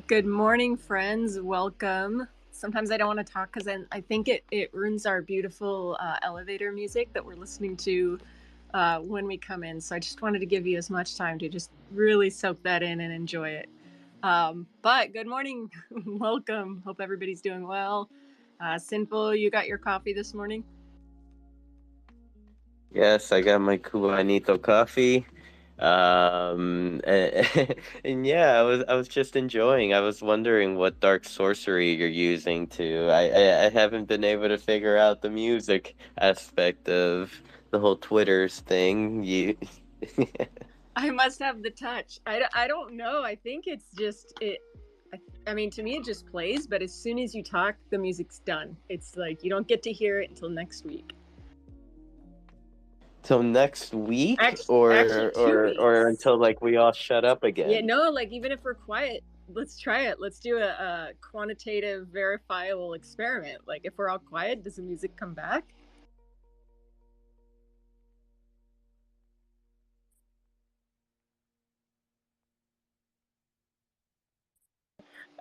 Good morning, friends. Welcome. Sometimes I don't want to talk because I think it ruins our beautiful elevator music that we're listening to when we come in. So I just wanted to give you as much time to just really soak that in and enjoy it. But good morning. Welcome. Hope everybody's doing well. Sinful, you got your coffee this morning? Yes, I got my Cubanito coffee. And yeah, I was just enjoying. I was wondering what dark sorcery you're using to. I haven't been able to figure out the music aspect of the whole Twitters thing. You I must have the touch. I don't know. I think it's just it. I mean, to me, it just plays, but as soon as you talk, the music's done. It's like you don't get to hear it until next week. till next week Actually, or 2 weeks. until like we all shut up Yeah, again. no, like even if we're quiet, let's try it. Let's do a quantitative, verifiable experiment. Like if we're all quiet, does the music come back?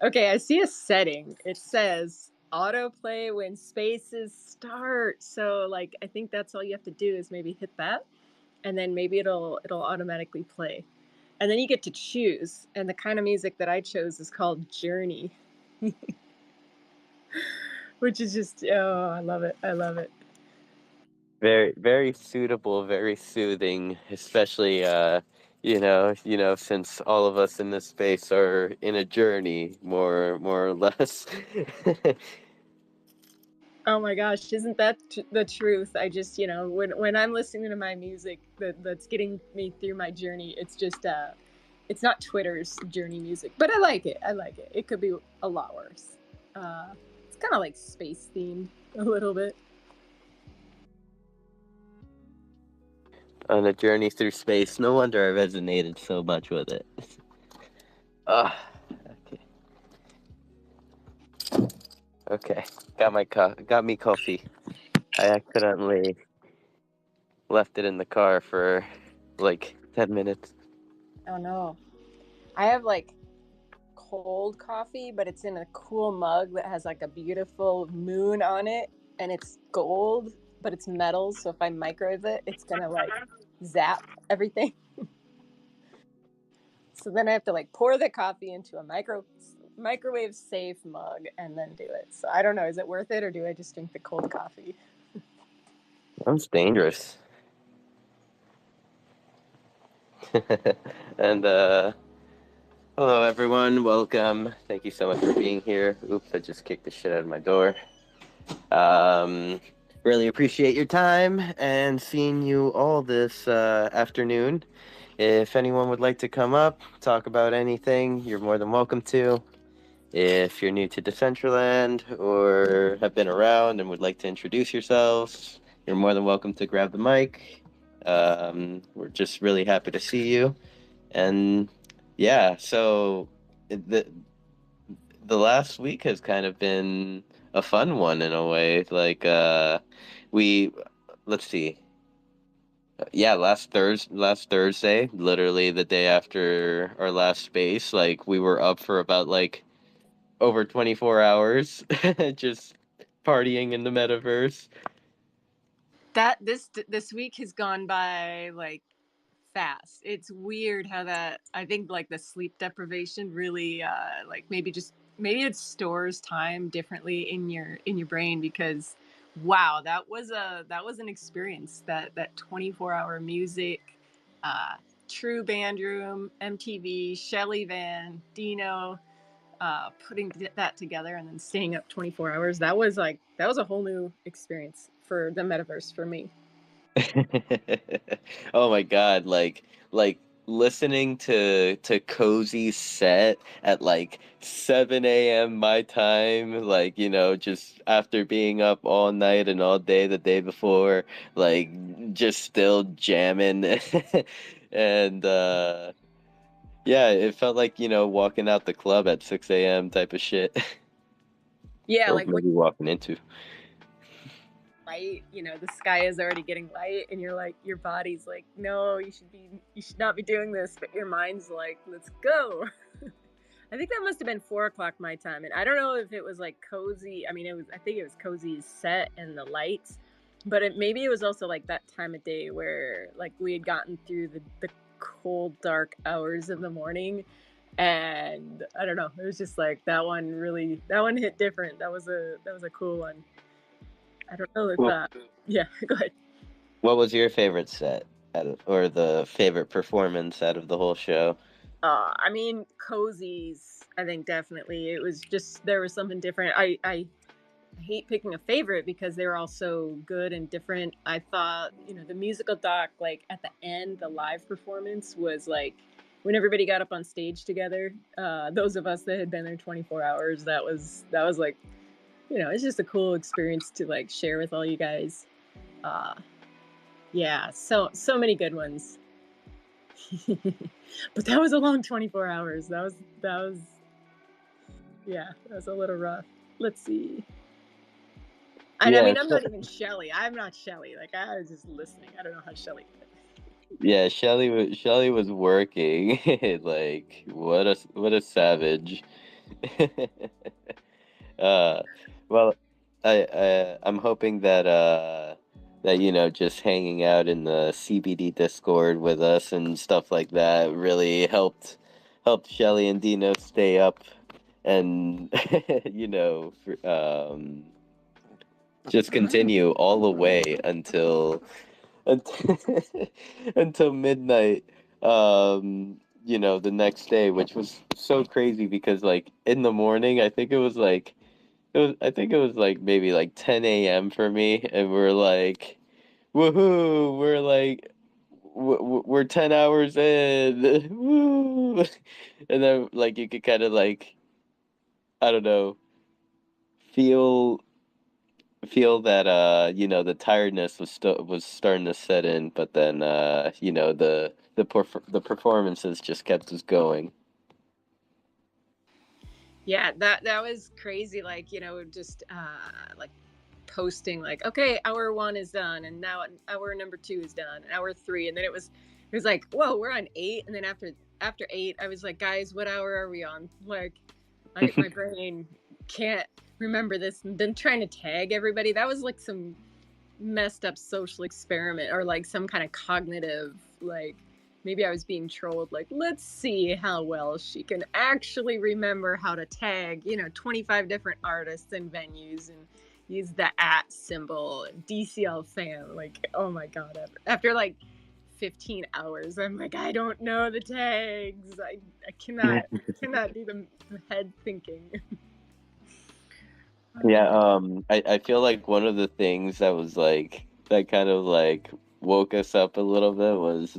Okay, I see a setting. It says autoplay when spaces start. So like I think that's all you have to do is maybe hit that and then maybe it'll automatically play. And then you get to choose. And the kind of music that I chose is called Journey, which is just oh, I love it. I love it. Very, very suitable, very soothing, especially since all of us in this space are in a journey, more or less. Oh my gosh, isn't that the truth? I just, when I'm listening to my music that's getting me through my journey, it's just it's not Twitter's journey music, but I like it. I like it. It could be a lot worse. Uh it's kind of like space themed a little bit. On a journey through space. No wonder I resonated so much with it. Ah, okay, okay. Got me coffee. I accidentally left it in the car for like 10 minutes. Oh no. I have like cold coffee, but it's in a cool mug that has like a beautiful moon on it and it's gold, but it's metal, so if I microwave it, it's going to like zap everything. So then I have to like pour the coffee into a microwave safe mug and then do it. So I don't know, is it worth it or do I just drink the cold coffee? Sounds dangerous. And hello, everyone. Welcome. Thank you so much for being here. Oops, I just kicked the shit out of my door. Um, really appreciate your time and seeing you all this afternoon. If anyone would like to come up, talk about anything, you're more than welcome to. If you're new to Decentraland or have been around and would like to introduce yourselves, you're more than welcome to grab the mic. We're just really happy to see you. And yeah, so the last week has kind of been a fun one in a way. Like we let's see. Yeah, last Thursday, literally the day after our last space, like we were up for about like over 24 hours just partying in the metaverse. That this week has gone by like fast. It's weird how that I think like the sleep deprivation really like maybe it stores time differently in your brain because wow, that was an experience that 24-hour music true band room, MTV, Shelly Van, Dino putting that together and then staying up 24 hours. That was a whole new experience for the metaverse for me. Oh my god, like listening to Cozy's set at like 7 a.m. my time, like, just after being up all night and all day the day before, like just still jamming. And yeah, it felt like, walking out the club at 6 a.m. type of shit. Yeah, Or like maybe walking into. light, the sky is already getting light, and you're like, your body's like, no, you should not be doing this, but your mind's like, let's go. I think that must have been 4 o'clock my time, and I don't know if it was like cozy. I mean, I think it was cozy's set and the lights, but maybe it was also like that time of day where like we had gotten through the cold, dark hours of the morning, and I don't know. It was just like that one hit different. That was a cool one. I don't know if Well, yeah, go ahead. what was your favorite set or the favorite performance out of the whole show? I mean, cozy's. I think definitely it was just there was something different. I hate picking a favorite because they were all so good and different. I thought, the musical doc, like at the end, the live performance was like when everybody got up on stage together. Those of us that had been there 24 hours, that was like, it's just a cool experience to like share with all you guys. Uh, yeah, so many good ones. But that was a long 24 hours. That was yeah, that was a little rough. Let's see. And I Yeah, mean, I'm not Shelly. Like I was just listening. I don't know how Shelly did it. yeah. Shelly was working. Like what a savage. uh, well, I'm hoping that just hanging out in the CBD Discord with us and stuff like that really helped Shelly and Dino stay up and just continue all the way until until midnight the next day, which was so crazy because like in the morning I think it was like maybe like 10 a.m. for me, and we're like woohoo, we're 10 hours in. Woo. And then like you could kind of like, I don't know, feel feel that the tiredness was starting to set in, but then the performances just kept us going. Yeah, that was crazy. Like, just like posting like, okay, hour one is done, and now hour number two is done, and hour three, and then it was like, whoa, we're on eight, and then after eight, I was like, guys, what hour are we on? Like, my brain can't remember this, and then trying to tag everybody. That was like some messed up social experiment or like some kind of cognitive like maybe I was being trolled like let's see how well she can actually remember how to tag 25 different artists and venues and use the at symbol DCL fan like oh my god after like 15 hours I'm like I don't know the tags I cannot do the head thinking. Yeah, I feel like one of the things that kind of like woke us up a little bit was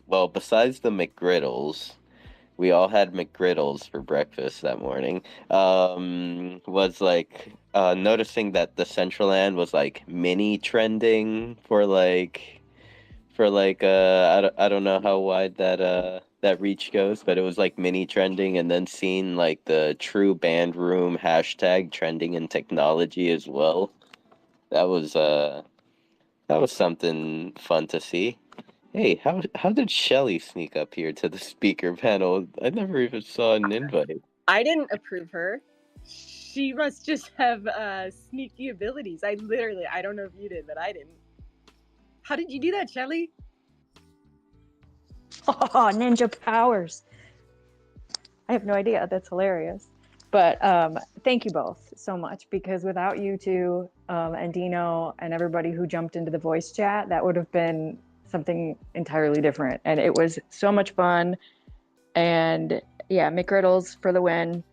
well, besides the McGriddles, we all had McGriddles for breakfast that morning. Was like noticing that the Decentraland was like mini trending I don't know how wide that reach goes, but it was like mini trending, and then seeing like the true band room hashtag trending in technology as well. That was uh that was something fun to see. Hey, how did Shelly sneak up here to the speaker panel? I never even saw an invite. I didn't approve her. She must just have sneaky abilities. I don't know if you did, but I didn't. How did you do that, Shelly? Oh, ninja powers. I have no idea. That's hilarious. But thank you both so much because without you two and Dino and everybody who jumped into the voice chat, that would have been something entirely different. And it was so much fun. And yeah, McGriddles for the win.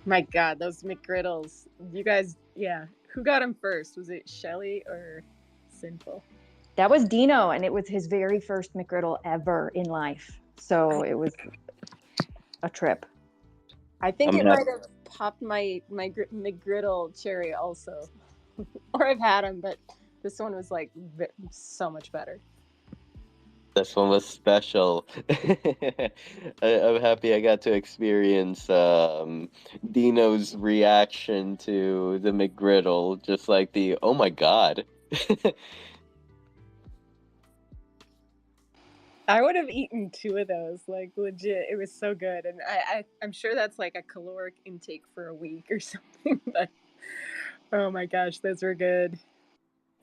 My God, those McGriddles. You guys, yeah. Who got them first? Was it Shelly or Sinful? That was Dino, and it was his very first McGriddle ever in life. So it was a trip. I think I'm it happy. might have popped my McGriddle cherry also. Or I've had them, but this one was like so much better. This one was special. I'm happy I got to experience Dino's reaction to the McGriddle, just like the oh my god. I would have eaten two of those, like legit. It was so good, and I'm sure that's like a caloric intake for a week or something. But oh my gosh, those were good.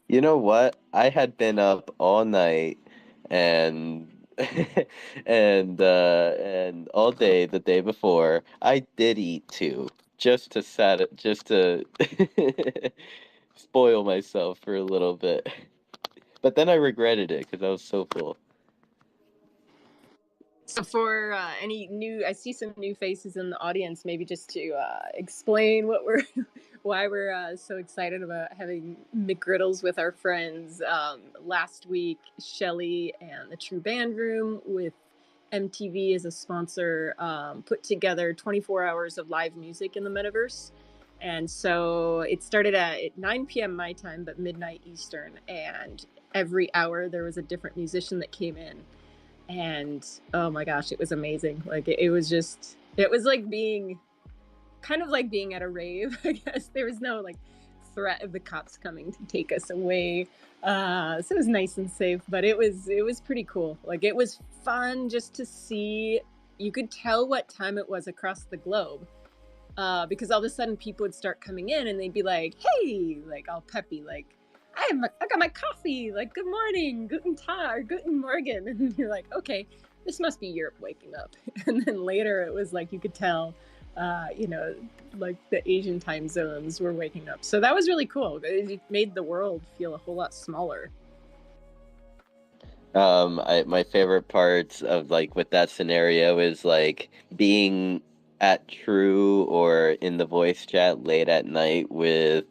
You know what? I had been up all night and and all day the day before. I did eat two just to spoil myself for a little bit. But then I regretted it because I was so full. So for any new, I see some new faces in the audience. Maybe just to explain what we're, why we're so excited about having McGriddles with our friends. Last week, Shelly and the True Band Room with MTV as a sponsor put together 24 hours of live music in the metaverse. And so it started at 9 p.m. my time, but midnight Eastern. And every hour there was a different musician that came in, and oh my gosh, it was amazing. Like it was just, it was like being kind of like being at a rave. I guess there was no like threat of the cops coming to take us away, so it was nice and safe. But it was pretty cool. Like it was fun just to see. You could tell what time it was across the globe, because all of a sudden people would start coming in and they'd be like, hey, like all peppy, like I got my coffee, like good morning, guten tag, guten morgen. And you're like, okay, this must be Europe waking up. And then later it was like you could tell, you know, like the Asian time zones were waking up. So that was really cool. It made the world feel a whole lot smaller. My favorite parts of like with that scenario is like being at True or in the voice chat late at night with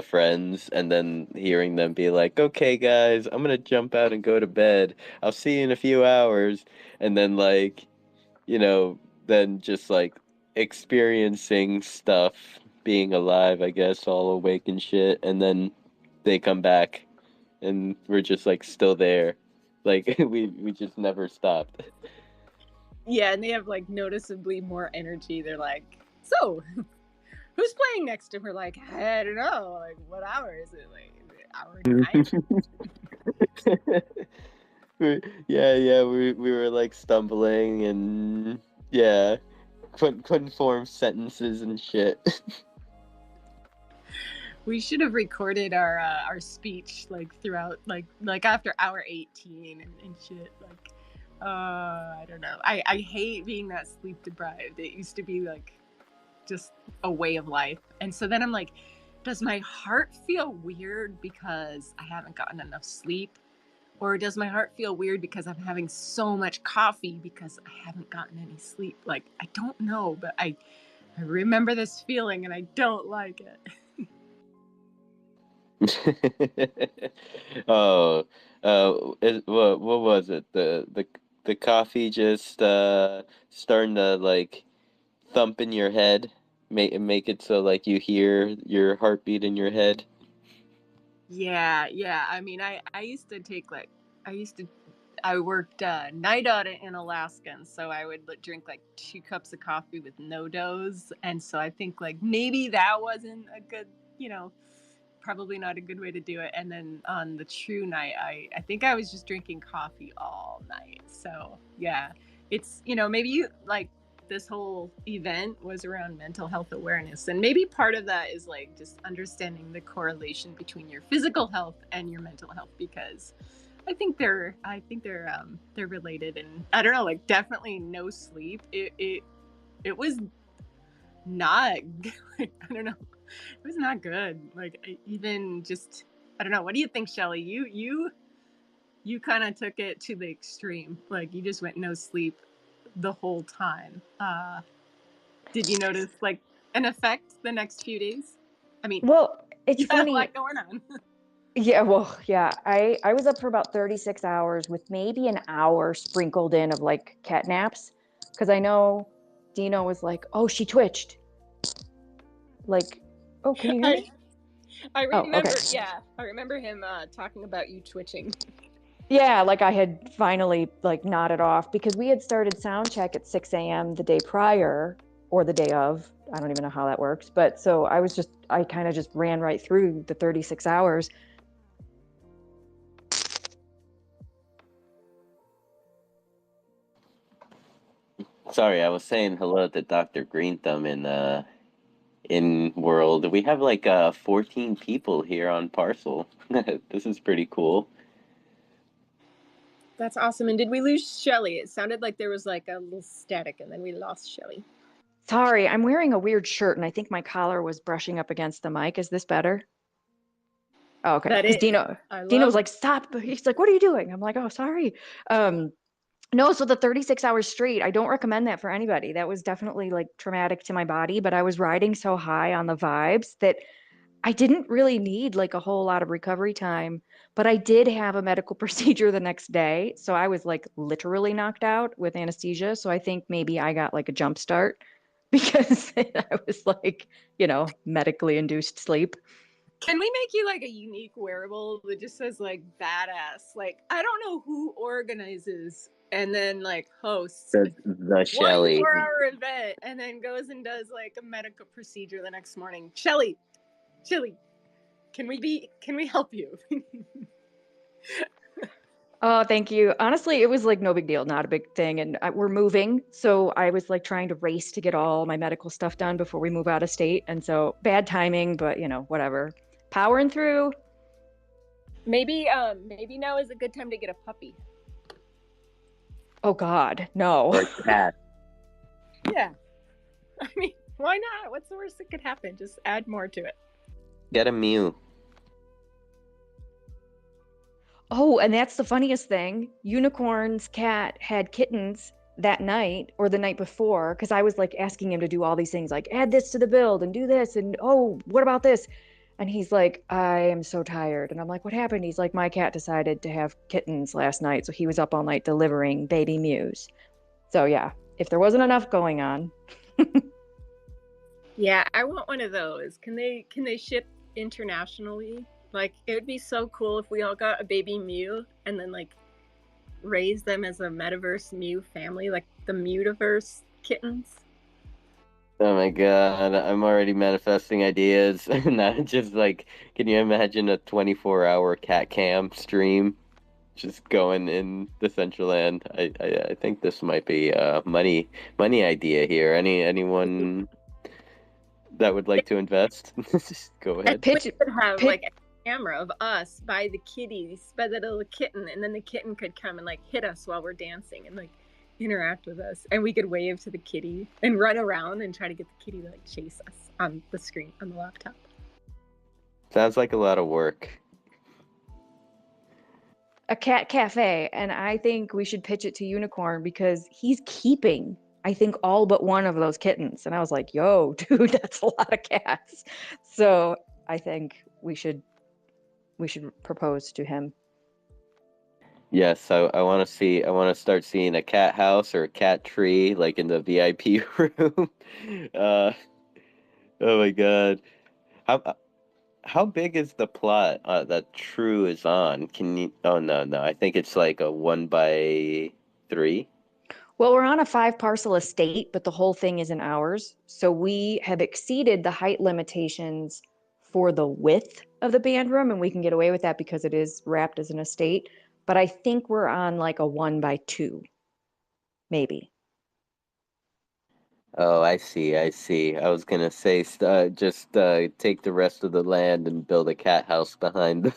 friends and then hearing them be like, "Okay, guys, I'm gonna jump out and go to bed. I'll see you in a few hours," and then like, you know, then just like experiencing stuff, being alive, I guess, all awake and shit, and then they come back and we're just like still there. Like we just never stopped. Yeah, and they have like noticeably more energy. They're like, so who's playing next? And we're like, I don't know. Like, what hour is it? Like, is it hour 9? We were like stumbling and yeah, couldn't form sentences and shit. We should have recorded our speech like throughout like after hour 18 and shit. Like, I don't know. I hate being that sleep deprived. It used to be like just a way of life, and so then I'm like, does my heart feel weird because I haven't gotten enough sleep? Or does my heart feel weird because I'm having so much coffee because I haven't gotten any sleep? Like, I don't know, but I remember this feeling and I don't like it. Oh, what was it? The coffee just starting to like thump in your head, make it so like you hear your heartbeat in your head. Yeah, yeah. I mean, I used to take like I used to I worked night audit in Alaska, and so I would drink like 2 cups of coffee with no dose, and so I think like maybe that wasn't a good, you know, probably not a good way to do it. And then on the true night, I think I was just drinking coffee all night. So yeah, it's, you know, maybe you like this whole event was around mental health awareness, and maybe part of that is like just understanding the correlation between your physical health and your mental health, because they're related. And I don't know, like definitely no sleep. It was not like, I don't know, it was not good. Like even just, I don't know. What do you think, Shelly? You kind of took it to the extreme. Like you just went no sleep the whole time. Did you notice like an effect the next few days? I mean, Well, it's you had a funny. lot going on. Yeah, well, yeah. I was up for about 36 hours with maybe an hour sprinkled in of like cat naps, because I know Dino was like, "Oh, she twitched." Like, "Oh, can you hear I me?" I Oh, okay. remember, yeah, I remember him talking about you twitching. Yeah, like I had finally like nodded off because we had started sound check at 6 a.m. the day prior or the day of. I don't even know how that works. But so I kind of just ran right through the 36 hours. Sorry, I was saying hello to Dr. Green Thumb in World. We have like 14 people here on Parcel. This is pretty cool. That's awesome. And did we lose Shelly? It sounded like there was like a little static and then we lost Shelly. Sorry, I'm wearing a weird shirt and I think my collar was brushing up against the mic. Is this better? Oh, okay. That Because is. I Dino was love. like, stop. He's like, what are you doing? I'm like, oh, sorry. Um, no, so the 36 hours straight, I don't recommend that for anybody. That was definitely like traumatic to my body, but I was riding so high on the vibes that I didn't really need like a whole lot of recovery time. But I did have a medical procedure the next day. So I was like literally knocked out with anesthesia. So I think maybe I got like a jump start because I was like, medically induced sleep. Can we make you like a unique wearable that just says like badass? Like, I don't know who organizes and then like hosts The 24 Shelly. hour event and then goes and does like a medical procedure the next morning. Shelly, can we help you? Oh, thank you. Honestly, it was like no big deal, not a big thing. And we're moving. So I was like trying to race to get all my medical stuff done before we move out of state. And so bad timing, but whatever. Powering through. Maybe now is a good time to get a puppy. Oh God, no. Or cat. Yeah. I mean, why not? What's the worst that could happen? Just add more to it. Get a Mew. Oh, and that's the funniest thing. Unicorn's cat had kittens that night or the night before because I was like asking him to do all these things like add this to the build and do this and oh, what about this? And he's like, I am so tired. And I'm like, what happened? He's like, my cat decided to have kittens last night, so he was up all night delivering baby Mews. So yeah, if there wasn't enough going on. Yeah, I want one of those. Can they ship internationally? Like, it would be so cool if we all got a baby Mew and then like raise them as a metaverse Mew family, like the Mewtiverse kittens. Oh my God, I'm already manifesting ideas. Not just like, can you imagine a 24-hour cat cam stream just going in Decentraland? I think this might be a money idea here. Anyone that would like to invest? Just go And ahead. we Pitch could have pitch like a camera of us by the kitties, by the little kitten, and then the kitten could come and like hit us while we're dancing and like interact with us, and we could wave to the kitty and run around and try to get the kitty to like chase us on the screen on the laptop. Sounds like a lot of work. a cat cafe, and I think we should pitch it to Unicorn because he's keeping, I think, all but one of those kittens. And I was like, yo, dude, that's a lot of cats. So I think we should propose to him. Yes, I want to see. I want to start seeing a cat house or a cat tree, like in the VIP room. Uh, oh my God, how how big is the plot that True is on? Can you? Oh no, I think it's like a 1 by 3. Well, we're on a 5 parcel estate, but the whole thing isn't ours. So we have exceeded the height limitations for the width of the band room, and we can get away with that because it is wrapped as an estate. But I think we're on like a 1 by 2, maybe. Oh, I see. I see. I was gonna say, just take the rest of the land and build a cat house behind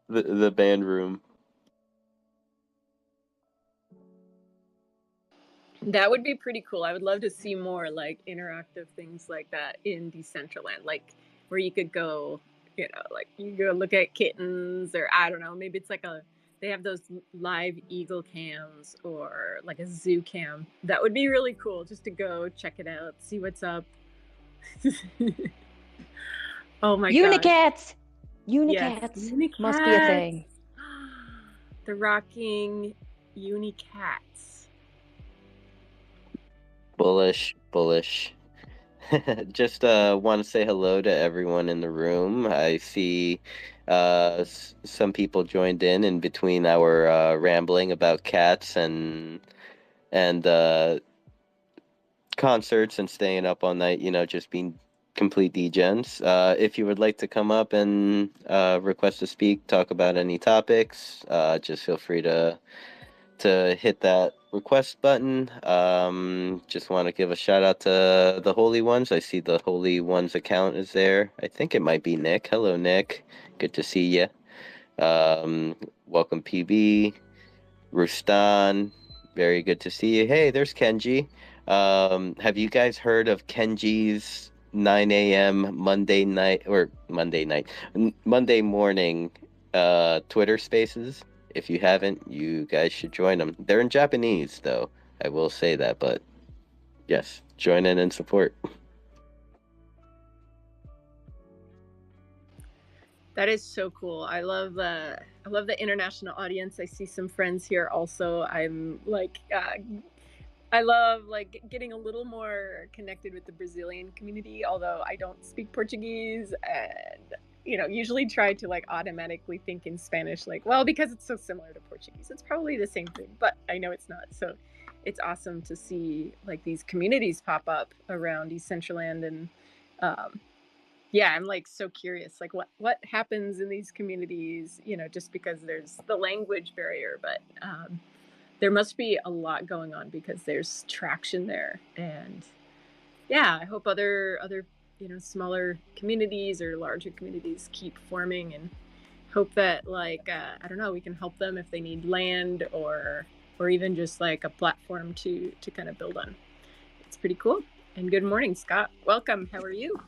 the band room. That would be pretty cool. I would love to see more like interactive things like that in Decentraland, like where you could go, like you go look at kittens, or I don't know, maybe it's like they have those live eagle cams or like a zoo cam. That would be really cool just to go check it out, see what's up. Oh my god. Unicats! Yes, Unicats must be a unicats. thing. The rocking unicats. Bullish, bullish. Just want to say hello to everyone in the room. I see Some people joined in between our rambling about cats and concerts and staying up all night, just being complete degens. If you would like to come up and request to speak, talk about any topics, just feel free to hit that request button. Just want to give a shout out to the Holy Ones. I see the Holy Ones account is there. I think it might be Nick. Hello, Nick. Good to see you. Welcome, PB. Rustan, very good to see you. Hey, there's Kenji. Have you guys heard of Kenji's 9 a.m. Monday morning Twitter Spaces? If you haven't, you guys should join them. They're in Japanese, though. I will say that, but yes, join in and support. That is so cool. I love the international audience. I see some friends here also. I'm like I love like getting a little more connected with the Brazilian community, although I don't speak Portuguese, and usually try to like automatically think in Spanish, like, well, because it's so similar to Portuguese, it's probably the same thing, but I know it's not. So it's awesome to see like these communities pop up around Decentraland, and yeah, I'm like so curious, like what happens in these communities, just because there's the language barrier, but there must be a lot going on because there's traction there. And yeah, I hope other smaller communities or larger communities keep forming, and hope that like I don't know, we can help them if they need land or even just like a platform to kind of build on. It's pretty cool. And good morning, Scott. Welcome. How are you?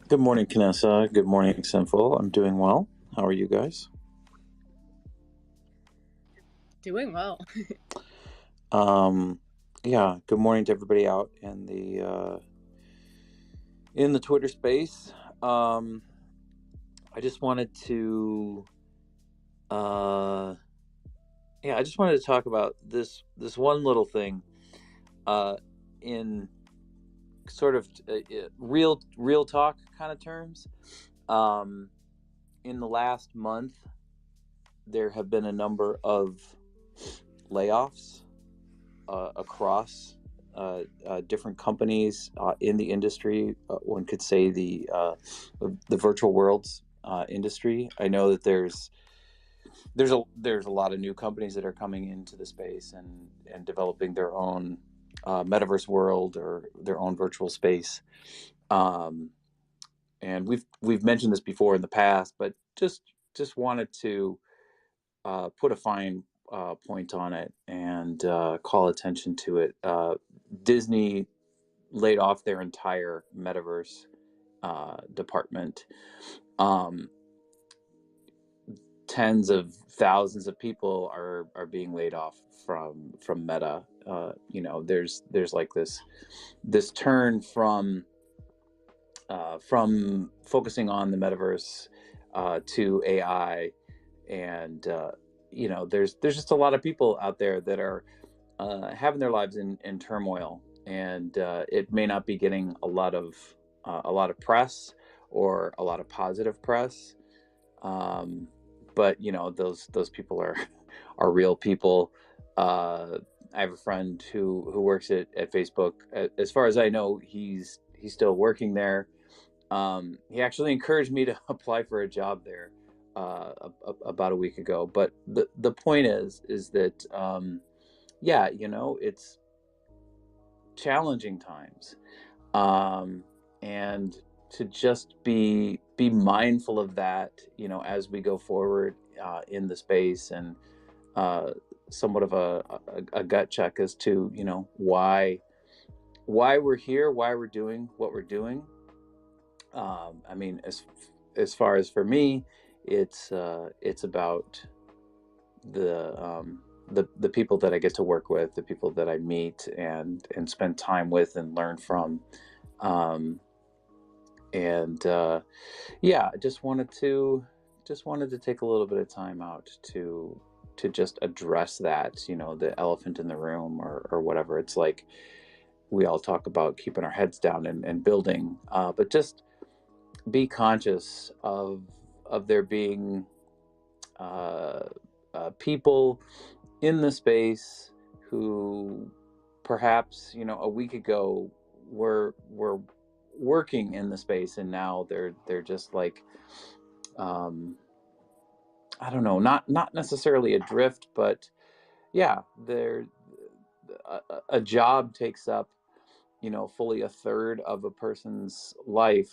Good morning, Kanessa. Good morning, Sinful. I'm doing well. How are you guys? Doing well. Yeah. Good morning to everybody out in the Twitter space. I just wanted to, I just wanted to talk about this one little thing, in sort of real talk kind of terms. In the last month, there have been a number of layoffs across different companies in the industry. One could say the virtual worlds industry. I know that there's a lot of new companies that are coming into the space and developing their own metaverse world or their own virtual space. And we've mentioned this before in the past, but just wanted to put a fine point on it and call attention to it. Disney laid off their entire metaverse department. Tens of thousands of people are being laid off from Meta. There's like this turn from focusing on the metaverse to AI, and there's just a lot of people out there that are having their lives in turmoil, and it may not be getting a lot of press or a lot of positive press, but those people are real people. I have a friend who works at Facebook. As far as I know, he's still working there. He actually encouraged me to apply for a job there about a week ago. But the point is that it's challenging times, and to just be mindful of that, as we go forward in the space, and somewhat of a gut check as to why we're here, why we're doing what we're doing. I mean, as far as for me, it's about the people that I get to work with, the people that I meet and spend time with and learn from. I just wanted to take a little bit of time out to just address that, the elephant in the room or whatever. It's like we all talk about keeping our heads down and building, but just be conscious of there being people in the space who perhaps, you know, a week ago were working in the space, and now they're just like, I don't know, not necessarily adrift, but yeah, they're a job takes up, you know, fully a third of a person's life,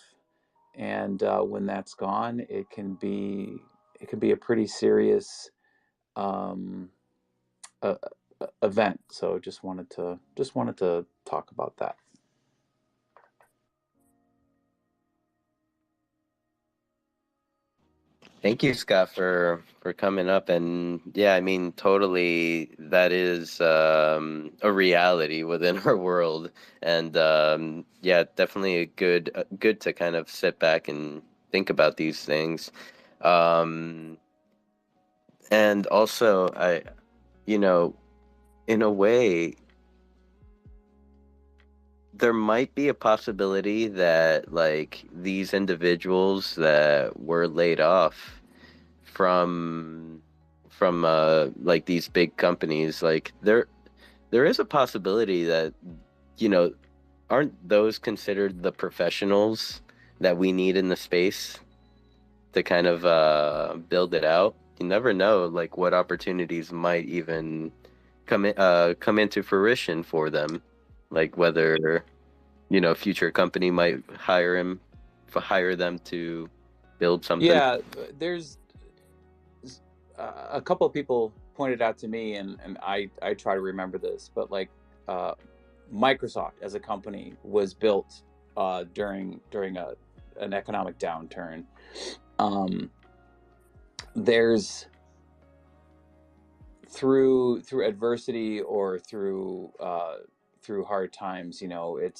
and when that's gone, it can be a pretty serious um, event. So just wanted to talk about that. Thank you, Scott, for coming up. And yeah, I mean, totally, that is a reality within our world. And yeah, definitely good to kind of sit back and think about these things. Um, and also, you know, in a way, there might be a possibility that like these individuals that were laid off from like these big companies, like there is a possibility that, you know, aren't those considered the professionals that we need in the space to kind of build it out? You never know, like what opportunities might even come into fruition for them, like whether, you know, future company might hire them to build something. Yeah, there's a couple of people pointed out to me, and I try to remember this, but like Microsoft as a company was built during an economic downturn. There's through adversity or through hard times, you know, it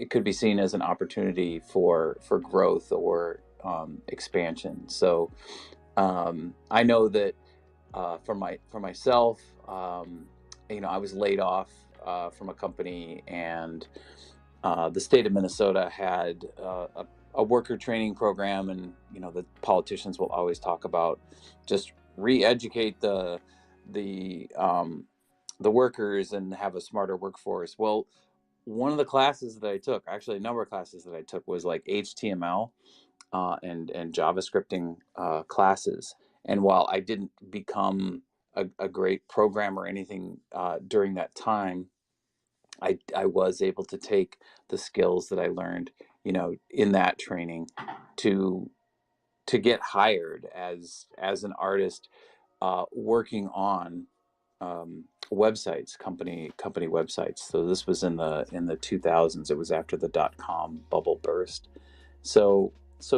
could be seen as an opportunity for growth or expansion. So I know that for myself, you know, I was laid off from a company, and the state of Minnesota had a worker training program, and you know, the politicians will always talk about just re-educate the workers and have a smarter workforce. Well, one of the classes that I took, actually a number of classes that I took, was like HTML and JavaScripting classes. And while I didn't become a great programmer or anything during that time, I was able to take the skills that I learned, you know, in that training to get hired as an artist working on websites, company websites. So this was in the 2000s. It was after the .com bubble burst. So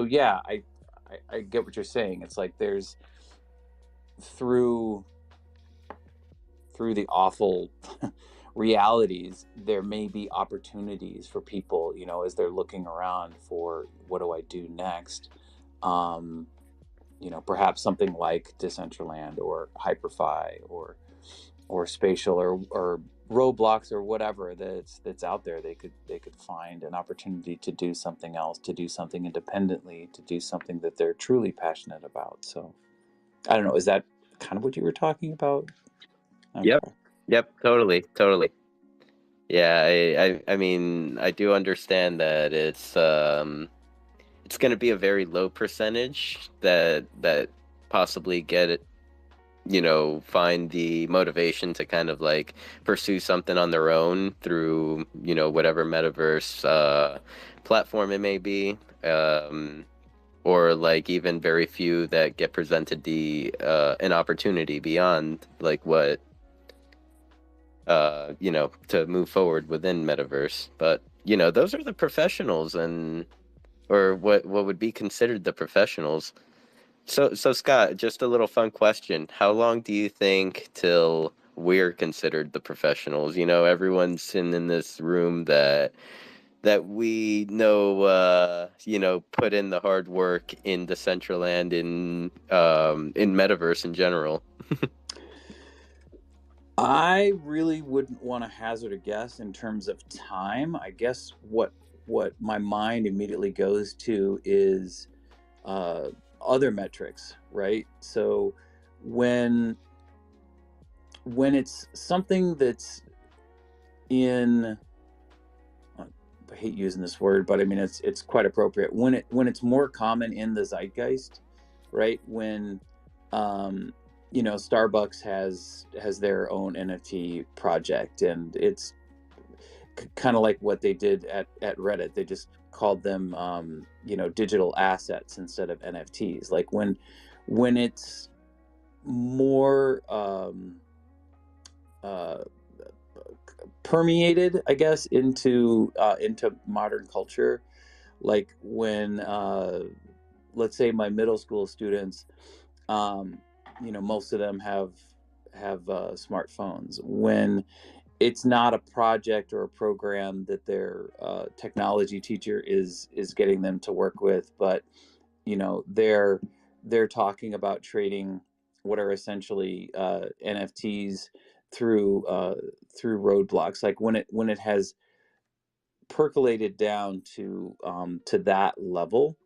yeah, I get what you're saying. It's like there's through the awful realities, there may be opportunities for people, you know, as they're looking around for what do I do next. You know, perhaps something like Decentraland or Hyperfi or Spatial or Roblox or whatever that's out there. They could find an opportunity to do something else, to do something independently, to do something that they're truly passionate about. So I don't know, is that kind of what you were talking about? Okay. Yep, totally. Yeah, I mean, I do understand that it's going to be a very low percentage that possibly get it, you know, find the motivation to kind of like pursue something on their own through, you know, whatever metaverse platform it may be. Or like even very few that get presented the an opportunity beyond like what you know, to move forward within metaverse. But you know, those are the professionals, and or what would be considered the professionals. So Scott, just a little fun question: how long do you think till we're considered the professionals? You know, everyone's sitting in this room that we know, you know, put in the hard work in Decentraland, in metaverse in general. I really wouldn't want to hazard a guess in terms of time. I guess what my mind immediately goes to is other metrics, right? So when it's something that's in, I hate using this word, but I mean it's quite appropriate when it's more common in the zeitgeist, right? When Starbucks has their own NFT project, and it's kind of like what they did at Reddit. They just called them digital assets instead of NFTs. Like when it's more permeated, I guess, into modern culture, like when let's say my middle school students, most of them have smartphones. When it's not a project or a program that their technology teacher is getting them to work with, but they're talking about trading what are essentially NFTs through roadblocks. Like when it has percolated down to that level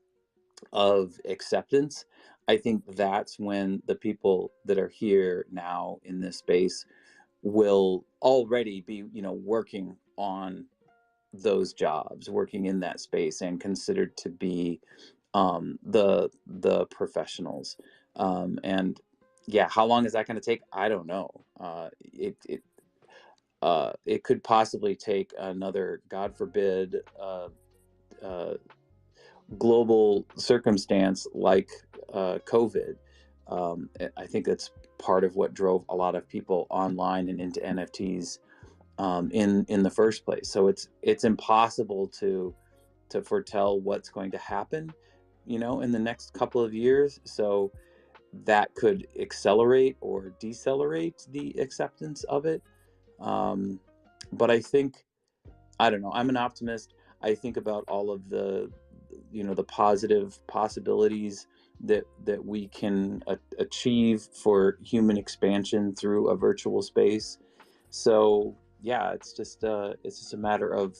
of acceptance, I think that's when the people that are here now in this space will already be working on those jobs, working in that space, and considered to be the professionals. And yeah, how long is that going to take? I don't know. It could possibly take another, God forbid, global circumstance like COVID. I think that's part of what drove a lot of people online and into NFTs in the first place. So it's impossible to foretell what's going to happen, in the next couple of years. So that could accelerate or decelerate the acceptance of it. But I don't know. I'm an optimist. I think about all of the positive possibilities that we can achieve for human expansion through a virtual space. So yeah, it's just a matter of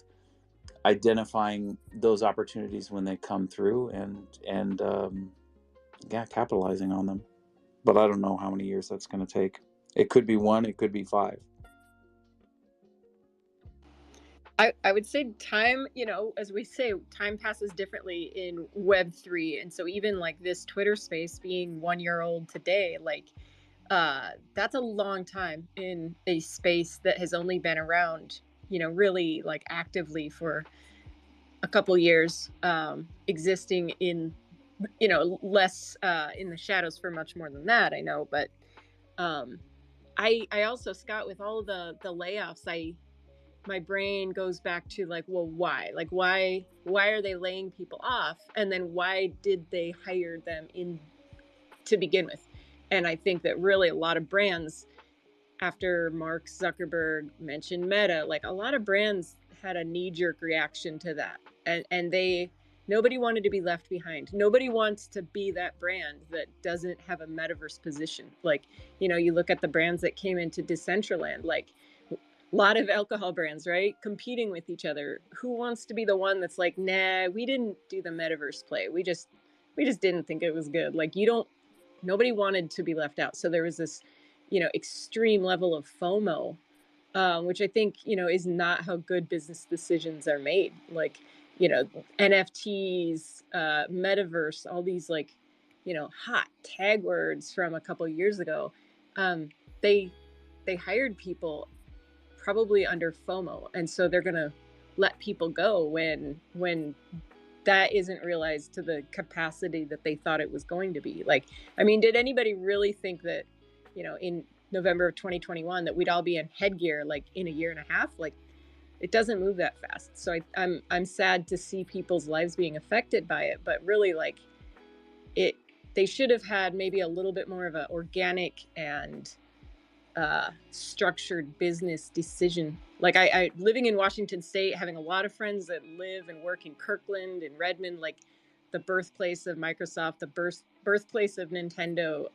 identifying those opportunities when they come through, and capitalizing on them. But I don't know how many years that's going to take. It could be 1, it could be 5. I would say time, as we say, time passes differently in Web3. And so even like this Twitter space being 1 year old today, like that's a long time in a space that has only been around, really like actively for a couple years, existing in, less in the shadows for much more than that, I know. But I also, Scott, with all of the layoffs, my brain goes back to like, well, why? Like, why are they laying people off? And then why did they hire them in to begin with? And I think that really a lot of brands, after Mark Zuckerberg mentioned Meta, like a lot of brands had a knee-jerk reaction to that. And nobody wanted to be left behind. Nobody wants to be that brand that doesn't have a metaverse position. Like, you look at the brands that came into Decentraland, like a lot of alcohol brands, right? Competing with each other. Who wants to be the one that's like, nah, we didn't do the metaverse play. We just didn't think it was good. Like, nobody wanted to be left out. So there was this, extreme level of FOMO, which I think, is not how good business decisions are made. Like, NFTs, metaverse, all these like, hot tag words from a couple years ago. They hired people probably under FOMO, and so they're gonna let people go when that isn't realized to the capacity that they thought it was going to be. Like, I mean, did anybody really think that, in November of 2021 that we'd all be in headgear like in a year and a half? Like, it doesn't move that fast. So I'm sad to see people's lives being affected by it, but really, like, they should have had maybe a little bit more of an organic and structured business decision. Like, I living in Washington State, having a lot of friends that live and work in Kirkland and Redmond, like the birthplace of Microsoft, the birthplace of Nintendo.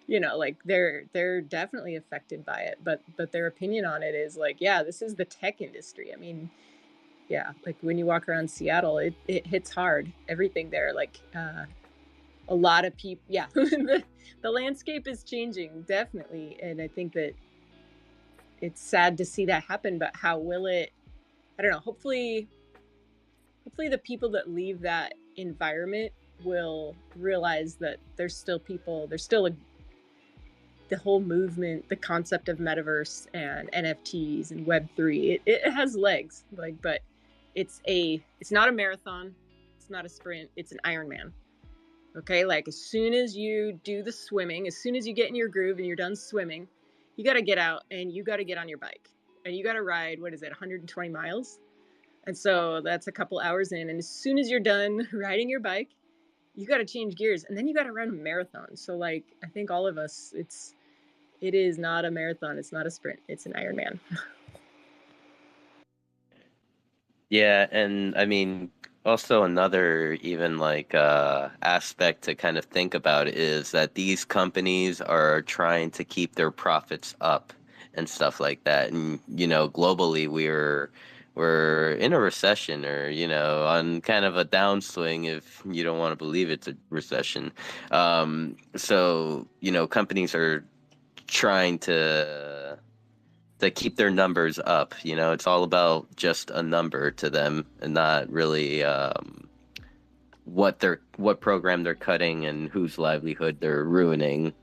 Like they're definitely affected by it, but their opinion on it is like, yeah, this is the tech industry. I mean, yeah, like when you walk around Seattle, it hits hard. Everything there, like a lot of people, yeah, the landscape is changing, definitely. And I think that it's sad to see that happen, but how will it, I don't know, hopefully the people that leave that environment will realize that there's still people, there's still the whole movement, the concept of metaverse and NFTs and Web3. It has legs, like, but it's not a marathon, it's not a sprint, it's an Ironman. Okay, like as soon as you do the swimming, as soon as you get in your groove and you're done swimming, you got to get out and you got to get on your bike and you got to ride, what is it, 120 miles? And so that's a couple hours in. And as soon as you're done riding your bike, you got to change gears and then you got to run a marathon. So like, I think all of us, it is not a marathon. It's not a sprint. It's an Ironman. Yeah, and I mean, also another even like aspect to kind of think about is that these companies are trying to keep their profits up and stuff like that. And you know, globally we're in a recession or you know, on kind of a downswing if you don't want to believe it's a recession. So, you know, companies are trying to keep their numbers up. You know, it's all about just a number to them and not really what program they're cutting and whose livelihood they're ruining.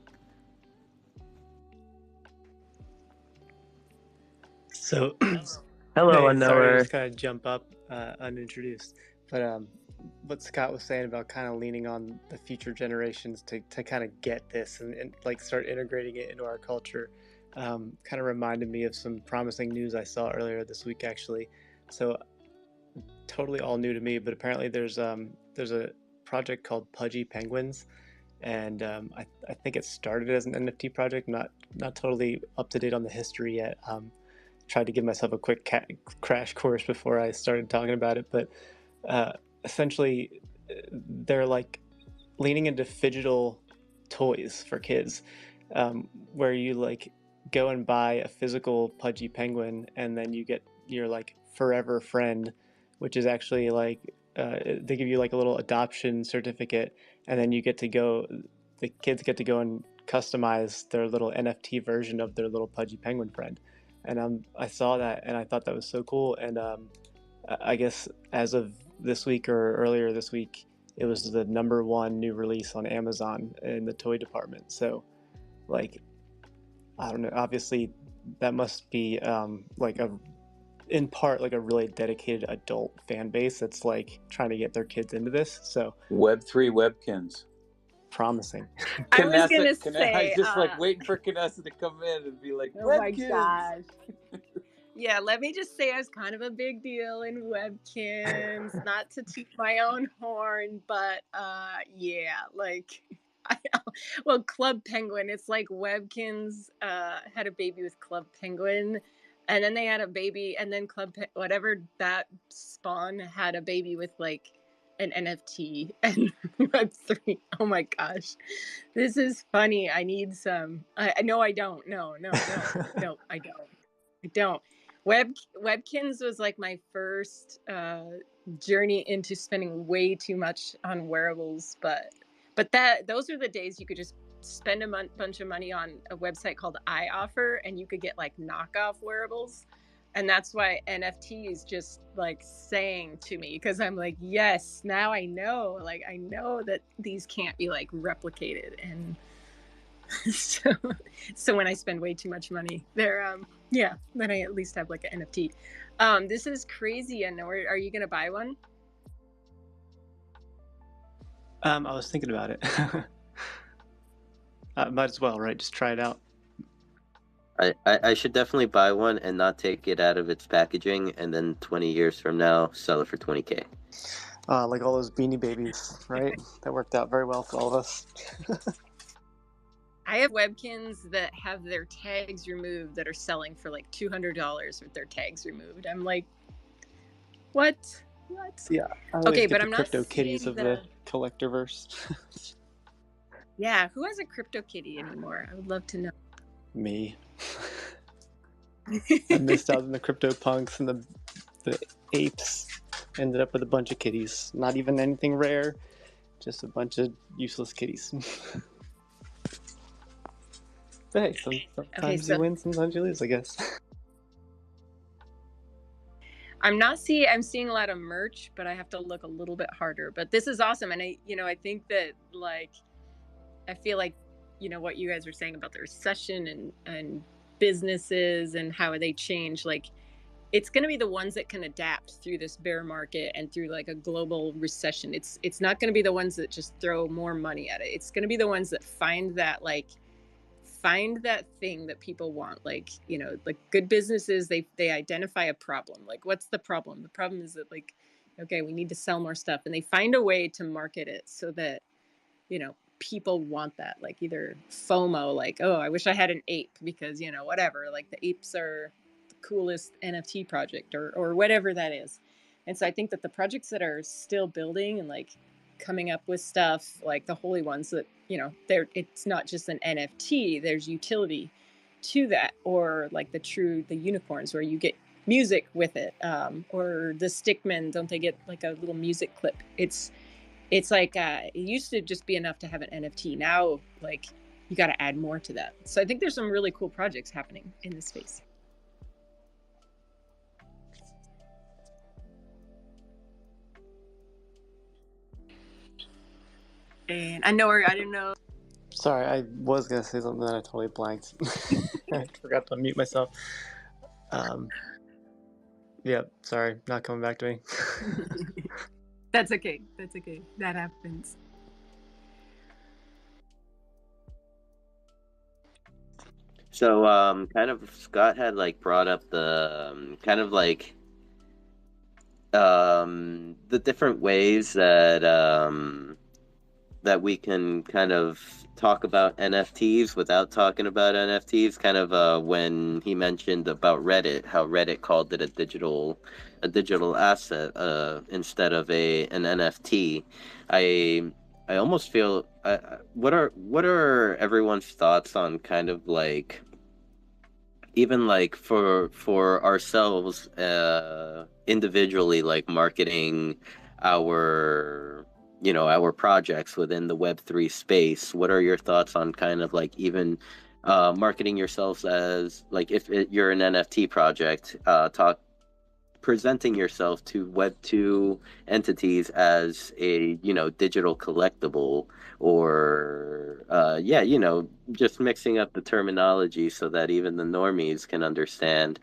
So, Hello, hey, sorry to unknower. just kind of jump up unintroduced, but what Scott was saying about kind of leaning on the future generations to kind of get this and like start integrating it into our culture kind of reminded me of some promising news I saw earlier this week, actually. So, totally all new to me, but apparently there's a project called Pudgy Penguins, and I think it started as an NFT project. Not totally up to date on the history yet. Tried to give myself a quick crash course before I started talking about it, but essentially they're like leaning into digital toys for kids, where you like go and buy a physical Pudgy Penguin and then you get your like forever friend, which is actually like they give you like a little adoption certificate, and then you get to go, the kids get to go and customize their little NFT version of their little Pudgy Penguin friend. And I saw that and I thought that was so cool. And I guess as of this week or earlier this week, it was the #1 new release on Amazon in the toy department. So, like, I don't know. Obviously, that must be like in part like a really dedicated adult fan base that's like trying to get their kids into this. So Web3 Webkins. promising. I was going to I say, was just like waiting for Canessa to come in and be like, oh my Webkins. gosh. Yeah, let me just say I was kind of a big deal in Webkins, not to toot my own horn, but yeah, like, well, Club Penguin, it's like Webkins had a baby with Club Penguin, and then they had a baby, and then whatever that spawn had a baby with like an NFT and Web3. Oh my gosh, this is funny. I need some. No, I don't. No, I don't. Webkins was like my first journey into spending way too much on wearables, but those are the days you could just spend a bunch of money on a website called iOffer and you could get like knockoff wearables. And that's why NFT is just like saying to me, because I'm like, yes, now I know that these can't be like replicated. And so when I spend way too much money, they're yeah, then I at least have like an NFT. This is crazy. And are you gonna buy one? I was thinking about it. Might as well, right? Just try it out. I should definitely buy one and not take it out of its packaging and then 20 years from now sell it for 20K. Like all those Beanie Babies, right? That worked out very well for all of us. I have Webkins that have their tags removed that are selling for like $200 with their tags removed. I'm like, what? Yeah. Okay, but I'm not crypto kitties of the collectorverse. Yeah, who has a crypto kitty anymore? I would love to know. Me. I missed out on the crypto punks and the the apes ended up with a bunch of kitties. Not even anything rare, just a bunch of useless kitties. But hey, sometimes you win, sometimes you lose, I guess. I'm seeing a lot of merch, but I have to look a little bit harder. But this is awesome. And I think that, like, I feel like, what you guys were saying about the recession and businesses and how they change, like, it's going to be the ones that can adapt through this bear market and through like a global recession. It's not going to be the ones that just throw more money at it. It's going to be the ones that find that thing that people want. Like, like good businesses, they identify a problem. Like, what's the problem? The problem is that, like, okay, we need to sell more stuff, and they find a way to market it so that, people want that. Like, either FOMO, like, oh, I wish I had an ape because, whatever, like the apes are the coolest NFT project or whatever that is. And so I think that the projects that are still building and like coming up with stuff, like the holy ones that, it's not just an NFT, there's utility to that, or like the unicorns where you get music with it, or the stickmen, don't they get like a little music clip? It's like, it used to just be enough to have an NFT. Now, like, you got to add more to that. So I think there's some really cool projects happening in this space. And I didn't know. Sorry, I was going to say something that I totally blanked. I forgot to unmute myself. Yeah, sorry, not coming back to me. That's okay. That happens. So, kind of Scott had like brought up the kind of like the different ways that that we can kind of talk about NFTs without talking about NFTs. Kind of when he mentioned about Reddit, how Reddit called it a digital asset instead of an NFT. I almost feel what are everyone's thoughts on kind of like even like for ourselves individually, like marketing our our projects within the Web3 space? What are your thoughts on kind of like even marketing yourselves as like if you're an NFT project, presenting yourself to Web2 entities as a digital collectible, or just mixing up the terminology so that even the normies can understand.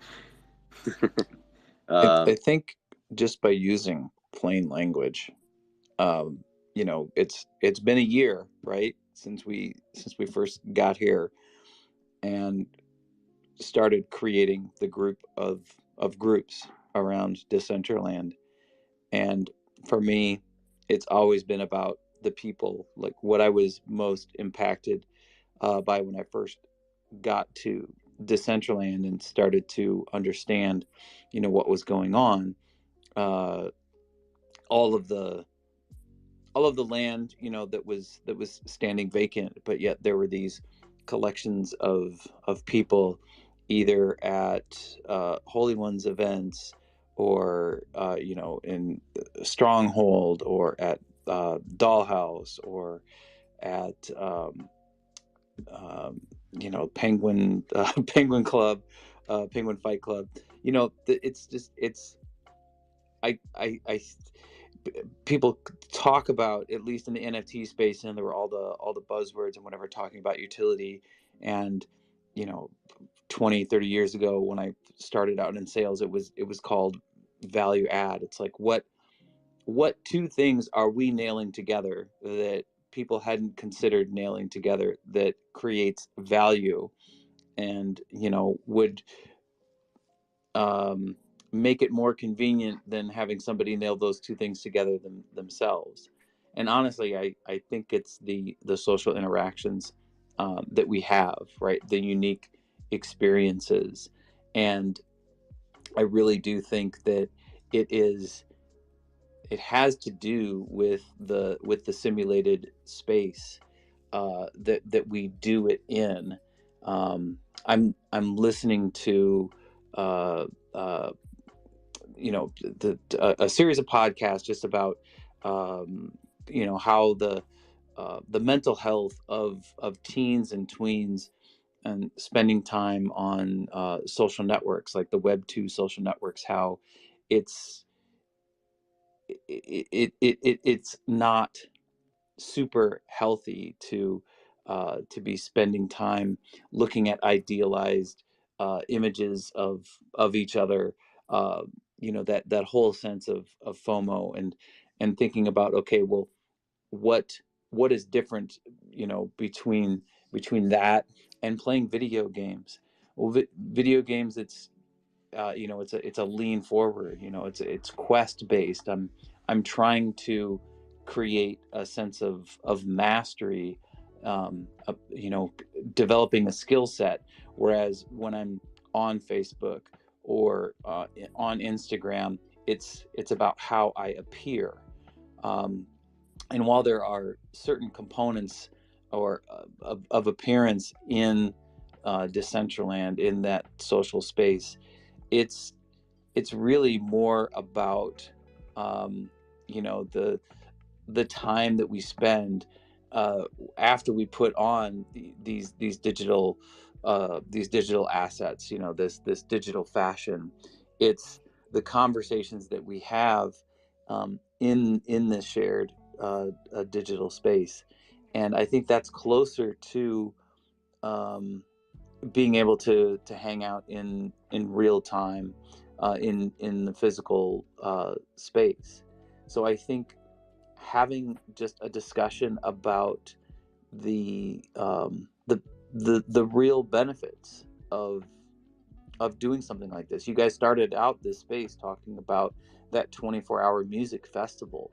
I think just by using plain language, it's been a year, right, since we first got here and started creating the group of groups around Decentraland. And for me, it's always been about the people. Like, what I was most impacted by when I first got to Decentraland and started to understand, what was going on. All of the land, that was standing vacant, but yet there were these collections of people, either at Holy Ones events, or in Stronghold, or at Dollhouse, or at Penguin Penguin Club, Penguin Fight Club. It's people talk about, at least in the NFT space, and there were all the buzzwords and whatever, talking about utility. And 20-30 years ago, when I started out in sales, it was called value add. It's like, what two things are we nailing together that people hadn't considered nailing together, that creates value and would make it more convenient than having somebody nail those two things together themselves. And honestly, I think it's the social interactions that we have, right? The unique experiences. And I really do think that it has to do with the simulated space that we do it in. I'm listening to a series of podcasts just about how the mental health of teens and tweens and spending time on social networks like the Web 2 social networks, how it's it's not super healthy to be spending time looking at idealized images of each other. Uh, that whole sense of FOMO, and thinking about, okay, well, what what is different, between that and playing video games. Well, video games, it's a lean forward. It's quest based. I'm trying to create a sense of mastery, developing a skill set. Whereas when I'm on Facebook or on Instagram, it's about how I appear. Um, and while there are certain components or of appearance in Decentraland, in that social space, it's it's really more about um, the time that we spend uh, after we put on these digital assets, this digital fashion. It's the conversations that we have in this shared digital space, and I think that's closer to um, being able to hang out in real time in the physical space. So I think having just a discussion about the the real benefits of doing something like this. You guys started out this space talking about that 24-hour music festival,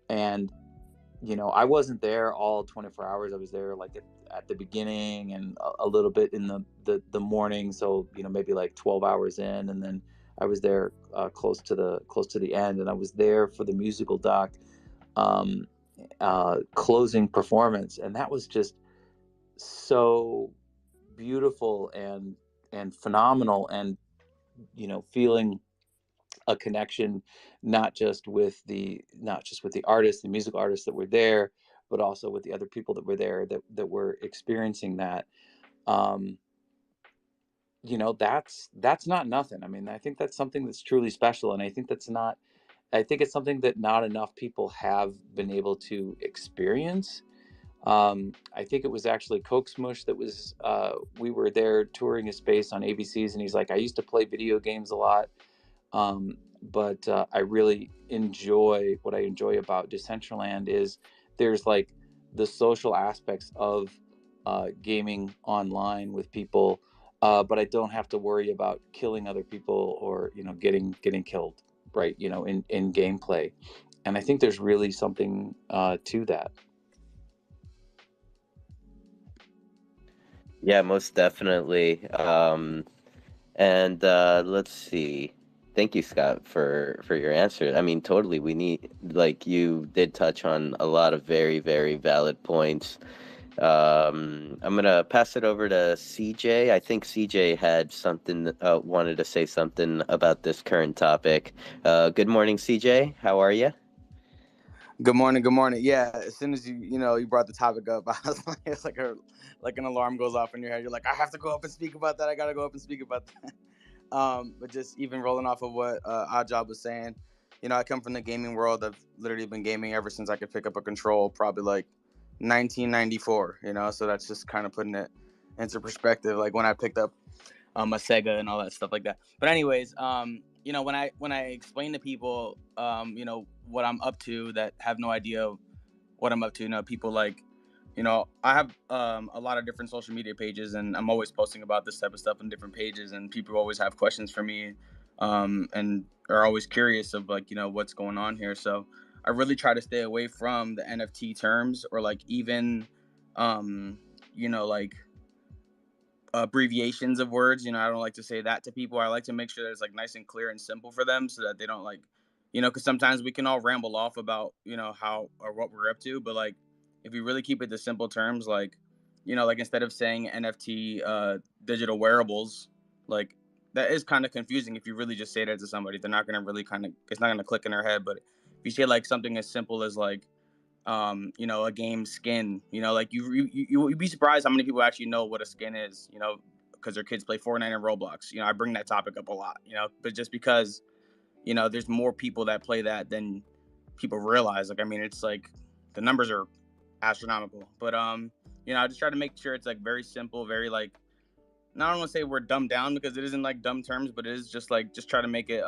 and I wasn't there all 24 hours. I was there like at the beginning and a little bit in the morning. So, maybe like 12 hours in. And then I was there close to the end. And I was there for the musical doc um, closing performance. And that was just so beautiful and phenomenal. And, feeling a connection, not just with the artists, the musical artists that were there, but also with the other people that were there that were experiencing that. Um, that's not nothing. I mean, I think that's something that's truly special, and I think it's something that not enough people have been able to experience. I think it was actually Coke Smush that was we were there touring his space on ABCs, and he's like, I used to play video games a lot. But I really enjoy what I enjoy about Decentraland is there's like the social aspects of gaming online with people, but I don't have to worry about killing other people or getting killed, right? In gameplay, and I think there's really something to that. Yeah, most definitely. And let's see. Thank you, Scott, for your answer. I mean, totally. We need, like, you did touch on a lot of very, very valid points. I'm gonna pass it over to CJ. I think CJ had something, wanted to say something about this current topic. Good morning, CJ. How are you? Good morning. Good morning. Yeah, as soon as you brought the topic up, I was like, it's like an alarm goes off in your head. You're like, I have to go up and speak about that. I gotta go up and speak about that. But just even rolling off of what Oddjob was saying, I come from the gaming world. I've literally been gaming ever since I could pick up a control, probably like 1994. So that's just kind of putting it into perspective. Like when I picked up a Sega and all that stuff like that. But anyways, when I explain to people, what I'm up to that have no idea what I'm up to, people like, I have a lot of different social media pages, and I'm always posting about this type of stuff on different pages, and people always have questions for me, and are always curious of like, what's going on here. So I really try to stay away from the NFT terms or like even, like abbreviations of words. I don't like to say that to people. I like to make sure that it's like nice and clear and simple for them so that they don't like, because sometimes we can all ramble off about, how or what we're up to. But like, if you really keep it to simple terms, like, like instead of saying NFT digital wearables, like that is kind of confusing if you really just say that to somebody. They're not gonna really it's not gonna click in their head. But if you say like something as simple as like, you know, a game skin, you know, like you'd be surprised how many people actually know what a skin is, you know, because their kids play Fortnite and Roblox. You know, I bring that topic up a lot, you know, but just because, you know, there's more people that play that than people realize. Like, I mean, it's like the numbers are astronomical. But you know, I just try to make sure it's like very simple, very like, not, I don't want to say we're dumbed down because it isn't like dumb terms, but it is just like, just try to make it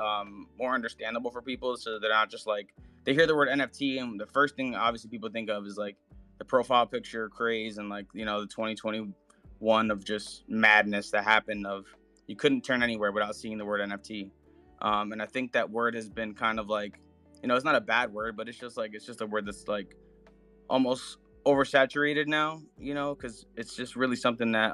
more understandable for people, so they're not just like, they hear the word NFT and the first thing obviously people think of is like the profile picture craze and like, you know, the 2021 of just madness that happened of you couldn't turn anywhere without seeing the word NFT. And I think that word has been kind of like, you know, it's not a bad word, but it's just like, it's just a word that's like almost oversaturated now, you know, because it's just really something that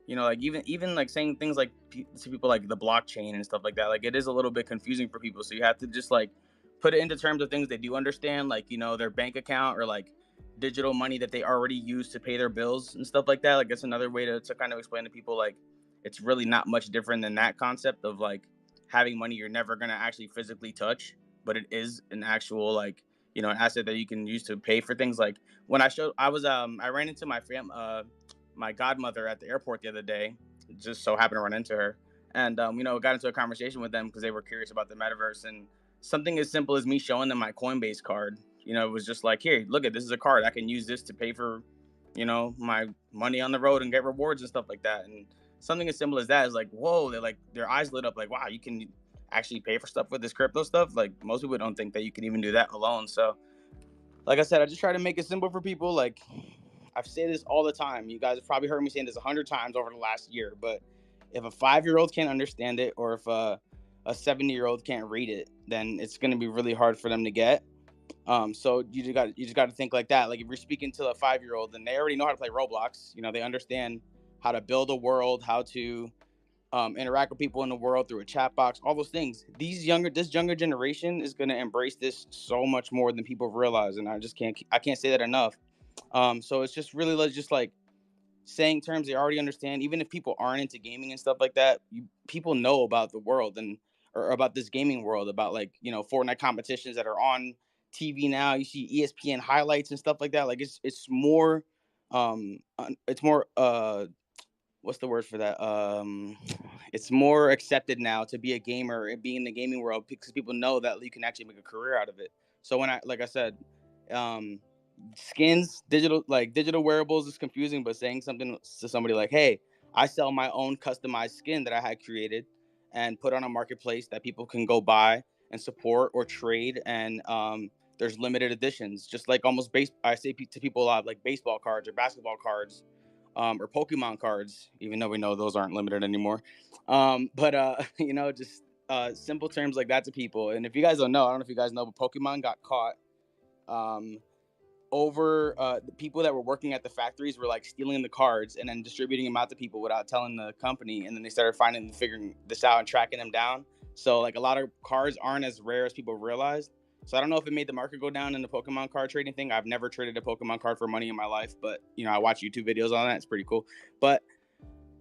you know, like even like saying things like to people like the blockchain and stuff like that, like it is a little bit confusing for people, so you have to just like put it into terms of things they do understand, like, you know, their bank account or like digital money that they already use to pay their bills and stuff like that. Like that's another way to kind of explain to people like it's really not much different than that concept of like having money you're never going to actually physically touch, but it is an actual like, you know, an asset that you can use to pay for things. Like when I ran into my godmother at the airport the other day. Just so happened to run into her, and you know, got into a conversation with them because they were curious about the metaverse. And something as simple as me showing them my Coinbase card, you know, it was just like, here, look at this is a card. I can use this to pay for, you know, my money on the road and get rewards and stuff like that. And something as simple as that is like, whoa, they're like, their eyes lit up, like, wow, you can actually pay for stuff with this crypto stuff. Like most people don't think that you can even do that alone. So like I said, I just try to make it simple for people. Like I've said this all the time. You guys have probably heard me saying this 100 times over the last year. But if a 5-year-old can't understand it, or if a 70-year-old can't read it, then it's going to be really hard for them to get. So you just got to think like that. Like if you're speaking to a 5-year-old, then they already know how to play Roblox. You know, they understand how to build a world, how to interact with people in the world through a chat box, all those things. This younger generation is going to embrace this so much more than people realize, and I can't say that enough. So it's just really just like saying terms they already understand, even if people aren't into gaming and stuff like that. People know about the world and or about this gaming world, about like, you know, Fortnite competitions that are on TV now. You see ESPN highlights and stuff like that. Like it's more, it's more what's the word for that? It's more accepted now to be a gamer and be in the gaming world because people know that you can actually make a career out of it. So like I said, um, skins, digital wearables is confusing, but saying something to somebody like, hey, I sell my own customized skin that I had created and put on a marketplace that people can go buy and support or trade. And there's limited editions, just like almost I say to people a lot, like baseball cards or basketball cards, or Pokemon cards, even though we know those aren't limited anymore. But you know, just simple terms like that to people. And if you guys don't know, I don't know if you guys know, but Pokemon got caught. Um, the people that were working at the factories were like stealing the cards and then distributing them out to people without telling the company. And then they started figuring this out and tracking them down. So like a lot of cards aren't as rare as people realized. So I don't know if it made the market go down in the Pokemon card trading thing. I've never traded a Pokemon card for money in my life, but you know, I watch YouTube videos on that. It's pretty cool. But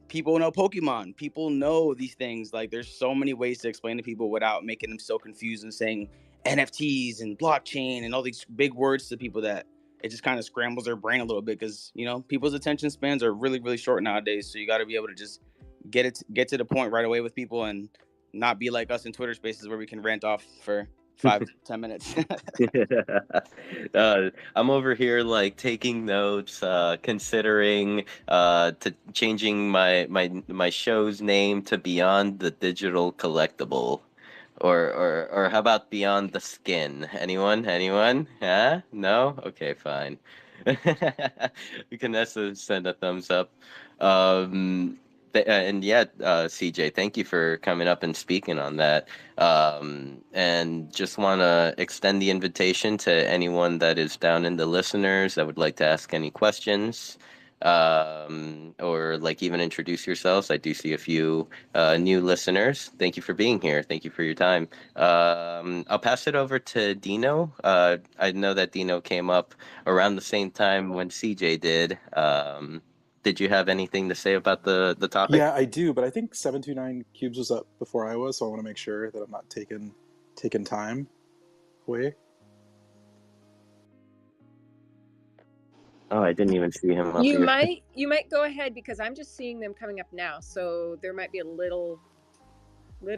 people know Pokemon. People know these things. Like there's so many ways to explain to people without making them so confused and saying NFTs and blockchain and all these big words to people that it just kind of scrambles their brain a little bit, because you know, people's attention spans are really, really short nowadays. So you got to be able to just get to the point right away with people and not be like us in Twitter Spaces where we can rant off for 5 to 10 minutes. I'm over here like taking notes, considering to changing my show's name to Beyond the Digital Collectible. Or how about Beyond the Skin? Anyone? Huh? No? Okay, fine. We can also send a thumbs up. And yeah, CJ, thank you for coming up and speaking on that. And just want to extend the invitation to anyone that is down in the listeners that would like to ask any questions, or like even introduce yourselves. I do see a few new listeners. Thank you for being here. Thank you for your time. I'll pass it over to Dino. I know that Dino came up around the same time when CJ did. did you have anything to say about the topic? Yeah, I do, but I think 729 Cubes was up before I was, so I want to make sure that I'm not taking time away. Oh, I didn't even see him up You here. might go ahead because I'm just seeing them coming up now, so there might be a little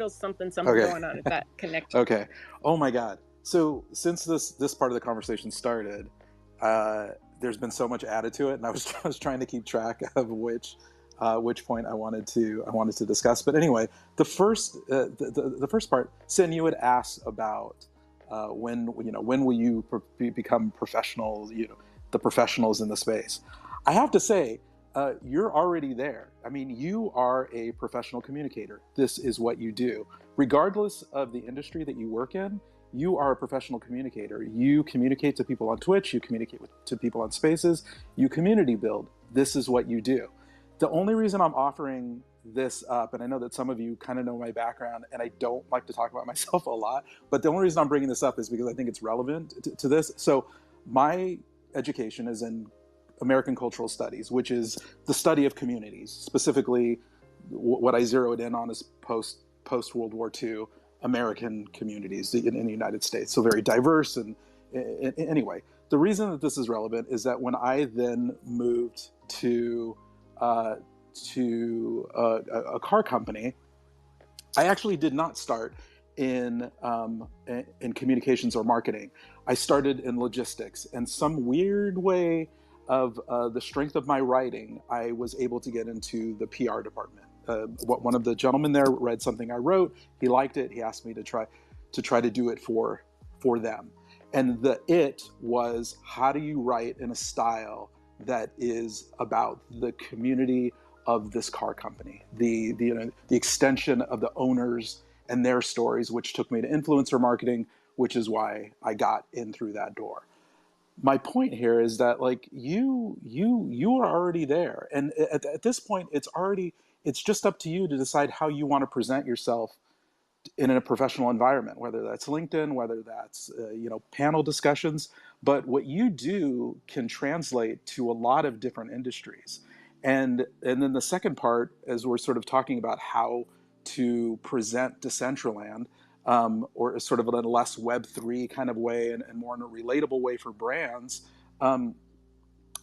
something Okay. going on with that connection. Okay. Oh my God. So since this part of the conversation started, there's been so much added to it, and I was trying to keep track of which point I wanted to discuss. But anyway, the first part, Sin, you had asked about when will you become professional, the professionals in the space. I have to say, you're already there. I mean, you are a professional communicator. This is what you do. Regardless of the industry that you work in, you are a professional communicator. You communicate to people on Twitch, you communicate to people on Spaces, you community build. This is what you do. The only reason I'm offering this up, and I know that some of you kind of know my background, and I don't like to talk about myself a lot, but the only reason I'm bringing this up is because I think it's relevant to this. So my education is in American Cultural Studies, which is the study of communities. Specifically, what I zeroed in on is post World War II American communities in the United States. So very diverse. And anyway, the reason that this is relevant is that when I then moved to a car company, I actually did not start in communications or marketing. I started in logistics, and some weird way of the strength of my writing, I was able to get into the PR department. One of the gentlemen there read something I wrote. He liked it. He asked me to try to do it for them. And it was, how do you write in a style that is about the community of this car company, the extension of the owners and their stories, which took me to influencer marketing, which is why I got in through that door. My point here is that, like, you are already there, and at this point, it's just up to you to decide how you want to present yourself in a professional environment, whether that's LinkedIn, whether that's panel discussions. But what you do can translate to a lot of different industries. And then the second part, as we're sort of talking about how to present Decentraland, or sort of in a less Web3 kind of way, and more in a relatable way for brands.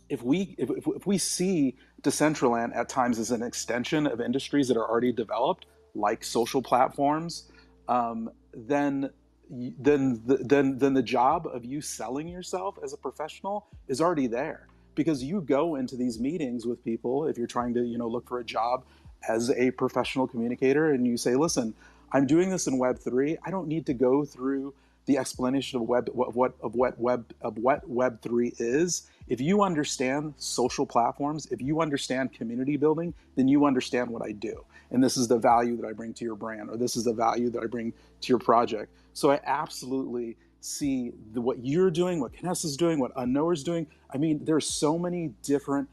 If we see Decentraland at times as an extension of industries that are already developed, like social platforms, then the job of you selling yourself as a professional is already there, because you go into these meetings with people if you're trying to look for a job as a professional communicator, and you say, listen, I'm doing this in Web3. I don't need to go through the explanation of what Web3 is. If you understand social platforms, if you understand community building, then you understand what I do. And this is the value that I bring to your brand, or this is the value that I bring to your project. So I absolutely see what you're doing, what Knessa's doing, what Unknower's doing. I mean, there's so many different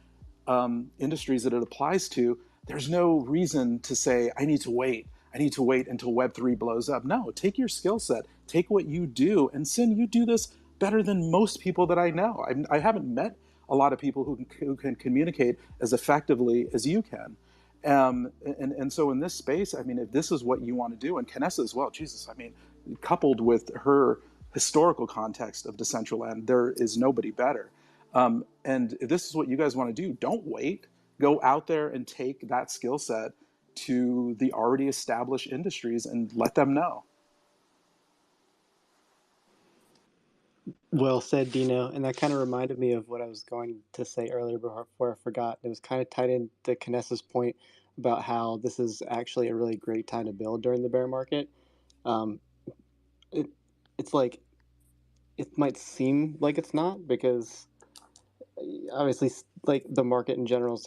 industries that it applies to. There's no reason to say, I need to wait until Web3 blows up. No, take your skill set, take what you do, and Sin, you do this better than most people that I know. I haven't met a lot of people who can communicate as effectively as you can. And so in this space, I mean, if this is what you want to do, and Knessa as well, Jesus, I mean, coupled with her historical context of Decentraland, there is nobody better. And if this is what you guys want to do, don't wait. Go out there and take that skill set to the already established industries and let them know. Well said, Dino. And that kind of reminded me of what I was going to say earlier before I forgot. It was kind of tied into Knessa's point about how this is actually a really great time to build during the bear market. It's like, it might seem like it's not, because obviously, like, the market in general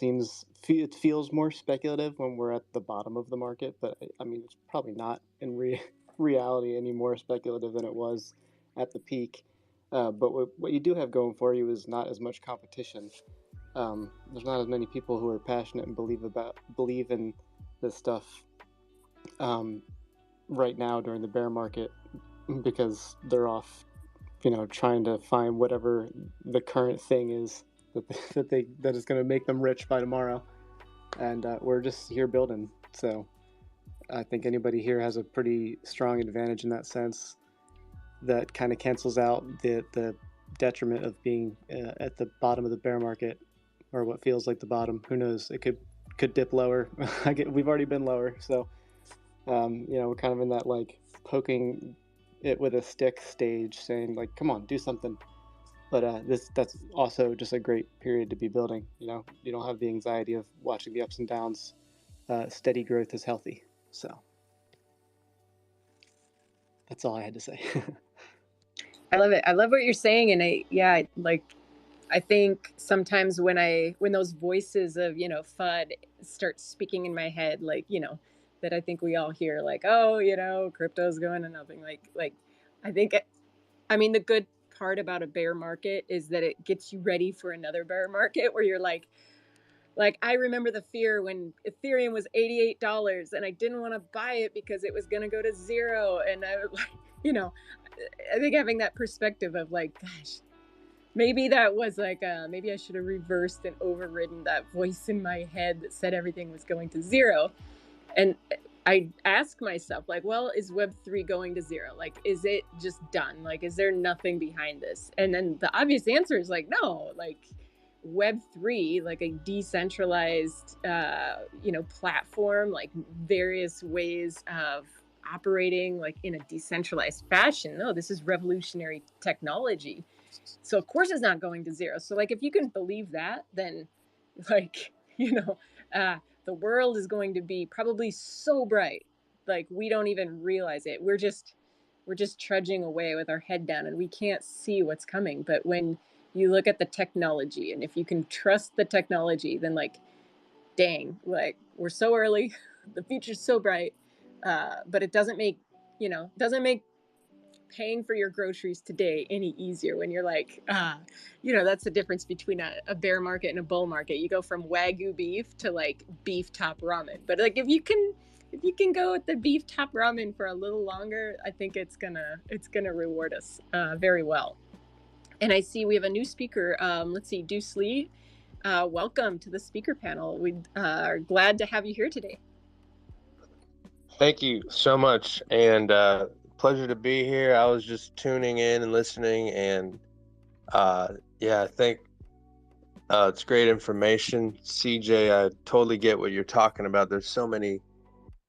it feels more speculative when we're at the bottom of the market, but I mean, it's probably not in reality any more speculative than it was at the peak. But what you do have going for you is not as much competition. There's not as many people who are passionate and believe in this stuff right now during the bear market, because they're off, trying to find whatever the current thing is that is going to make them rich by tomorrow, and we're just here building. So I think anybody here has a pretty strong advantage in that sense. That kind of cancels out the detriment of being at the bottom of the bear market, or what feels like the bottom. Who knows? It could dip lower. We've already been lower, so we're kind of in that like poking it with a stick stage, saying like, "Come on, do something." But that's also just a great period to be building. You don't have the anxiety of watching the ups and downs. Steady growth is healthy. So that's all I had to say. I love it. I love what you're saying, and I think sometimes when those voices of FUD start speaking in my head, that I think we all hear, like, oh, crypto's going to nothing. I think the good part about a bear market is that it gets you ready for another bear market where you're like I remember the fear when Ethereum was $88 and I didn't want to buy it because it was going to go to zero, and I think having that perspective of like, gosh, maybe that was maybe I should have reversed and overridden that voice in my head that said everything was going to zero. And I ask myself, like, well, is Web3 going to zero? Like, is it just done? Like, is there nothing behind this? And then the obvious answer is like, no, like Web3, like a decentralized, platform, like various ways of operating like in a decentralized fashion. No, this is revolutionary technology. So of course it's not going to zero. So like, if you can believe that, then like, the world is going to be probably so bright, like we don't even realize it. We're just trudging away with our head down and we can't see what's coming. But when you look at the technology, and if you can trust the technology, then like, dang, like we're so early, the future's so bright. But it doesn't make paying for your groceries today any easier when you're like, that's the difference between a bear market and a bull market. You go from Wagyu beef to like beef top ramen. But like, if you can go with the beef top ramen for a little longer, I think it's gonna reward us very well. And I see we have a new speaker. Let's see, Deuce Lee. Welcome to the speaker panel. We are glad to have you here today. Thank you so much, and pleasure to be here. I was just tuning in and listening, and I think it's great information. CJ, I totally get what you're talking about. There's so many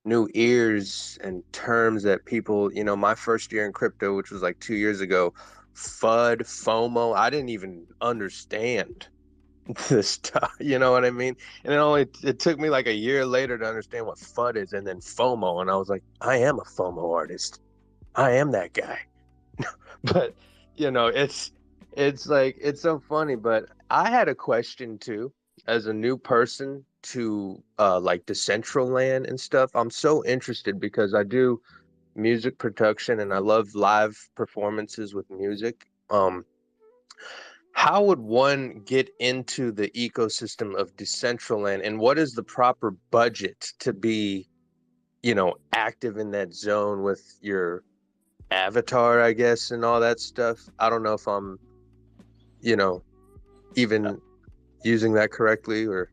new ears and terms that people, my first year in crypto, which was like 2 years ago, FUD, FOMO, I didn't even understand this stuff, you know what I mean? And it took me like a year later to understand what FUD is, and then FOMO, and I was like, I am a FOMO artist. I am that guy. But it's like, it's so funny. But I had a question too, as a new person to like Decentraland and stuff. I'm so interested because I do music production and I love live performances with music. How would one get into the ecosystem of Decentraland, and what is the proper budget to be, active in that zone with your avatar, I guess, and all that stuff? I don't know if I'm, even using that correctly or.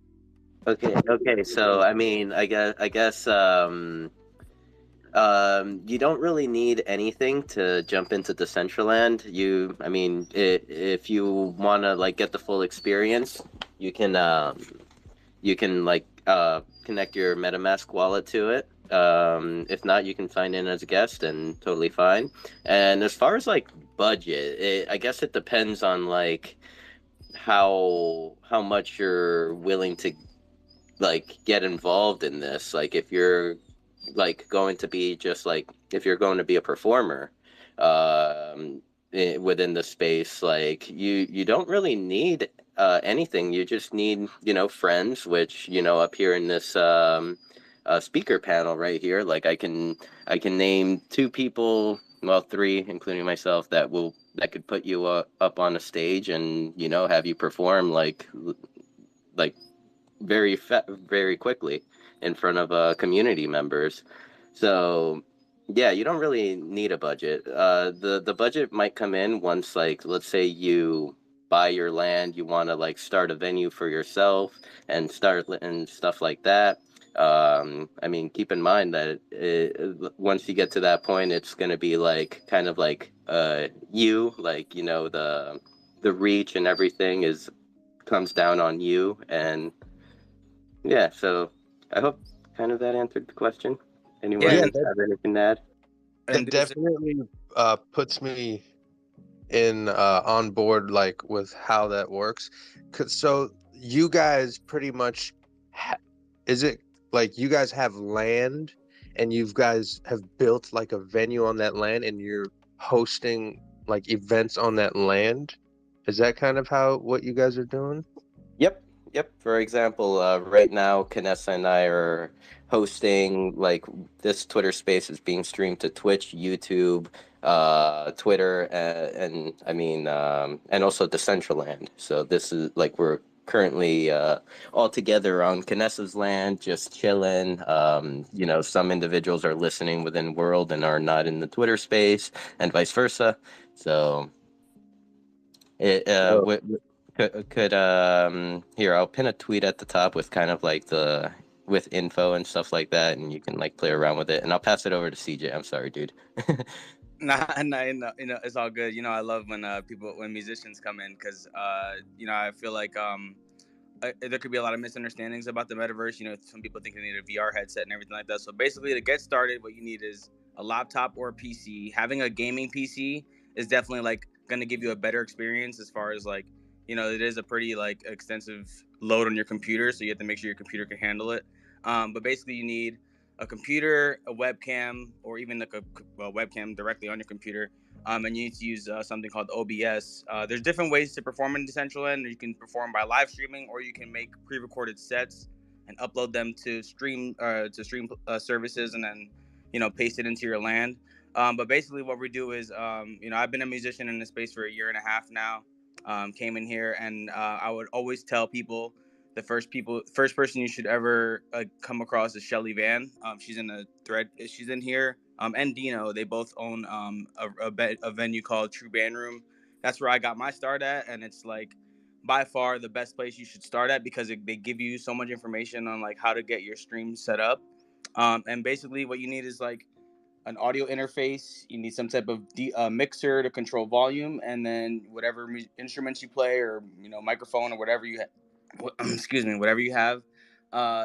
Okay. So I guess you don't really need anything to jump into Decentraland. If you want to like get the full experience, you can connect your MetaMask wallet to it. If not, you can sign in as a guest and totally fine. And as far as like budget, I guess it depends on like how much you're willing to like get involved in this. Like if you're like going to be just like, if you're going to be a performer within the space, like you don't really need anything. You just need friends, which up here in this speaker panel right here, like I can name 2 people, well 3 including myself, that could put you up on a stage and have you perform like very quickly in front of community members. So yeah, you don't really need a budget. The budget might come in once, like, let's say you buy your land, you want to like start a venue for yourself and start and stuff like that. I mean, keep in mind that once you get to that point, it's going to be like kind of like you, like, you know, the reach and everything is comes down on you. And yeah, so I hope kind of that answered the question. Anyone Yeah, Yeah, and that, have anything to add? and that definitely puts me in on board like with how that works. So you guys pretty much is it like you guys have land and you guys have built like a venue on that land and you're hosting like events on that land? Is that kind of how what you guys are doing? Yep, yep. For example, right now, Kanessa and I are hosting like this Twitter space is being streamed to Twitch, YouTube, Twitter, and I mean, and also Decentraland. So this is like we're currently all together on Kanessa's land, just chilling. You know, some individuals are listening within World and are not in the Twitter space, and vice versa. So it Well, could here I'll pin a tweet at the top with kind of like the with info and stuff like that, and you can like play around with it. And I'll pass it over to CJ. I'm sorry, dude. nah, it's all good. You know, I love when when musicians come in, because you know, I feel like there could be a lot of misunderstandings about the metaverse. You know, some people think they need a VR headset and everything like that. So basically, to get started, what you need is a laptop or a PC. Having a gaming PC is definitely like going to give you a better experience, as far as like, you know, it is a pretty like extensive load on your computer, so you have to make sure your computer can handle it. But basically, you need a computer, a webcam, or even like a webcam directly on your computer. And you need to use something called OBS. There's different ways to perform in Decentraland. You can perform by live streaming, or you can make pre-recorded sets and upload them to stream services, and then, you know, paste it into your land. But basically, what we do is, you know, I've been a musician in this space for a year and a half now. Came in here, and I would always tell people the first person you should ever come across is Shelly Van. She's in the thread. She's in here. And Dino, they both own a venue called True Band Room. That's where I got my start at, and it's like by far the best place you should start at, because they give you so much information on like how to get your stream set up. And basically, what you need is like an audio interface. You need some type of mixer to control volume, and then whatever instruments you play, or, you know, microphone or whatever you excuse me, whatever you have.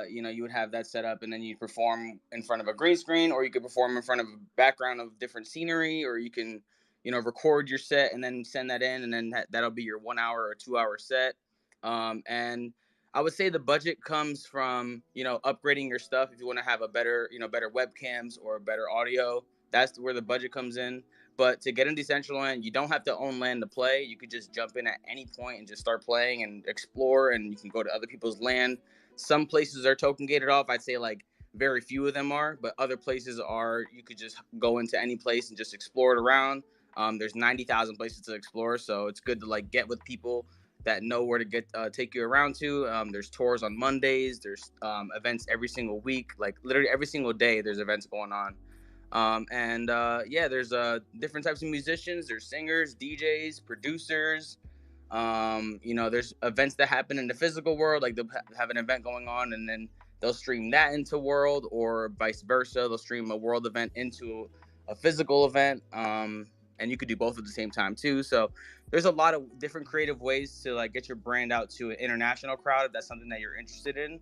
You know, you would have that set up, and then you perform in front of a green screen, or you could perform in front of a background of different scenery, or you can, you know, record your set and then send that in, and then that'll be your 1 hour or 2 hour set. And I would say the budget comes from, you know, upgrading your stuff. If you want to have a better, you know, better webcams or better audio, that's where the budget comes in. But to get into Decentraland, you don't have to own land to play. You could just jump in at any point and just start playing and explore, and you can go to other people's land. Some places are token gated off. I'd say like very few of them are, but other places are, you could just go into any place and just explore it around. There's 90,000 places to explore, so it's good to like get with people that know where to get take you around to. There's tours on Mondays. There's events every single week. Like literally every single day, there's events going on. And yeah, there's different types of musicians. There's singers, DJs, producers. You know, there's events that happen in the physical world. Like they'll have an event going on, and then they'll stream that into World, or vice versa. They'll stream a World event into a physical event. And you could do both at the same time too. So there's a lot of different creative ways to like get your brand out to an international crowd, if that's something that you're interested in.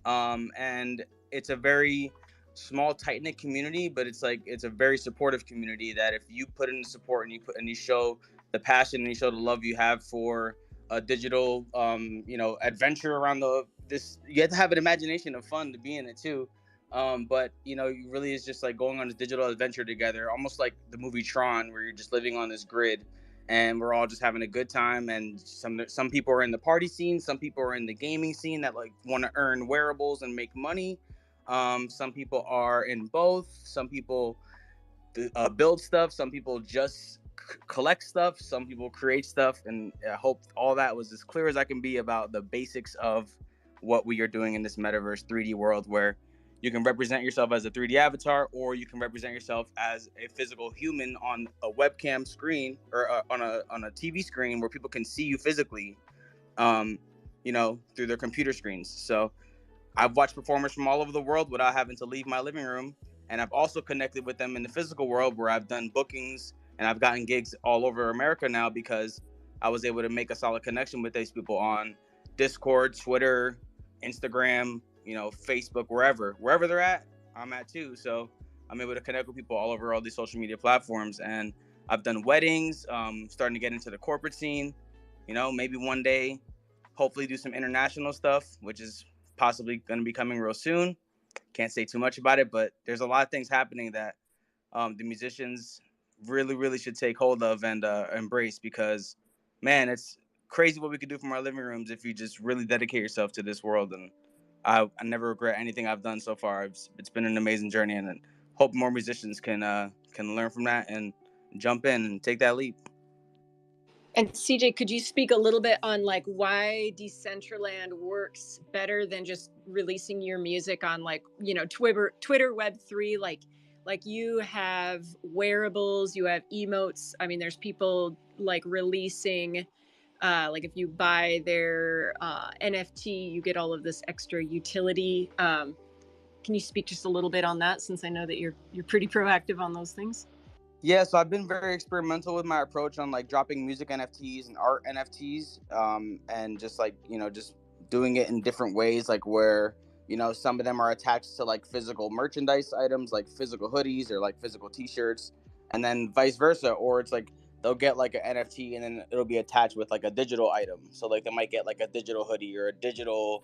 And it's a very small, tight knit community, but it's like it's a very supportive community that if you put in the support, and you show the passion, and you show the love you have for a digital you know, adventure around this, you have to have an imagination of fun to be in it too. But you know, you really is just like going on this digital adventure together, almost like the movie Tron, where you're just living on this grid, and we're all just having a good time. And some people are in the party scene, some people are in the gaming scene that like want to earn wearables and make money. Some people are in both. Some people build stuff. Some people just collect stuff. Some people create stuff. And I hope all that was as clear as I can be about the basics of what we are doing in this metaverse 3D world, where You can represent yourself as a 3D avatar, or you can represent yourself as a physical human on a webcam screen or on a TV screen where people can see you physically, through their computer screens. So I've watched performers from all over the world without having to leave my living room. And I've also connected with them in the physical world where I've done bookings and I've gotten gigs all over America now because I was able to make a solid connection with these people on Discord, Twitter, Instagram, Facebook, wherever they're at, I'm at too. So I'm able to connect with people all over all these social media platforms. And I've done weddings, starting to get into the corporate scene, maybe one day, hopefully do some international stuff, which is possibly going to be coming real soon. Can't say too much about it, but there's a lot of things happening that the musicians really, really should take hold of and embrace, because, man, it's crazy what we could do from our living rooms if you just really dedicate yourself to this world. And I never regret anything I've done so far. It's been an amazing journey, and I hope more musicians can learn from that and jump in and take that leap. And CJ, could you speak a little bit on like why Decentraland works better than just releasing your music on Twitter Web3? Like you have wearables, you have emotes. I mean, there's people like releasing, like if you buy their NFT, you get all of this extra utility. Can you speak just a little bit on that, since I know that you're pretty proactive on those things? Yeah, so I've been very experimental with my approach on like dropping music NFTs and art NFTs, and just just doing it in different ways, like where some of them are attached to like physical merchandise items, like physical hoodies or like physical T-shirts, and then vice versa, or it's like they'll get like an NFT and then it'll be attached with like a digital item. So like they might get like a digital hoodie or a digital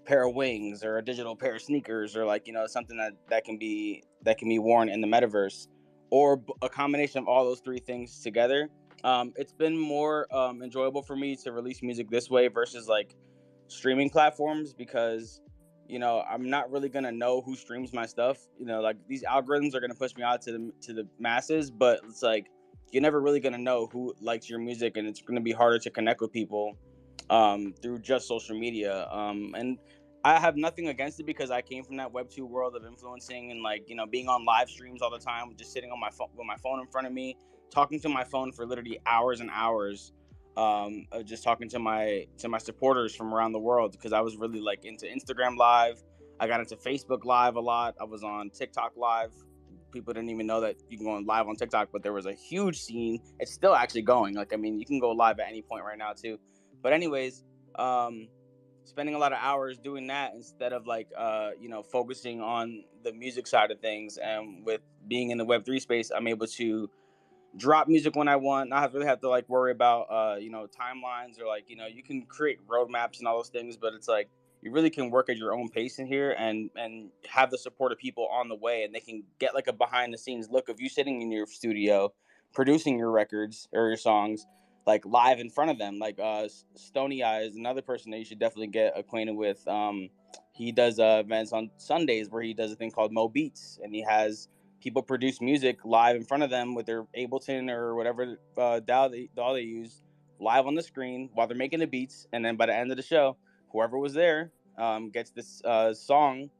pair of wings or a digital pair of sneakers, or like something that can be worn in the metaverse, or a combination of all those three things together. It's been more enjoyable for me to release music this way versus like streaming platforms, because I'm not really gonna know who streams my stuff. Like these algorithms are gonna push me out to the masses, but it's like you're never really gonna know who likes your music, and it's gonna be harder to connect with people through just social media. And I have nothing against it, because I came from that Web2 world of influencing and like being on live streams all the time, just sitting on my phone with my phone in front of me, talking to my phone for literally hours and hours, just talking to my supporters from around the world, because I was really like into Instagram Live. I got into Facebook Live a lot. I was on TikTok Live. People didn't even know that you can go live on TikTok, but there was a huge scene. It's still actually going. Like, I mean, you can go live at any point right now too. But anyways, spending a lot of hours doing that instead of like focusing on the music side of things. And with being in the Web3 space, I'm able to drop music when I want, not really have to like worry about timelines, or like you can create roadmaps and all those things, but it's like you really can work at your own pace in here, and have the support of people on the way, and they can get like a behind the scenes look of you sitting in your studio producing your records or your songs like live in front of them. Like Stony Eye is another person that you should definitely get acquainted with. He does events on Sundays where he does a thing called Mo Beats, and he has people produce music live in front of them with their Ableton or whatever DAW they use, live on the screen while they're making the beats. And then by the end of the show, whoever was there gets this song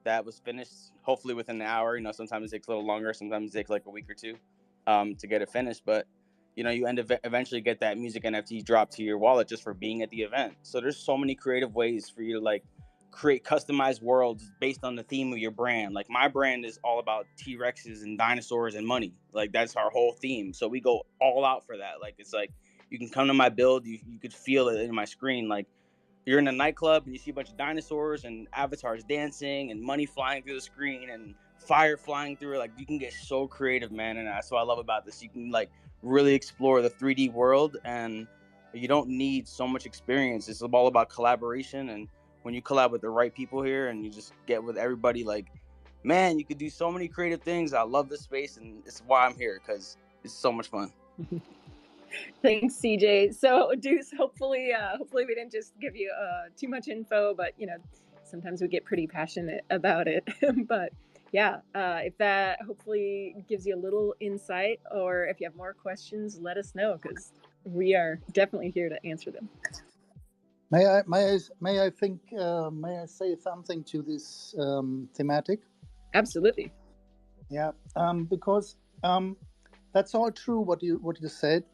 that was finished, hopefully within an hour. Sometimes it takes a little longer, sometimes it takes like a week or two to get it finished. But you eventually get that music NFT dropped to your wallet just for being at the event. So there's so many creative ways for you to like create customized worlds based on the theme of your brand. Like my brand is all about T-Rexes and dinosaurs and money. Like that's our whole theme. So we go all out for that. Like it's like you can come to my build, you could feel it in my screen. Like you're in a nightclub and you see a bunch of dinosaurs and avatars dancing and money flying through the screen and fire flying through it. Like you can get so creative, man. And that's what I love about this. You can like really explore the 3D world, and you don't need so much experience. It's all about collaboration. And when you collab with the right people here and you just get with everybody, like, man, you could do so many creative things. I love this space, and it's why I'm here, because it's so much fun. Thanks, CJ. So, Deuce, hopefully we didn't just give you too much info, but sometimes we get pretty passionate about it. But yeah, if that hopefully gives you a little insight, or if you have more questions, let us know, because we are definitely here to answer them. May I say something to this thematic? Absolutely. Yeah, because that's all true what you said,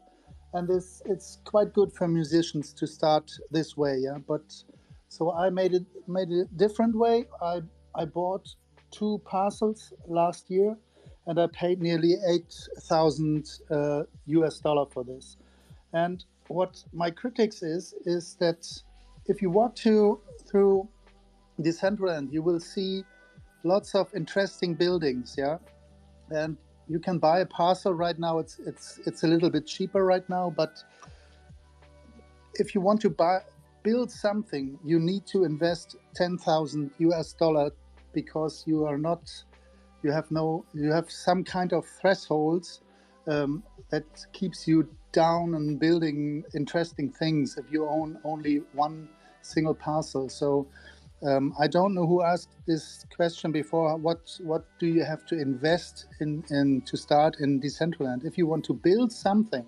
and it's quite good for musicians to start this way. Yeah, but so I made a different way. I bought 2 parcels last year, and I paid nearly $8,000 US for this. And what my critics is that if you walk through Decentraland, you will see lots of interesting buildings. Yeah, and you can buy a parcel right now. It's a little bit cheaper right now, but if you want to build something, you need to invest $10,000 because you have some kind of thresholds that keeps you down and building interesting things if you own only one single parcel. So I don't know who asked this question before. What do you have to invest in to start in Decentraland? If you want to build something,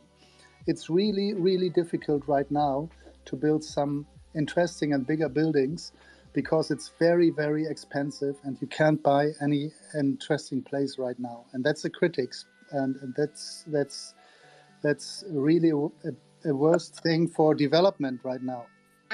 it's really, really difficult right now to build some interesting and bigger buildings because it's very, very expensive and you can't buy any interesting place right now. And that's the critics. And that's really a worst thing for development right now.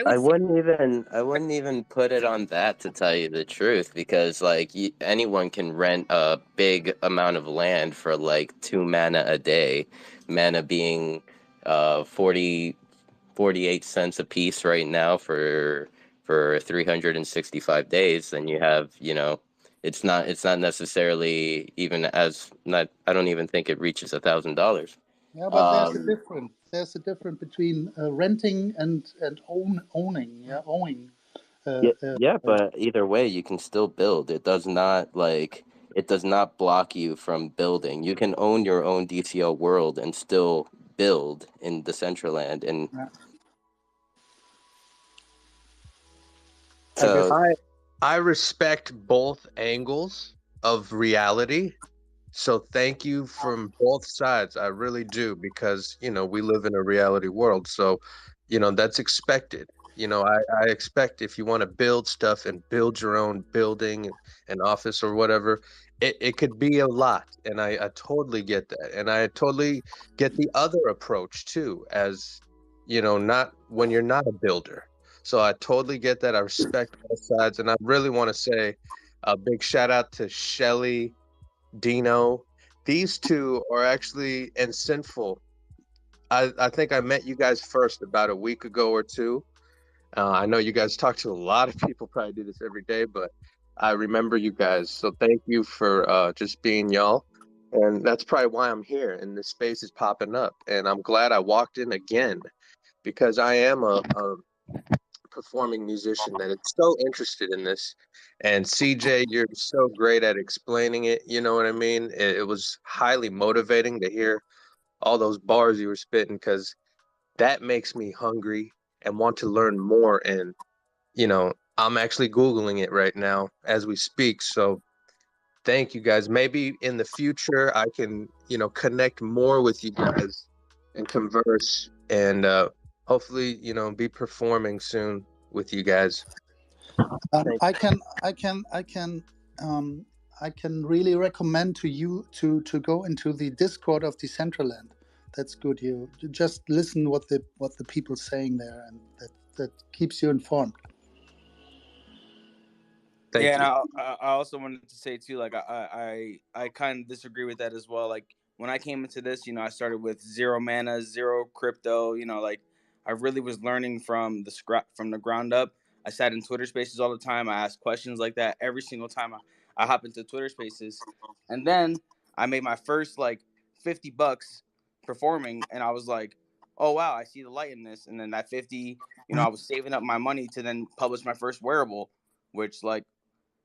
I wouldn't even put it on that, to tell you the truth, because like anyone can rent a big amount of land for like 2 mana a day, mana being 48 cents a piece right now for 365 days. Then you have, it's not necessarily even as not I don't even think it reaches $1,000. Yeah, but Um, there's a difference between renting and owning. Yeah, owning. Yeah, Uh, yeah, but either way, you can still build. It does not block you from building. You can own your own DCL world and still build in Decentraland. And yeah, I guess. so, I respect both angles of reality. So thank you from both sides. I really do, because, we live in a reality world. So, that's expected. I expect if you want to build stuff and build your own building, an office or whatever, it could be a lot. And I totally get that. And I totally get the other approach too, as, not when you're not a builder. So I totally get that. I respect both sides. And I really want to say a big shout out to Shelly, Dino. These two are actually and Sinful. I think I met you guys first about a week ago or two. I know you guys talk to a lot of people, probably do this every day, but I remember you guys. So thank you for just being y'all. And that's probably why I'm here and this space is popping up. And I'm glad I walked in again, because I am a performing musician that is so interested in this. And CJ, you're so great at explaining it. You know what I mean? It was highly motivating to hear all those bars you were spitting, because that makes me hungry and want to learn more. And, I'm actually Googling it right now as we speak. So thank you guys. Maybe in the future I can, connect more with you guys and converse and hopefully, be performing soon with you guys. Thank I can um, I can really recommend to you to go into the Discord of Decentraland. That's good. You just listen what the people saying there, and that keeps you informed. Yeah, Thank and you. I also wanted to say too, like I kind of disagree with that as well. Like when I came into this, I started with 0 mana, zero crypto. Like I really was learning from the ground up. I sat in Twitter Spaces all the time. I asked questions like that every single time I hop into Twitter Spaces, and then I made my first like $50 performing, and I was like, oh wow, I see the light in this. And then that 50, I was saving up my money to then publish my first wearable, which like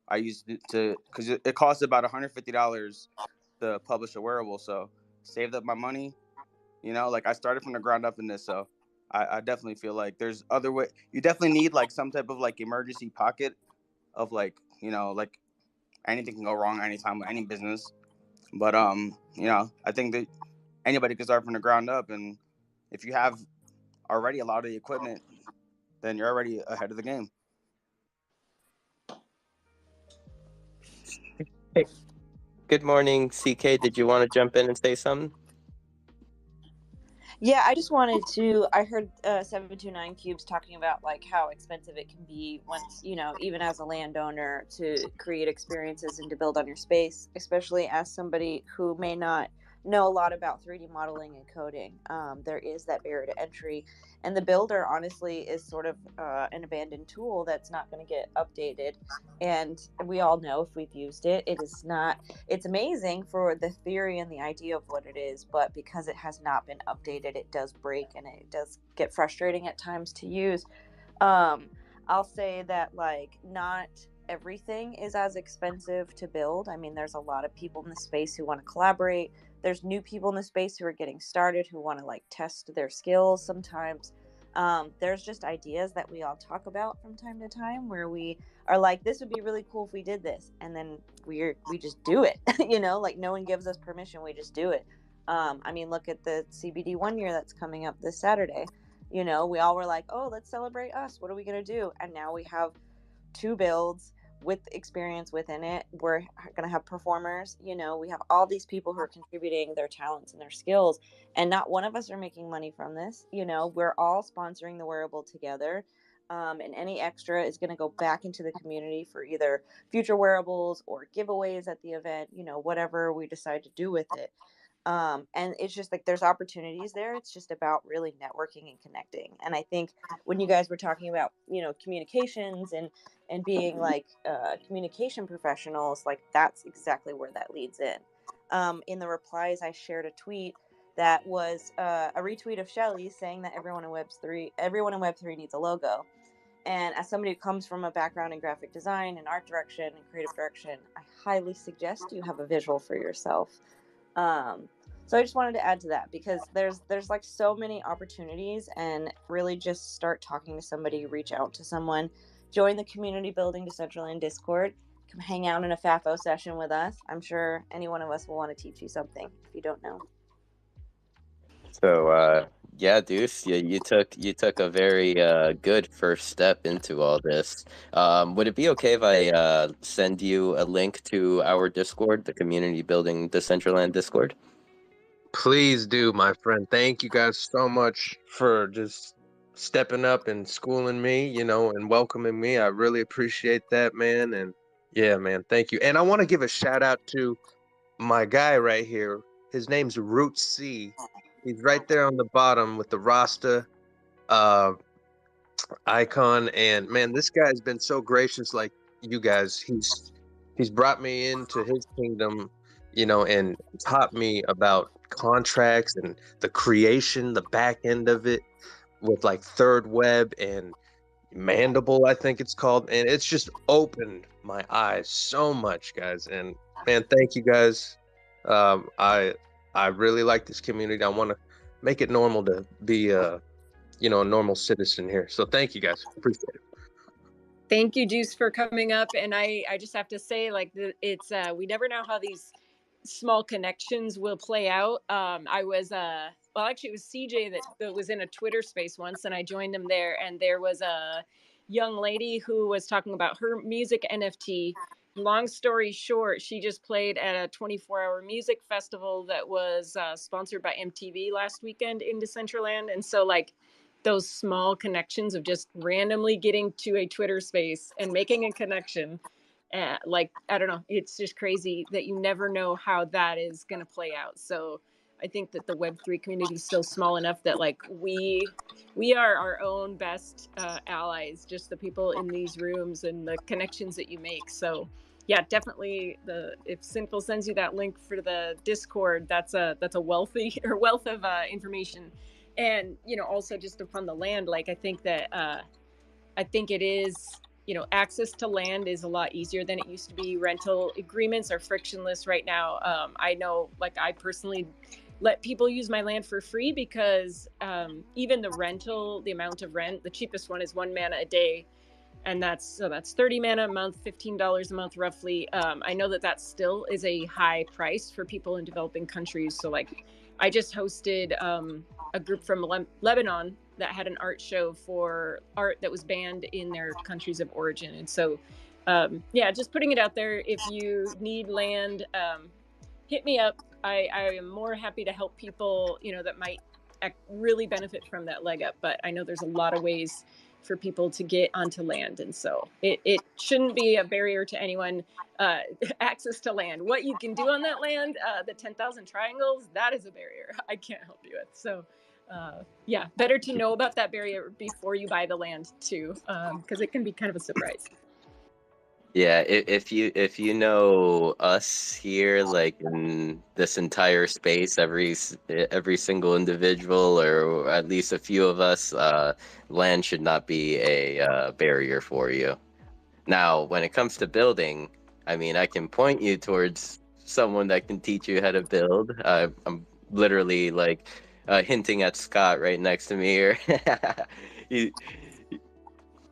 I used it to, because it costs about $150 to publish a wearable. So saved up my money. Like I started from the ground up in this. So I definitely feel like there's other way. You definitely need like some type of like emergency pocket of like, like anything can go wrong anytime with any business. But I think that anybody can start from the ground up, and if you have already a lot of the equipment, then you're already ahead of the game. Hey, good morning, CK. Did you want to jump in and say something? Yeah, I just wanted to. I heard 729 Cubes talking about like how expensive it can be once, you know, even as a landowner to create experiences and to build on your space, especially as somebody who may not know a lot about 3D modeling and coding. There is that barrier to entry, and the builder honestly is sort of an abandoned tool that's not going to get updated. And we all know if we've used it, it is not. It's amazing for the theory and the idea of what it is, but because it has not been updated, it does break and it does get frustrating at times to use. I'll say that like not everything is as expensive to build. I mean, there's a lot of people in the space who want to collaborate. There's new people in the space who are getting started who want to like test their skills sometimes. There's just ideas that we all talk about from time to time where we are like, this would be really cool if we did this, and then we just do it. You know, like no one gives us permission, we just do it. I mean, look at the CBD 1 year that's coming up this Saturday. You know, we all were like, oh, let's celebrate us, what are we going to do? And now we have 2 builds with experience within it. We're going to have performers. You know, we have all these people who are contributing their talents and their skills, and not one of us are making money from this. You know, we're all sponsoring the wearable together. And any extra is going to go back into the community for either future wearables or giveaways at the event, you know, whatever we decide to do with it. And it's just like there's opportunities there. It's just about really networking and connecting. And I think when you guys were talking about, you know, communications and being like communication professionals, like that's exactly where that leads in. In the replies, I shared a tweet that was a retweet of Shelly's saying that everyone in Web3 needs a logo. And as somebody who comes from a background in graphic design and art direction and creative direction, I highly suggest you have a visual for yourself. So I just wanted to add to that because there's like so many opportunities, and really just start talking to somebody, reach out to someone, join the community building Decentraland Discord, come hang out in a FAFO session with us. I'm sure any one of us will want to teach you something if you don't know. So yeah, Deuce, yeah, you took a very good first step into all this. Would it be okay if I send you a link to our Discord, the community building Decentraland Discord? Please do, my friend. Thank you guys so much for just stepping up and schooling me, you know, and welcoming me. I really appreciate that, man. And yeah, man, thank you. And I want to give a shout out to my guy right here. His name's Root C. He's right there on the bottom with the Rasta uh icon. And man, this guy's been so gracious, like you guys. He's brought me into his kingdom, you know, and taught me about contracts and the creation, the back end of it with like Third Web and Mandible, I think it's called. And it's just opened my eyes so much, guys. And man, thank you guys. I really like this community. I want to make it normal to be you know, a normal citizen here. So thank you guys. Appreciate it. Thank you, Juice, for coming up. And I just have to say, like, it's we never know how these small connections will play out. I was well, actually, it was CJ that was in a Twitter space once, and I joined him there. And there was a young lady who was talking about her music NFT. Long story short, she just played at a 24-hour music festival that was sponsored by MTV last weekend in Decentraland. And so, like, those small connections of just randomly getting to a Twitter space and making a connection. Like, I don't know, it's just crazy that you never know how that is going to play out. So I think that the Web3 community is still small enough that like we are our own best allies, just the people in these rooms and the connections that you make. So yeah, definitely if Sinful sends you that link for the Discord, that's a wealth of information. And, you know, also just upon the land, like, I think that, I think it is, you know, access to land is a lot easier than it used to be. Rental agreements are frictionless right now. I know, like, I personally let people use my land for free because even the amount of rent, the cheapest one is 1 mana a day. And that's 30 mana a month, $15 a month, roughly. I know that still is a high price for people in developing countries. So like, I just hosted a group from Lebanon that had an art show for art that was banned in their countries of origin. And so, yeah, just putting it out there. If you need land, hit me up. I am more happy to help people, that might really benefit from that leg up. But I know there's a lot of ways for people to get onto land. And so it shouldn't be a barrier to anyone, access to land. What you can do on that land, the 10,000 triangles, that is a barrier I can't help you with. So yeah, better to know about that barrier before you buy the land too, because it can be kind of a surprise. Yeah, if you know us here, like in this entire space, every single individual, or at least a few of us, land should not be a barrier for you. Now, when it comes to building, I mean, I can point you towards someone that can teach you how to build. I'm literally like hinting at Scott right next to me here. he,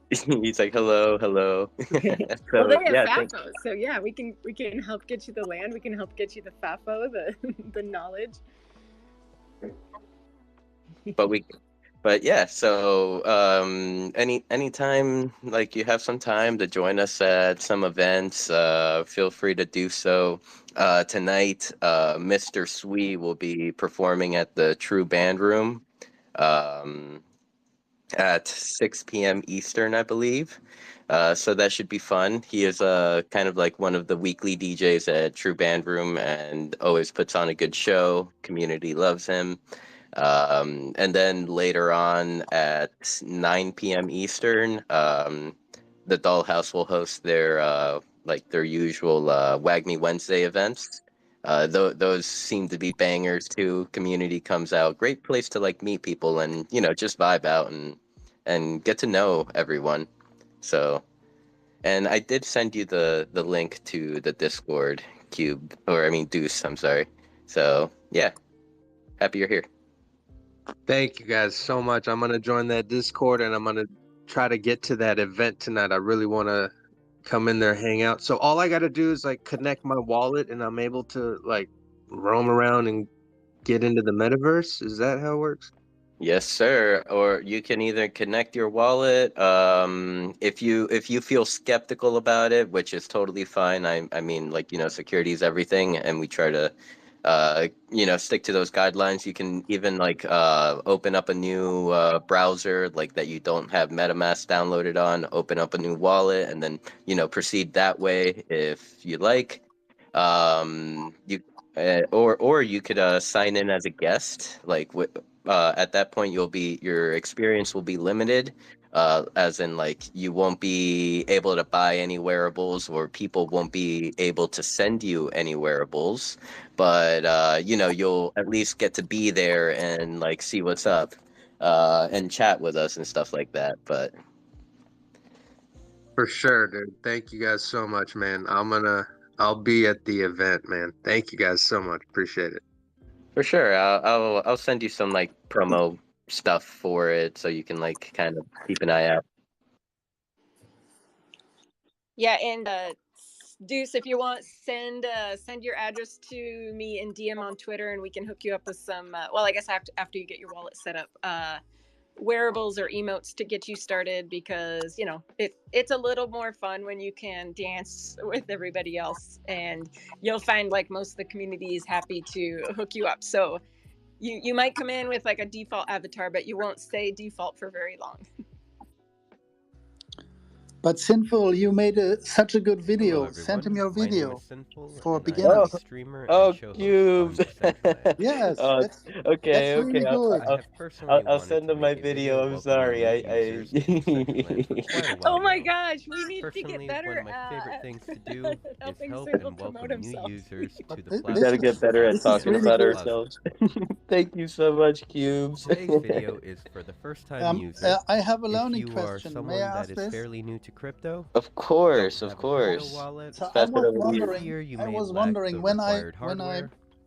he's like, hello, hello. Well, So they have yeah, FAFO, so yeah, we can help get you the land. We can help get you the FAFO, the knowledge. But yeah, so anytime like you have some time to join us at some events, feel free to do so. Tonight, Mr. Sweet will be performing at the True Band Room um, at 6 p.m. Eastern, I believe. So that should be fun. He is kind of like one of the weekly DJs at True Band Room and always puts on a good show. Community loves him. And then later on at 9 p.m. Eastern, the Dollhouse will host their usual Wag Me Wednesday events. Those seem to be bangers too. Community comes out, great place to like meet people and just vibe out and get to know everyone. So, and I did send you the link to the Discord cube, or I mean Deuce. I'm sorry. So yeah, happy you're here. Thank you guys so much. I'm gonna join that Discord and I'm gonna try to get to that event tonight. I really want to come in there, hang out. So all I got to do is like connect my wallet, and I'm able to like roam around and get into the metaverse. Is that how it works? Yes, sir. Or you can either connect your wallet. If you feel skeptical about it, which is totally fine. I mean, like, security is everything, and we try to stick to those guidelines. You can even like open up a new browser like that you don't have MetaMask downloaded on, open up a new wallet, and then proceed that way if you like. You or you could sign in as a guest. Like at that point, your experience will be limited. As in, like, you won't be able to buy any wearables, or people won't be able to send you any wearables. But you'll at least get to be there and like see what's up, and chat with us and stuff like that. But For sure, dude. Thank you guys so much, man. I'll be at the event, man. Thank you guys so much. Appreciate it. for sure, I'll send you some like promo stuff for it so you can like kind of keep an eye out. Yeah, and Deuce, if you want, send your address to me in DM on Twitter, and we can hook you up with some. Well, I guess after you get your wallet set up, wearables or emotes to get you started, because it's a little more fun when you can dance with everybody else, and you'll find like most of the community is happy to hook you up. So you might come in with like a default avatar, but you won't stay default for very long. But Sinful, you made such a good video. Hello, Send him everyone. your My name video is Sinful, for and I am beginners. a streamer Oh, and show host on cubes. Decentraland. Yes, Oh, that's okay. really good. I have personally I'll wanted send to them my make a video video. I'm welcoming sorry. new users to Decentraland for quite a while Oh my now. gosh, we need to get Personally, better one of my favorite at things to do is helping help Sinful and promote welcome new himself. users to But the this We platform gotta is get better at as this is talking soon as really about good. possible. ourselves. Thank you so much, cubes. Today's video is for the first time user. I have a If learning you are question. May someone I that ask is this? fairly new to crypto, Of don't course, of have a crypto course. wallet, So Let's pass it over to you. fear you I may was lack wondering the when I required hardware,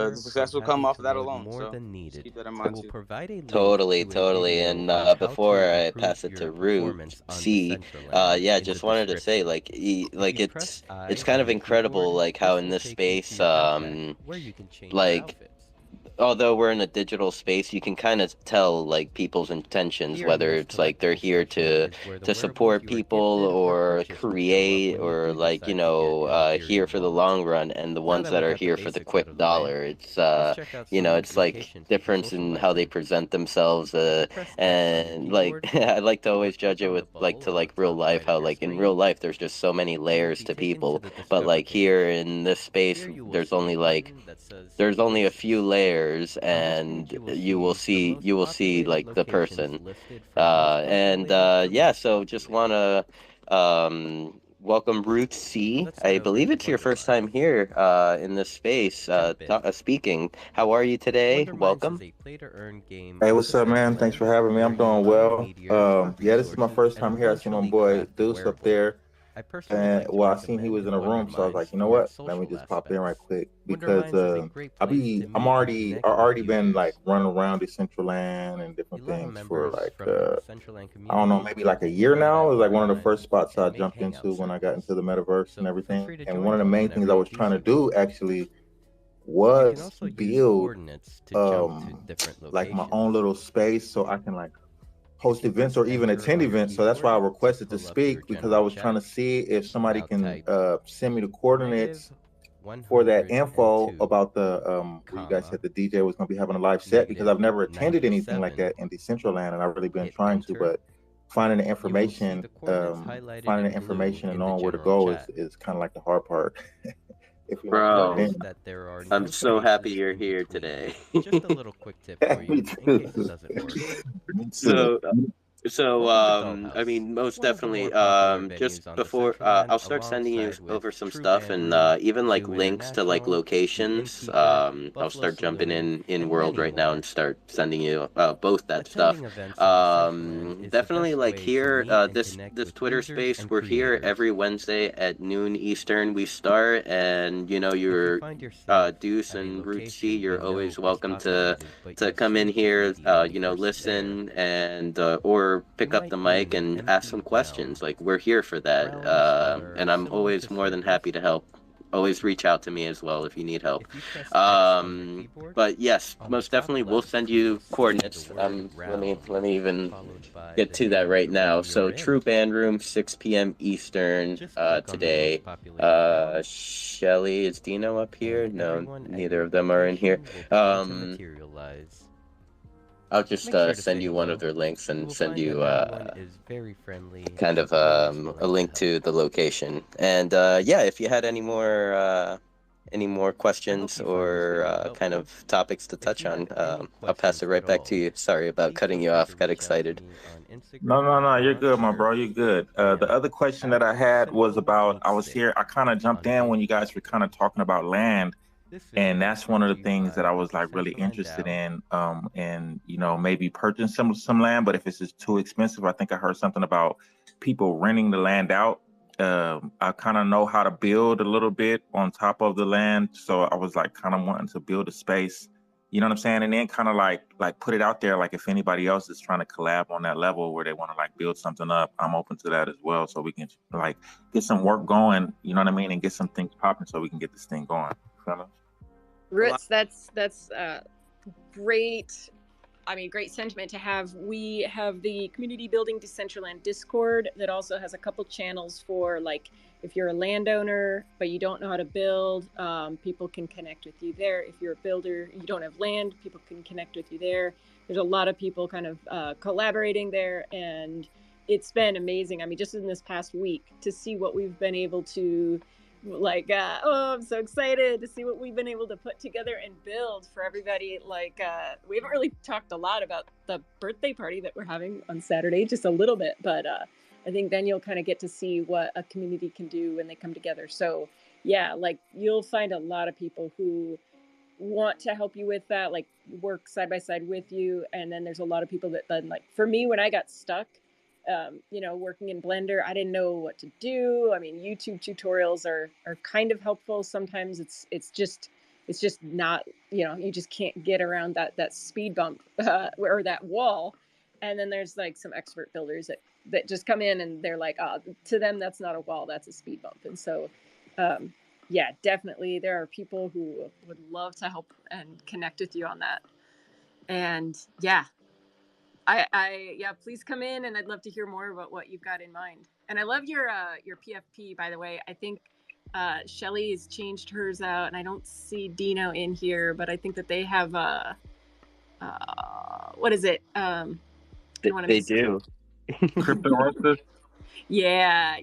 color success from will come having off to of that load alone. more So than just needed. keep that in I mind will too. provide a link Totally, to a totally. video And on how before to I improve pass it your to Root performance on C, Decentraland yeah, in the just wanted to say, description. like, If like you press it's I kind on of your incredible, keyboard, like how this in will this take you to space, your backpack where you can change your like outfits. although we're in a digital space, you can kind of tell like people's intentions, Here in whether this it's like they're collectible here section is where the to wearables support you are people gifted or or purchased will show up create when you or do like, you decide to get know, an here inferior for the vault. long run, and the Now ones that that we are got the here for the basics out quick of the way, dollar. It's let's check out you know, some it's like locations for difference in how they socializing. present themselves, If you press X on your and like keyboard, I like to always judge click it on the with like bubble to on the like real top life, right of how your like in real screen, life there's just so many you will layers be to taken to people, the but Discover like here page. in this space Here you will there's see a only like button that says there's only a few Places. layers, On this page, and you will see the most you will see populated like the locations person. listed for most populated or Yeah, least so just populated. wanna welcome Root C. Let's I start out with believe it's your Wonder first time Mines. here in this space Jump in. speaking. How are you today? Wonder Mines is Welcome. a play-to-earn game Hey, in what's up, man? Thanks Decentraland for having me. where I'm you doing mine well. meteors for Yeah, this is my resources first and time here. I see my eventually boy craft a Deuce up wearable. there, I personally and like to well, I seen he was recommend in a Wonder room, so I was Mines like, you know for its what? Let me social just pop in right aspects. quick Wonder because Mines is a great place to I'm meet and already connect with been like users. running around Decentraland and A different lot of things for members like from the Decentraland I don't know, community maybe like a will year meet now. at It was like Wonder one of the first Mines spots I and make jumped into hangout when I got circles. into the metaverse and So feel everything. free to And join one of the one main whenever things I you was do trying to see one. do actually You can was also use build coordinates to jump to different like my own locations. little space so I can like If host you events press or even enter attend on your events. So that's why I keyboard to requested to pull up your speak because I general was trying chat, to see if somebody now can type send me the coordinates for that info -102, about the where you guys said the DJ was going to be having a live set because I've never attended anything like -97, that in Decentraland and I've really been hit trying to, enter. but finding the You will see information, the coordinates highlighted finding in the blue information and in the knowing where to general go chat. is kind of like the hard part. If you know what I'm Bro, Notice saying. that there are I'm no so happy spaces you're in here between. today. Just a little quick tip for Me you in case it too. doesn't work. Me too. So, Welcome to I Dollhouse, mean, most one of the more definitely, popular just venues on before, Decentraland, I'll start sending you alongside with over some True stuff Band and Room, even like Zoo links to like International, the locations. Innkeeper, I'll Buffalo start jumping Saloon, in and World many right now more. and start sending you both that stuff. Attending events in Decentraland is the Definitely best like way to here, meet and connect this with Twitter users space, and we're here creators. every Wednesday at noon Eastern. We start, and you know, If you you're find yourself Deuce at a and Root C, location you're you know always is welcome populated, but you to come in seem to here, be the only you know, person there, listen and or you pick up the might be in mic an and ask some empty questions. realm. Like we're here for that, Realms are and I'm similar to always more than happy circles. to help. Always reach out to me as well if you need help. If you press X on your keyboard, But yes, on the most top definitely we'll left, send you will you see the coordinates. word realm, Let me even followed by get the to that name of right the now. room So you're in. True Band Room, 6 p.m. Eastern Just click on the today. most populated realm, Shelly, is Dino up here? and No, everyone at neither your of them are in here. location will begin to materialize. I'll just Make sure to send say you one of hello. their links You and will send find that you everyone is very friendly kind and of always a willing to link help. to the location. And yeah, if you had any more I hope questions you find this or video kind helpful. of topics to If touch you on, have any I'll pass questions it at right back to all, you. Sorry about please cutting feel you free off. to Got reach out to excited. me on No, Instagram no, no. or You're on good, my bro. Twitter. You're good. The And other question that have I a had was simple about deep I was stay here. I kind of jumped on in when you venues. guys were kind of talking about land, This and video is that's one brought of to the you things that by I the was like really Decentraland interested DAO. in. And you know maybe purchasing some land, but if it's just too expensive, I think I heard something about people renting the land out. I kind of know how to build a little bit on top of the land, so I was like kind of wanting to build a space. You know what I'm saying? And then kind of like put it out there, like if anybody else is trying to collab on that level where they want to like build something up, I'm open to that as well. So we can like get some work going, you know what I mean, and get some things popping so we can get this thing going. Fella? Roots, that's great. I mean, great sentiment to have. We have the Community Building Decentraland Discord that also has a couple channels for, like, if you're a landowner but you don't know how to build, people can connect with you there. If you're a builder, you don't have land, people can connect with you there. There's a lot of people kind of collaborating there, and it's been amazing. I mean, just in this past week to see what we've been able to, like, oh, I'm so excited to see what we've been able to put together and build for everybody. Like, we haven't really talked a lot about the birthday party that we're having on Saturday, just a little bit, but I think then you'll kind of get to see what a community can do when they come together. So yeah, like, you'll find a lot of people who want to help you with that, like work side by side with you. And then there's a lot of people that then, like, for me, when I got stuck, you know, working in Blender, I didn't know what to do. I mean, YouTube tutorials are kind of helpful. Sometimes it's just not, you know, you just can't get around that speed bump or that wall. And then there's like some expert builders that just come in and they're like, oh, to them that's not a wall, that's a speed bump. And so yeah, definitely there are people who would love to help and connect with you on that. And yeah, yeah, please come in, and I'd love to hear more about what you've got in mind. And I love your PFP, by the way. I think Shelly has changed hers out, and I don't see Dino in here, but I think that they have what is it? I don't want to They miss. do. Crypto artist. Yeah.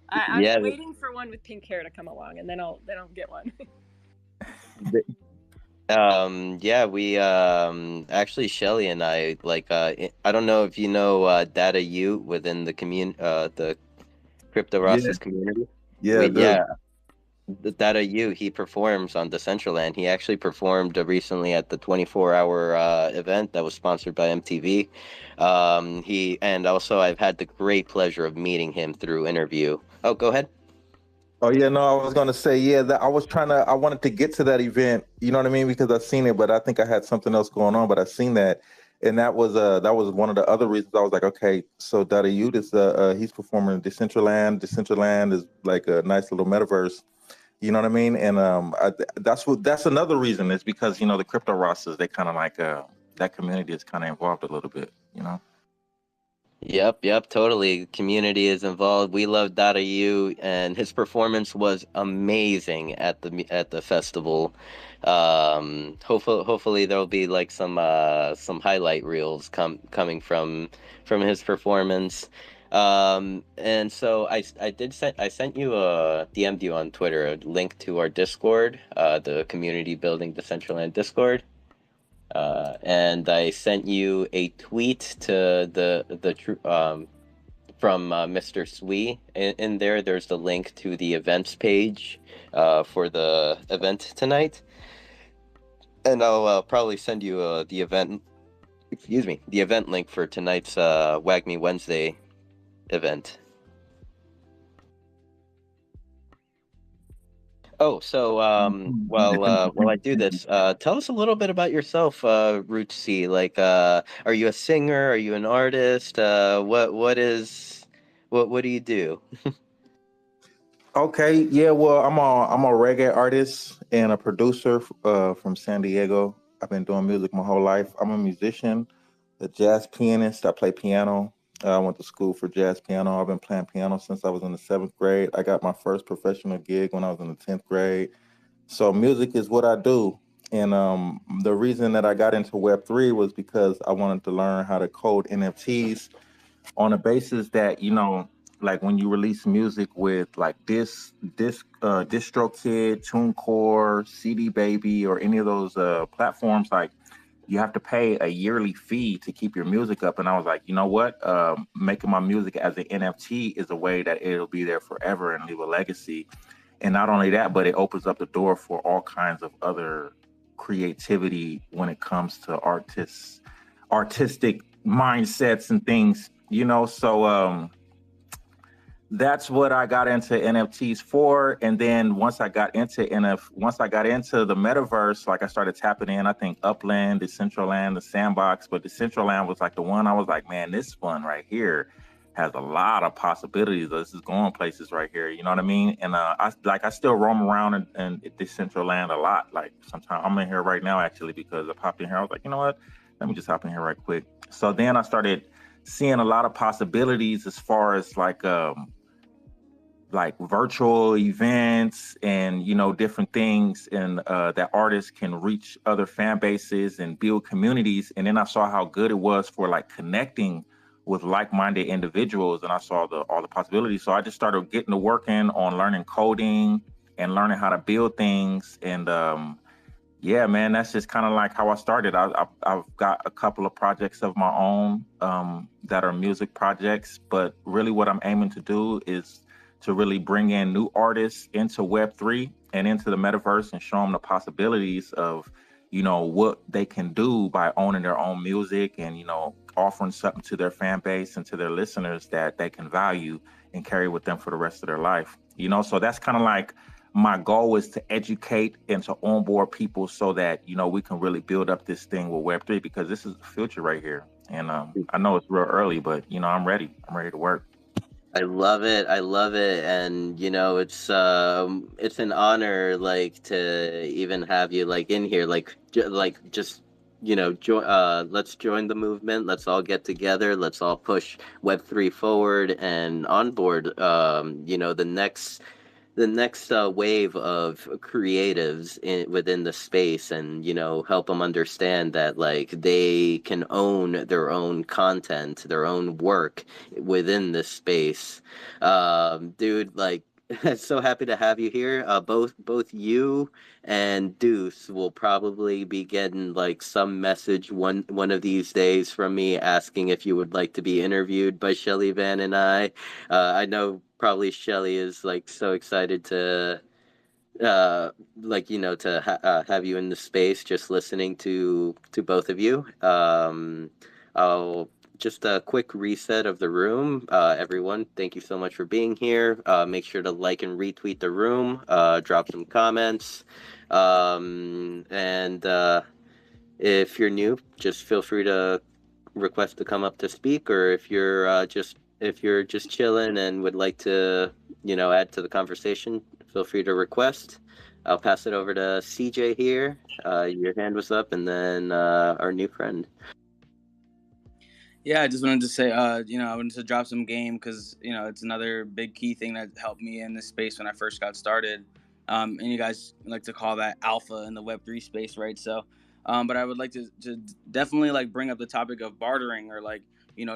I'm Yeah. waiting for one with pink hair to come along, and then I'll get one. Yeah, we actually Shelly and I like I don't know if you know Data U within the Crypto Yeah, Rosses community. yeah, dude. The Data U, he performs on Decentraland. He actually performed recently at the 24-hour event that was sponsored by MTV. He and also I've had the great pleasure of meeting him through interview. Oh, go ahead. Oh yeah, no, I was gonna say, yeah, that I wanted to get to that event, you know what I mean? Because I've seen it, but I think I had something else going on, but I seen that. And that was one of the other reasons I was like, okay, so Dada Youth is he's performing in Decentraland. Decentraland is like a nice little metaverse, you know what I mean? And that's another reason is because, you know, the crypto rosters, they kind of like that community is kind of involved a little bit, you know. Yep, totally. Community is involved. We love Data U, and his performance was amazing at the festival. Hopefully there'll be like some highlight reels coming from his performance. And so I sent you DM'd you on Twitter a link to our Discord, the Community Building Decentraland Discord. And I sent you a tweet to from Mr. Swee. In there, there's the link to the events page for the event tonight, and I'll probably send you the event. Excuse me, the event link for tonight's Wag Me Wednesday event. Oh, so while I do this, tell us a little bit about yourself, Root C. Like, are you a singer? Are you an artist? What do you do? Okay, yeah, well, I'm a reggae artist and a producer from San Diego. I've been doing music my whole life. I'm a musician, a jazz pianist. I play piano. I went to school for jazz piano. I've been playing piano since I was in the 7th grade. I got my first professional gig when I was in the 10th grade. So music is what I do. And the reason that I got into Web3 was because I wanted to learn how to code NFTs on a basis that, you know, like when you release music with like DistroKid, TuneCore, CD Baby, or any of those platforms, like you have to pay a yearly fee to keep your music up. And I was like, you know what? Making my music as an NFT is a way that it'll be there forever and leave a legacy. And not only that, but it opens up the door for all kinds of other creativity when it comes to artistic mindsets and things, you know. So that's what I got into NFTs for. And then once I got into the metaverse, like I started tapping in, I think Upland, Decentraland, the Sandbox, but Decentraland was like the one I was like, man, this one right here has a lot of possibilities. This is going places right here, you know what I mean? And I still roam around in Decentraland a lot. Like sometimes I'm in here right now actually because I popped in here. I was like, you know what? Let me just hop in here right quick. So then I started seeing a lot of possibilities as far as like virtual events and, you know, different things, and that artists can reach other fan bases and build communities. And then I saw how good it was for like connecting with like-minded individuals, and I saw all the possibilities. So I just started getting to working on learning coding and learning how to build things. And yeah, man, that's just kind of like how I started. I've got a couple of projects of my own that are music projects, but really what I'm aiming to do is to really bring in new artists into Web3 and into the metaverse and show them the possibilities of, you know, what they can do by owning their own music and, you know, offering something to their fan base and to their listeners that they can value and carry with them for the rest of their life. You know, so that's kind of like my goal is to educate and to onboard people so that, you know, we can really build up this thing with Web3, because this is the future right here. And I know it's real early, but, you know, I'm ready. I'm ready to work. I love it. I love it. And it's an honor like to even have you like in here like just let's join the movement. Let's all get together. Let's all push Web3 forward and onboard the next wave of creatives within the space, and help them understand that like they can own their own content, their own work within this space. Dude, like so happy to have you here. Both you and Deuce will probably be getting like some message one of these days from me asking if you would like to be interviewed by Shelly Van and I know probably Shelly is like so excited to have you in the space, just listening to both of you. I'll just a quick reset of the room. Everyone, thank you so much for being here. Make sure to like and retweet the room. Drop some comments. And if you're new, just feel free to request to come up to speak, or if you're just chilling and would like to, add to the conversation, feel free to request. I'll pass it over to CJ here. Your hand was up, and then our new friend. Yeah, I just wanted to say, I wanted to drop some game because, it's another big key thing that helped me in this space when I first got started. And you guys like to call that alpha in the Web3 space, right? So, but I would like to definitely like bring up the topic of bartering or like,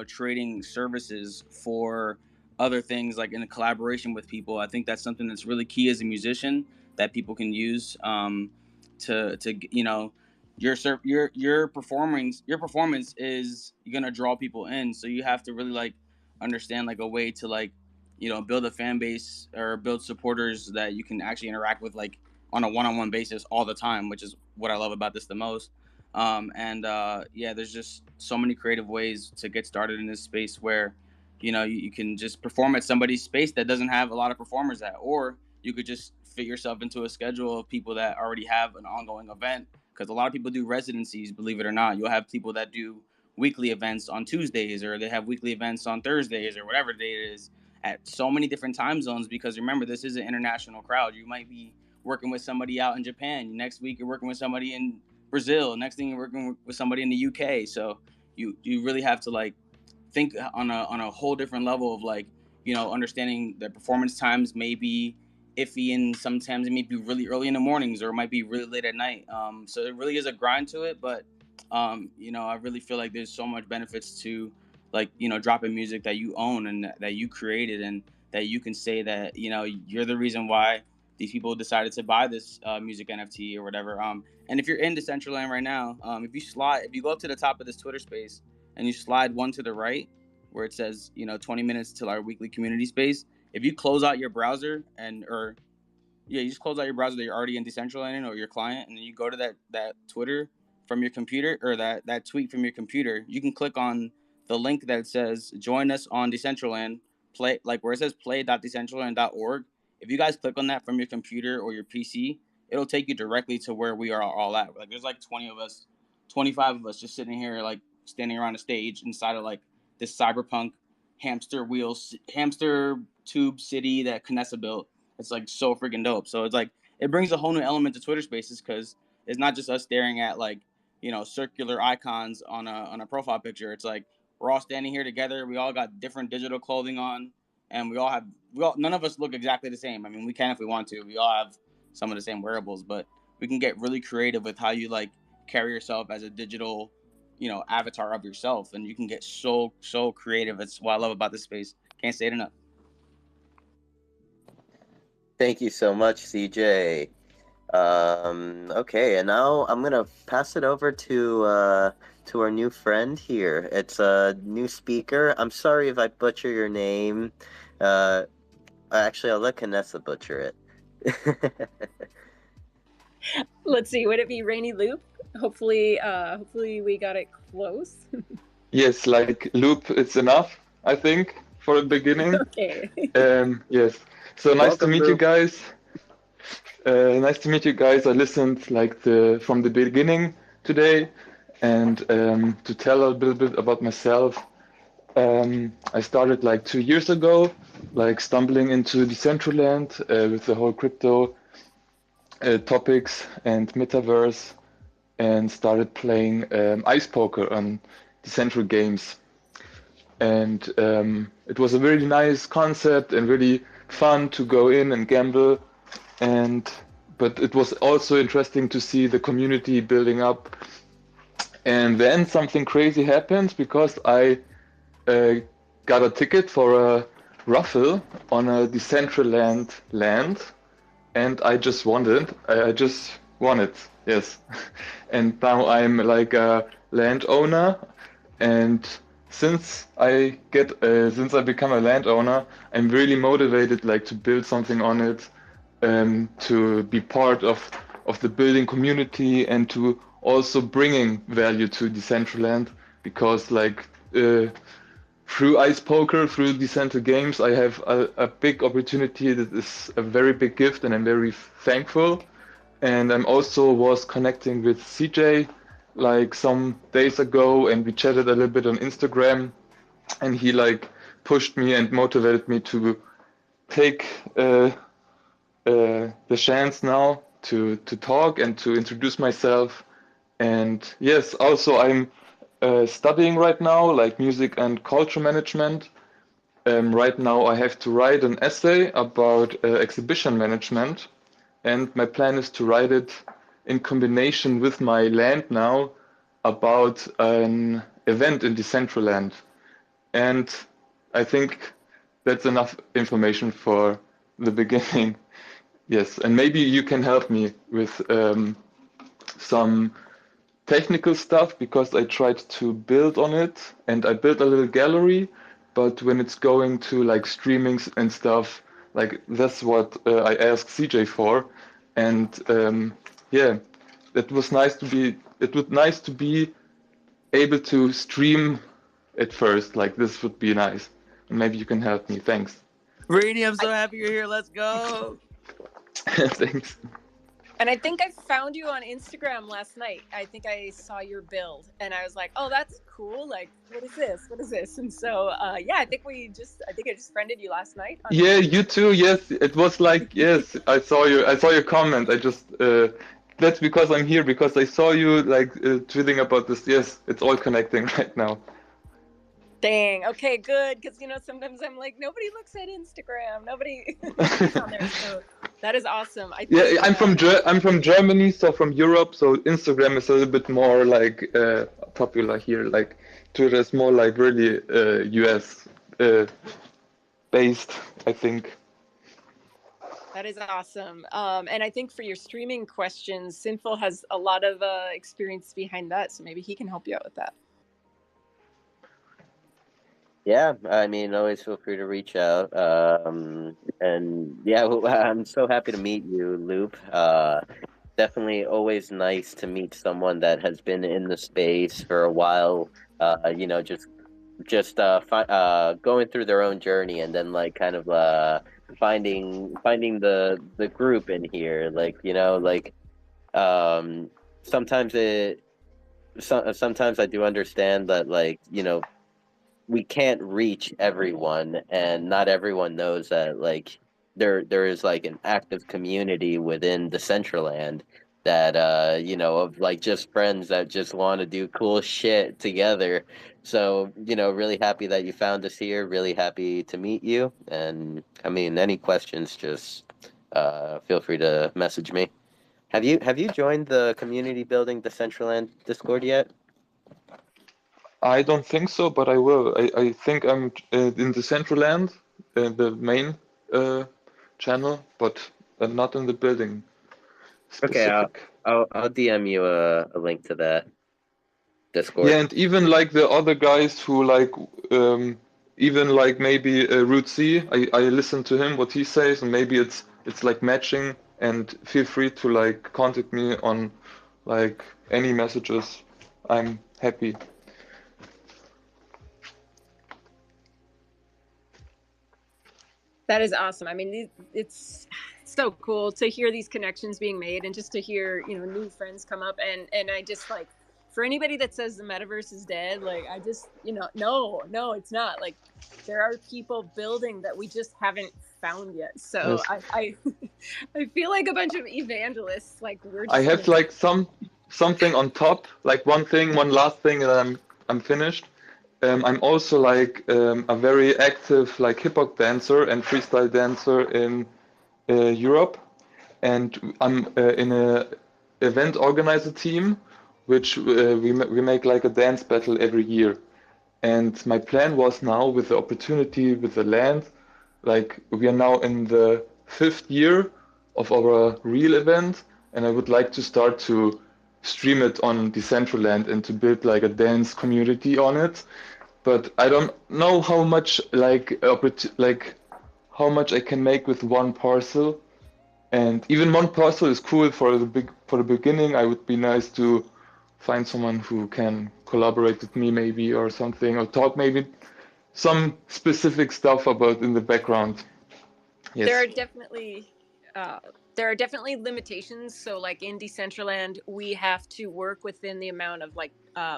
trading services for other things like in a collaboration with people. I think that's something that's really key as a musician that people can use to your performance is gonna draw people in, so you have to really like understand like a way to like build a fan base or build supporters that you can actually interact with like on a one-on-one basis all the time, which is what I love about this the most. Yeah, there's just so many creative ways to get started in this space where you can just perform at somebody's space that doesn't have a lot of performers at, or you could just fit yourself into a schedule of people that already have an ongoing event, because a lot of people do residencies, believe it or not. You'll have people that do weekly events on Tuesdays, or they have weekly events on Thursdays, or whatever day it is, at so many different time zones, because remember, this is an international crowd. You might be working with somebody out in Japan. Next week, you're working with somebody in Brazil. Next thing, you're working with somebody in the UK. So you really have to like think on a whole different level of like, understanding that performance times may be iffy, and sometimes it may be really early in the mornings, or it might be really late at night. So it really is a grind to it, but I really feel like there's so much benefits to like, dropping music that you own and that you created, and that you can say that, you're the reason why these people decided to buy this music NFT or whatever. And if you're in Decentraland right now, if you go up to the top of this Twitter space and you slide one to the right where it says, 20 minutes till our weekly community space, if you close out your browser you just close out your browser that you're already in Decentraland or your client, and then you go to that Twitter from your computer, or that tweet from your computer, you can click on the link that says join us on Decentraland, play, like where it says play.decentraland.org. If you guys click on that from your computer or your PC, it'll take you directly to where we are all at. Like there's like 20 of us, 25 of us just sitting here like standing around a stage inside of like this cyberpunk hamster tube city that Knessa built. It's like so freaking dope. So it's like it brings a whole new element to Twitter Spaces, because it's not just us staring at like circular icons on a profile picture. It's like we're all standing here together. We all got different digital clothing on, and none of us look exactly the same. I mean, we can if we want to. We all have some of the same wearables, but we can get really creative with how you like carry yourself as a digital avatar of yourself, and you can get so creative. It's what I love about this space. Can't say it enough. Thank you so much, CJ. Okay, and now I'm gonna pass it over to our new friend here. It's a new speaker. I'm sorry if I butcher your name. Actually, I'll let Knessa butcher it. Let's see. Would it be Rainy Loop? Hopefully we got it close. Yes, like loop, it's enough, I think, for the beginning. Okay. Yes. So nice to Welcome, meet you guys. Nice to meet you guys. I listened like from the beginning today, and to tell a little bit about myself, I started like 2 years ago like stumbling into Decentraland with the whole crypto topics and metaverse, and started playing ice poker on Decentral Games. And it was a really nice concept and really fun to go in and gamble. But it was also interesting to see the community building up. And then something crazy happened because I got a ticket for a raffle on a Decentraland land, and I just won it. I just won it, yes. And now I'm like a landowner, and since I become a landowner, I'm really motivated like to build something on it, to be part of the building community and to also bringing value to Decentraland, because like through ice poker, through Decentral Games, I have a big opportunity that is a very big gift, and I'm very thankful. And I'm also was connecting with CJ like some days ago, and we chatted a little bit on Instagram, and he like pushed me and motivated me to take the chance now to talk and to introduce myself. And yes, also I'm studying right now like music and culture management. Right now I have to write an essay about exhibition management, and my plan is to write it in combination with my land now about an event in Decentraland. And I think that's enough information for the beginning. Yes, and maybe you can help me with some technical stuff, because I tried to build on it and I built a little gallery, but when it's going to like streamings and stuff, like that's what I asked CJ for. And yeah, it was nice to be able to stream at first. Like this would be nice. Maybe you can help me. Thanks. Rainy, I'm so happy you're here. Let's go. Thanks. And I think I found you on Instagram last night. I think I saw your build and I was like, oh, that's cool. Like, what is this? What is this? And so, yeah, I think I just friended you last night. Yeah, you too. Yes, it was like, yes, I saw your comment. I just, that's because I'm here, because I saw you like tweeting about this. Yes, it's all connecting right now. Dang. Okay, good. Because, sometimes I'm like, nobody looks at Instagram. Nobody's on there. So that is awesome. Yeah, I'm from Germany, so from Europe. So Instagram is a little bit more like popular here. Like Twitter is more like really US based, I think. That is awesome. And I think for your streaming questions, Sinful has a lot of experience behind that. So maybe he can help you out with that. Yeah, I mean, always feel free to reach out. And yeah, I'm so happy to meet you, Loop. Definitely always nice to meet someone that has been in the space for a while. Just going through their own journey, and then like kind of finding the group in here. Sometimes sometimes I do understand that we can't reach everyone, and not everyone knows that there is like an active community within Decentraland that of like just friends that just want to do cool shit together. So really happy that you found us here, really happy to meet you. And I mean, any questions, just feel free to message me. Have you joined the community building Decentraland Discord yet? I don't think so, but I will. I think I'm in the Decentraland, the main channel, but not in the building Okay, specific. I'll DM you a link to that Discord. Yeah, and even like the other guys who like, even like maybe Root C, I listen to him, what he says, and maybe it's like matching. And feel free to like contact me on like any messages. I'm happy. That is awesome. I mean, it's so cool to hear these connections being made, and just to hear new friends come up. And I just like, for anybody that says the metaverse is dead, like I just, no, it's not. Like there are people building that we just haven't found yet. So Yes. I I feel like a bunch of evangelists. Like we're I just have like something on top, like one last thing, and I'm finished. I'm also like a very active like hip hop dancer and freestyle dancer in Europe, and I'm in a event organizer team, which we make like a dance battle every year. And my plan was now with the opportunity with the land, like we are now in the 5th year of our real event, and I would like to start to stream it on Decentraland and to build like a dance community on it. But I don't know how much like how much I can make with one parcel. And even one parcel is cool for the beginning. I would be nice to find someone who can collaborate with me maybe or something, or talk maybe some specific stuff about in the background. Yes. There are definitely limitations. So like in Decentraland, we have to work within the amount of like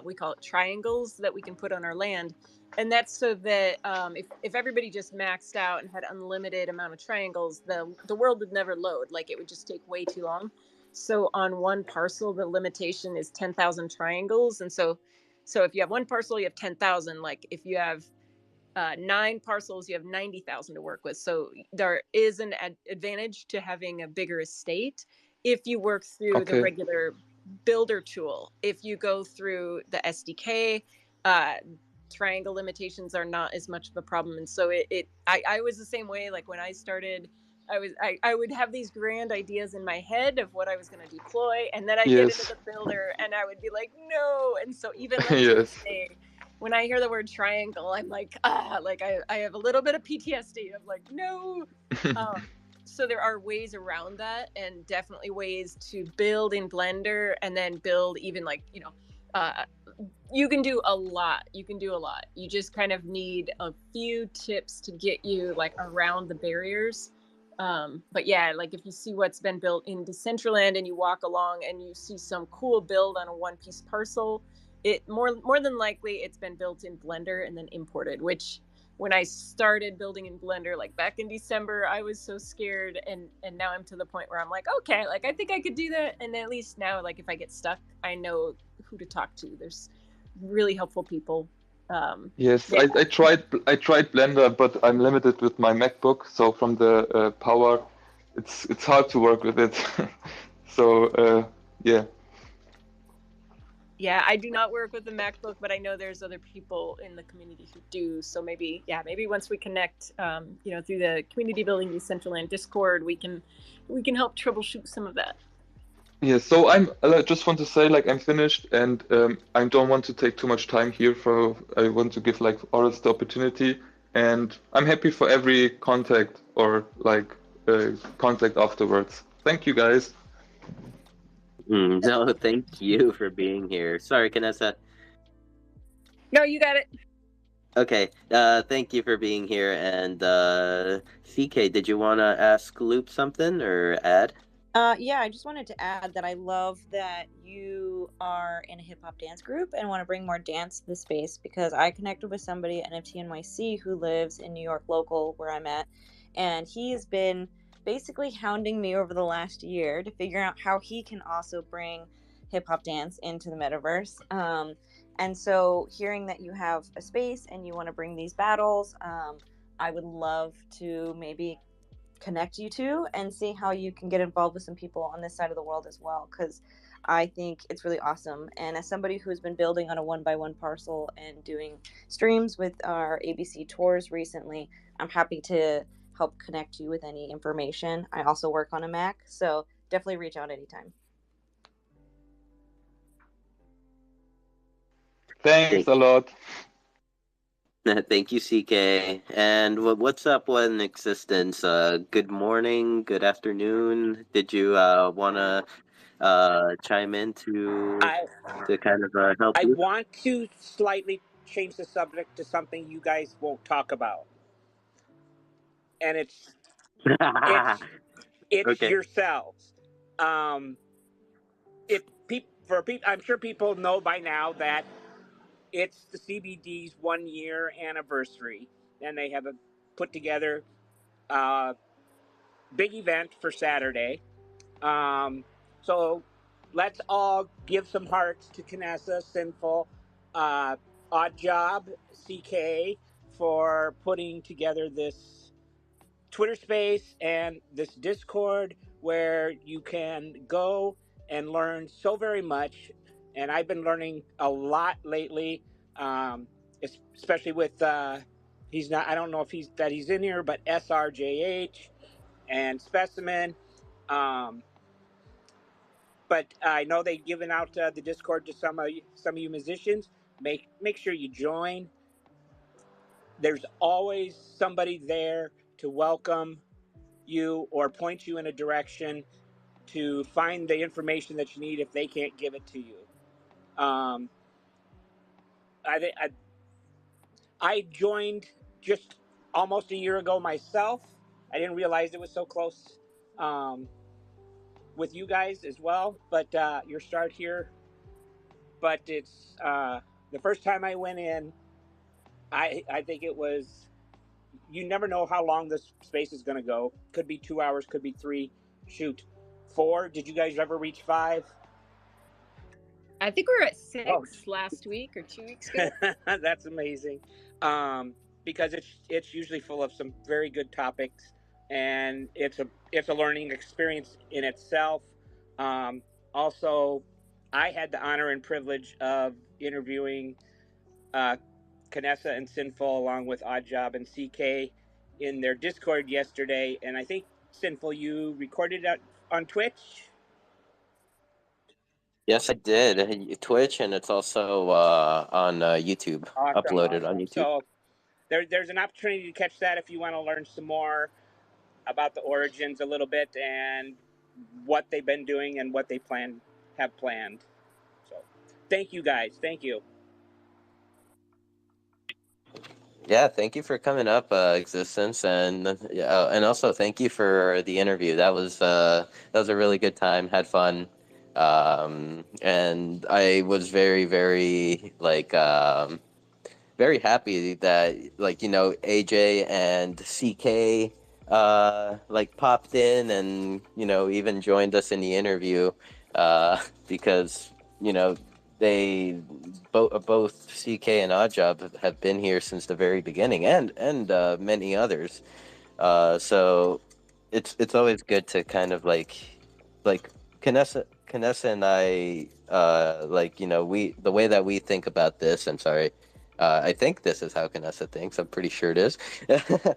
we call it triangles that we can put on our land. And that's so that if everybody just maxed out and had unlimited amount of triangles, the world would never load. Like it would just take way too long. So on one parcel, the limitation is 10,000 triangles. And so if you have one parcel, you have 10,000. Like if you have 9 parcels, you have 90,000 to work with. So there is an advantage to having a bigger estate if you work through the Okay. regular builder tool. If you go through the SDK, triangle limitations are not as much of a problem. And so I was the same way. Like when I started, I would have these grand ideas in my head of what I was going to deploy, and then I'd get into Yes. the builder and I would be like, no. And so even like to Yes. this day, when I hear the word triangle, I'm like, like I have a little bit of PTSD of like, no. So there are ways around that, and definitely ways to build in Blender and then build even like, you can do a lot. You just kind of need a few tips to get you like around the barriers. But yeah, like if you see what's been built in Decentraland and you walk along and you see some cool build on a one-piece parcel, it more than likely it's been built in Blender and then imported, which when I started building in Blender like back in December, I was so scared, and now I'm to the point where I'm like, okay, like I think I could do that. And at least now, like if I get stuck, I know who to talk to. There's really helpful people. Yes, Yeah. I tried Blender, but I'm limited with my MacBook, so from the power, it's hard to work with it. So yeah. Yeah, I do not work with the MacBook, but I know there's other people in the community who do. So maybe once we connect, through the community building Decentraland Discord, we can help troubleshoot some of that. Yeah, so I just want to say like I'm finished, and I don't want to take too much time here. I want to give like others the opportunity, and I'm happy for every contact or like contact afterwards. Thank you guys. No, thank you for being here. Sorry, Canessa. No, you got it. Okay, thank you for being here. And CK, did you want to ask Loop something or add? Yeah, I just wanted to add that I love that you are in a hip hop dance group and want to bring more dance to the space, because I connected with somebody at NFT NYC who lives in New York local where I'm at, and he has been basically hounding me over the last year to figure out how he can also bring hip hop dance into the metaverse. And so hearing that you have a space and you want to bring these battles, I would love to maybe connect you two and see how you can get involved with some people on this side of the world as well, because I think it's really awesome. And as somebody who's been building on a 1x1 parcel and doing streams with our ABC tours recently, I'm happy to help connect you with any information. I also work on a Mac, so definitely reach out anytime. Thanks a lot. Thank you, CK. And what's up, One Existence? Good morning, good afternoon. Did you want to chime in to kind of help I you? want to slightly change the subject to something you guys won't talk about, and it's Okay. yourselves. If for people, I'm sure people know by now that it's the CBD's 1 year anniversary, and they have put together a big event for Saturday. So let's all give some hearts to Canessa, Sinful, Odd Job, CK for putting together this Twitter space and this Discord where you can go and learn so very much. And I've been learning a lot lately, especially with he's not. I don't know if he's in here, but SRJH and Specimen. Um, but I know they've given out the Discord to some of you musicians. Make sure you join. There's always somebody there to welcome you or point you in a direction to find the information that you need if they can't give it to you. Um, I joined just almost a year ago myself. I didn't realize it was so close with you guys as well. But your start here. But it's the first time I went in. I think it was. You never know how long this space is going to go. Could be 2 hours. Could be 3. Shoot, 4. Did you guys ever reach 5? I think we were at 6 last week or 2 weeks ago. That's amazing, because it's usually full of some very good topics, and it's a learning experience in itself. Also, I had the honor and privilege of interviewing Canessa and Sinful along with Odd Job and CK in their Discord yesterday, and I think Sinful, you recorded it on Twitch. Yes, I did. Twitch, and it's also on YouTube. Awesome, Uploaded on YouTube. So there's an opportunity to catch that if you want to learn some more about the origins a little bit and what they've been doing and what they have planned. So thank you guys. Thank you. Yeah, thank you for coming up, Existence, and also thank you for the interview. That was a really good time. Had fun, and I was very, very very happy that AJ and CK popped in and even joined us in the interview because they both CK and Oddjob have been here since the very beginning, and many others. So it's always good to kind of like Canessa and I we the way that we think about this. I'm sorry. I think this is how Canessa thinks. I'm pretty sure it is. That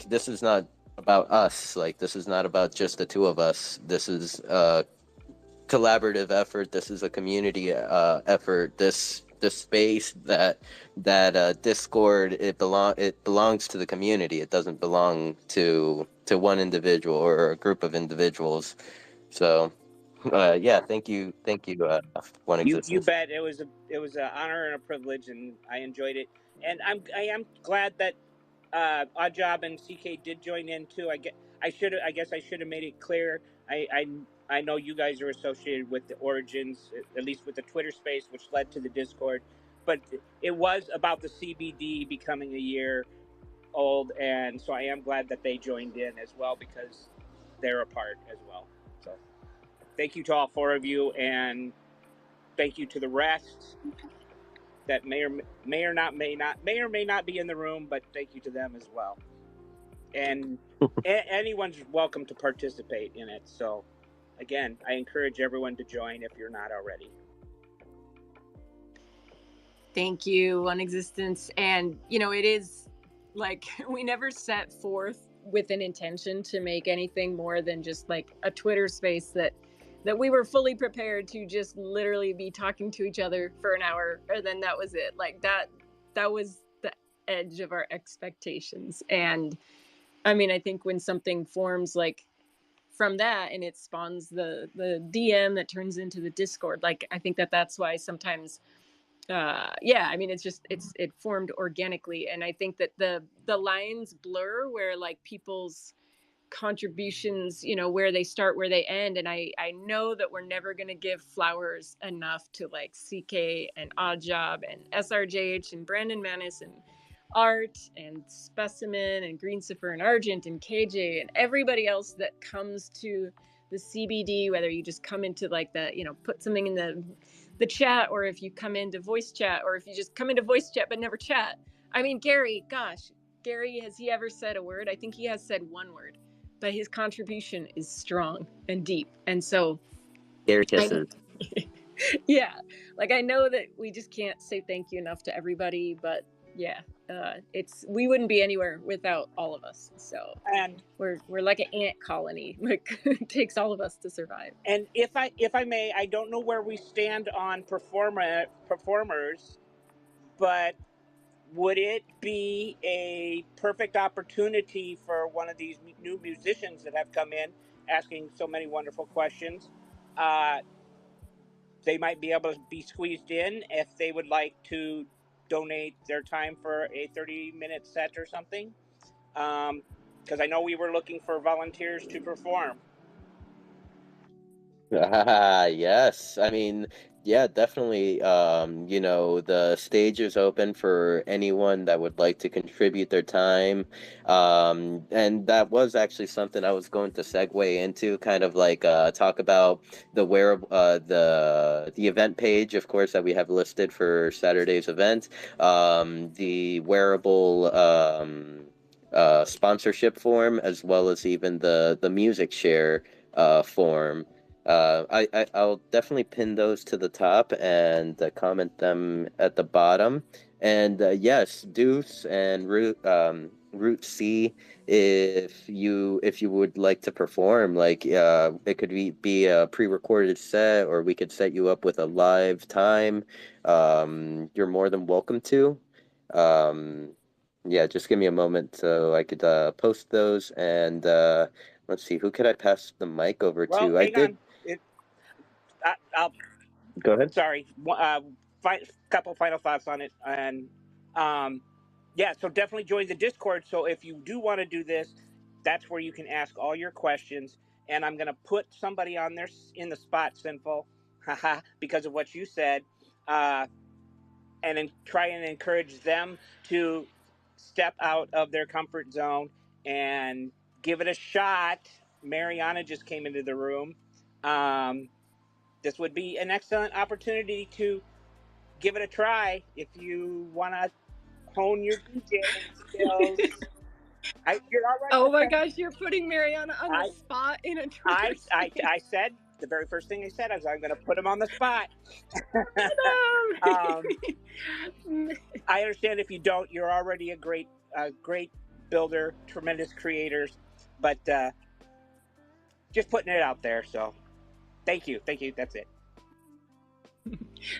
this is not about us. This is not about just the two of us. This is collaborative effort. This is a community effort. This space that Discord it belongs to the community. It doesn't belong to one individual or a group of individuals. So yeah, thank you, One Existence. You bet. It was an honor and a privilege, and I enjoyed it. And I am glad that Odd Job and CK did join in too. I guess I should have made it clear. I know you guys are associated with the origins, at least with the Twitter space, which led to the Discord. But it was about the CBD becoming a year old, and so I am glad that they joined in as well because they're a part as well. So thank you to all 4 of you, and thank you to the rest that may or may not be in the room, but thank you to them as well. And anyone's welcome to participate in it. So again, I encourage everyone to join if you're not already. Thank you, One Existence. And it is we never set forth with an intention to make anything more than just a Twitter space that we were fully prepared to just literally be talking to each other for an hour, or then that was it. That was the edge of our expectations. And I mean, I think when something forms from that and it spawns the DM that turns into the Discord, I think that's why sometimes I mean, it formed organically. And I think that the lines blur where people's contributions, you know, where they start, where they end. And I know that we're never going to give flowers enough to like CK and Oddjob and SRJH and Brandon Manis and Art and Specimen and Greensifer and Argent and KJ and everybody else that comes to the CBD, whether you just come into like the, you know, put something in the chat, or if you come into voice chat, or if you just come into voice chat but never chat. I mean, Gary, gosh, Gary, has he ever said a word? I think he has said one word, but his contribution is strong and deep. And so, Gary kisses. yeah, like I know that we just can't say thank you enough to everybody, but yeah, we wouldn't be anywhere without all of us. So And we're like an ant colony. Like it takes all of us to survive. and if I may, I don't know where we stand on performers, but would it be a perfect opportunity for one of these new musicians that have come in asking so many wonderful questions? They might be able to be squeezed in if they would like to donate their time for a 30-minute set or something. Because I know we were looking for volunteers to perform. Yes. I mean, yeah, definitely. You know, the stage is open for anyone that would like to contribute their time. And that was actually something I was going to segue into, kind of like talk about the the event page, of course, that we have listed for Saturday's event. The wearable sponsorship form, as well as even the music share form. I'll definitely pin those to the top and comment them at the bottom. And yes, Deuce and Route C, if you would like to perform, like it could be a pre-recorded set, or we could set you up with a live time. You're more than welcome to. Um, yeah, just give me a moment so I could post those. And let's see, who could I pass the mic over Well, to? I hang did. on. I'll Go ahead. sorry. Couple final thoughts on it, and yeah. So definitely join the Discord. So if you do want to do this, that's where you can ask all your questions. And I'm gonna put somebody on there in the spot, Sinful, haha, because of what you said, and then try and encourage them to step out of their comfort zone and give it a shot. Mariana just came into the room. This would be an excellent opportunity to give it a try if you want to hone your DJing skills. You're Oh my already. gosh, you're putting Mariana on the I, spot in a Twitter I, I, space. I said the very first thing I said I was I'm going to put him on the spot. I understand if you don't, you're already a great builder, tremendous creators, but just putting it out there. So, thank you. That's it.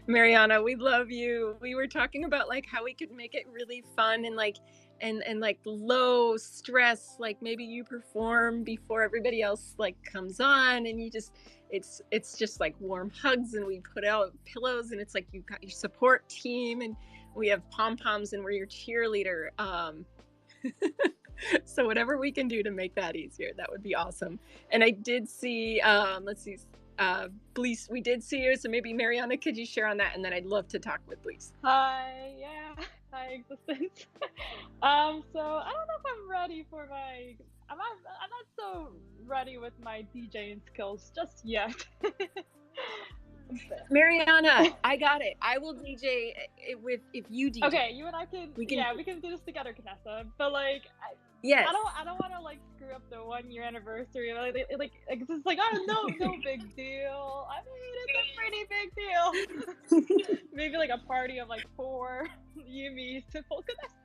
Mariana, we love you. We were talking about like how we could make it really fun and like and like low stress, like maybe you perform before everybody else like comes on, and you just it's just like warm hugs, and we put out pillows, and it's like you've got your support team, and we have pom-poms, and we're your cheerleader. So whatever we can do to make that easier, that would be awesome. And I did see let's see, Blease, we did see you, so maybe Mariana, could you share on that, and then I'd love to talk with Blease. Hi, yeah, hi, existence. So I don't know if I'm ready for I'm not so ready with my DJing skills just yet. Mariana, I got it. I will DJ if you DJ. Okay, you and I can. We can do this together, Canessa. But like, yes, I don't want to like screw up the 1 year anniversary. Like it's just like, oh no big deal. I mean, it's a pretty big deal. Maybe like a party of like 4 Yumis to full Canessa.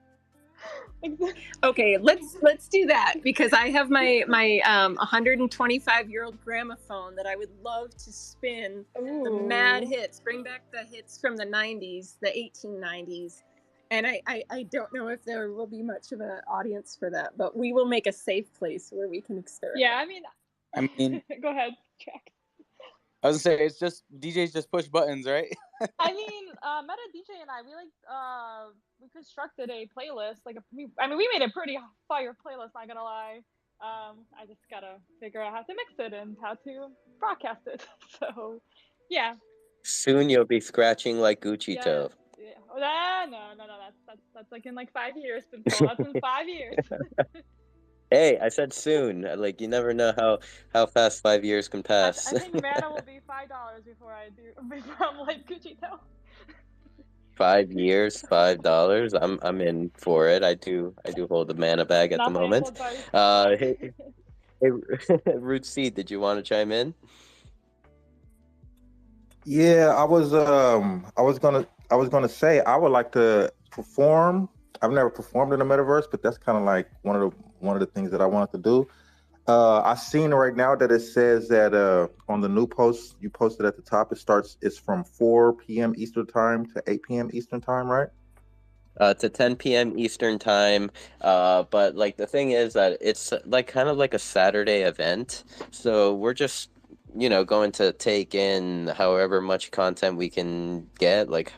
Okay, let's do that, because I have my 125-year-old gramophone that I would love to spin. Ooh. The mad hits, bring back the hits from the 90s, the 1890s. And I don't know if there will be much of an audience for that, but we will make a safe place where we can experiment. Yeah, I mean go ahead, Jack. I was gonna say, it's just DJs just push buttons, right? I mean, Meta DJ and I, we constructed a playlist. We made a pretty fire playlist. Not gonna lie. I just gotta figure out how to mix it and how to broadcast it. So, yeah, Soon you'll be scratching like Gucci yeah, Toe. yeah. Oh, no. That's like in like 5 years, Simple. That's in 5 years. Hey, I said soon. Like you never know how fast 5 years can pass. I think mana will be $5 before I'm like Gucci Toe. 5 years, $5. I'm in for it. I do hold the mana bag at the Not moment. payable by Hey, hey, Root Seed, did you want to chime in? Yeah, I was gonna say I would like to perform. I've never performed in the metaverse, but that's kind of like one of the things that I wanted to do. I seen right now that it says that on the new post you posted at the top, it's from 4 p.m. Eastern time to 8 p.m. Eastern time, right? To 10 p.m. Eastern time. But like the thing is that it's like kind of like a Saturday event. So we're just, going to take in however much content we can get, like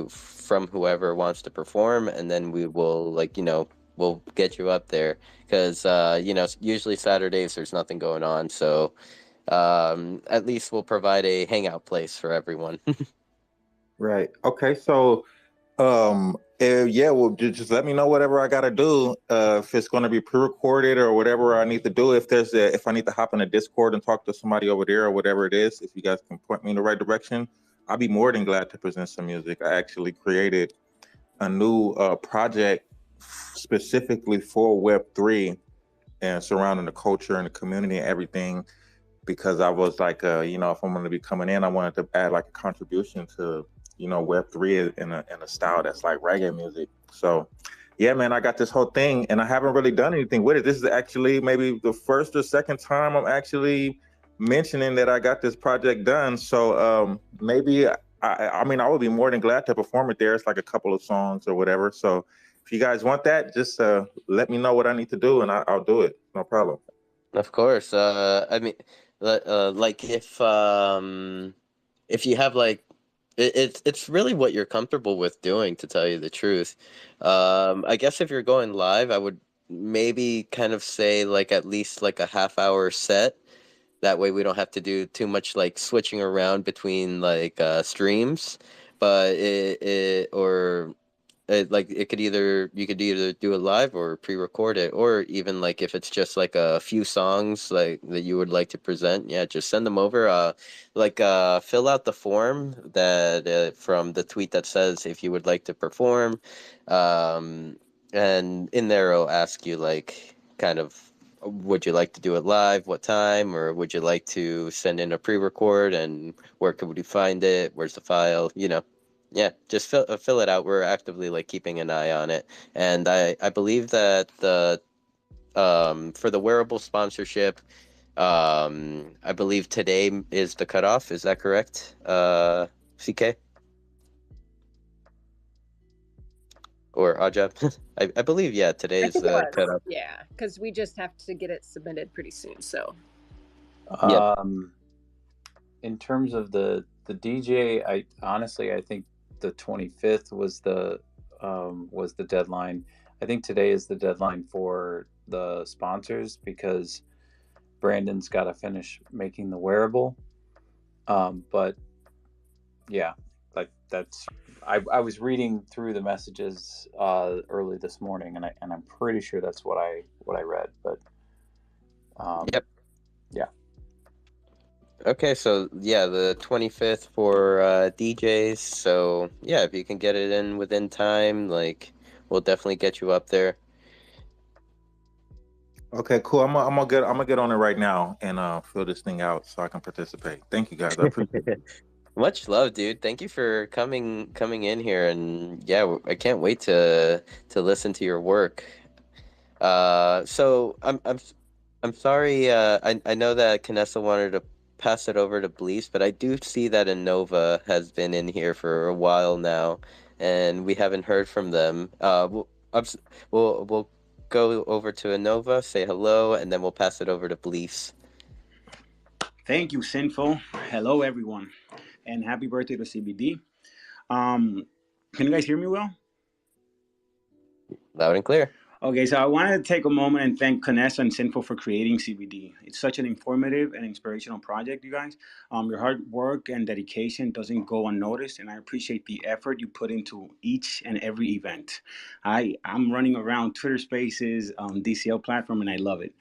from whoever wants to perform, and then we will we'll get you up there because usually Saturdays there's nothing going on. So at least we'll provide a hangout place for everyone. Right. Okay. So yeah, well, just let me know whatever I gotta do. If it's gonna be pre-recorded or whatever I need to do. If I need to hop in a Discord and talk to somebody over there or whatever it is, if you guys can point me in the right direction, I'll be more than glad to present some music. I actually created a new project specifically for Web3 and surrounding the culture and the community and everything. Because I was like, if I'm going to be coming in, I wanted to add like a contribution to, Web3 in a style that's like reggae music. So, yeah, man, I got this whole thing, and I haven't really done anything with it. This is actually maybe the first or second time I'm actually mentioning that I got this project done. So maybe I mean I would be more than glad to perform it there. It's like a couple of songs or whatever. So if you guys want that, just let me know what I need to do, and I'll do it. No problem. Of course. I mean, like if you have like it's really what you're comfortable with doing, to tell you the truth. I guess if you're going live, I would maybe kind of say like at least like a half-hour set. That way we don't have to do too much like switching around between like streams. But like you could either do it live or pre-record it, or even like if it's just like a few songs like that you would like to present, yeah, just send them over. Fill out the form that from the tweet that says if you would like to perform, and in there it'll ask you like kind of would you like to do it live, what time, or would you like to send in a pre-record, and where could we find it, where's the file, yeah, just fill it out. We're actively like keeping an eye on it, and I believe that the for the wearable sponsorship, I believe today is the cutoff. Is that correct, CK or Ajab? I believe today I is think it the was. cutoff. Yeah, because we just have to get it submitted pretty soon. So Yep. In terms of the DJ, I honestly I think the 25th was the deadline. I think today is the deadline for the sponsors because Brandon's got to finish making the wearable. But yeah, like that's I was reading through the messages early this morning, and I'm pretty sure that's what I read. But Yep. yeah. Okay, so yeah, the 25th for DJs. So yeah, if you can get it in within time, like we'll definitely get you up there. Okay, cool. I'm gonna get on it right now and fill this thing out so I can participate. Thank you guys. I appreciate it. Much love, dude. Thank you for coming in here, and yeah, I can't wait to listen to your work. So I'm sorry. I know that Canessa wanted to pass it over to Blease, but I do see that Innova has been in here for a while now, and we haven't heard from them. We'll go over to Innova, say hello, and then we'll pass it over to Blease. Thank you, Sinful. Hello, everyone, and happy birthday to CBD. Can you guys hear me well? Loud and clear. Okay, so I wanted to take a moment and thank Canessa and Sinful for creating CBD. It's such an informative and inspirational project, you guys. Your hard work and dedication doesn't go unnoticed, and I appreciate the effort you put into each and every event. I'm running around Twitter Spaces, DCL platform, and I love it.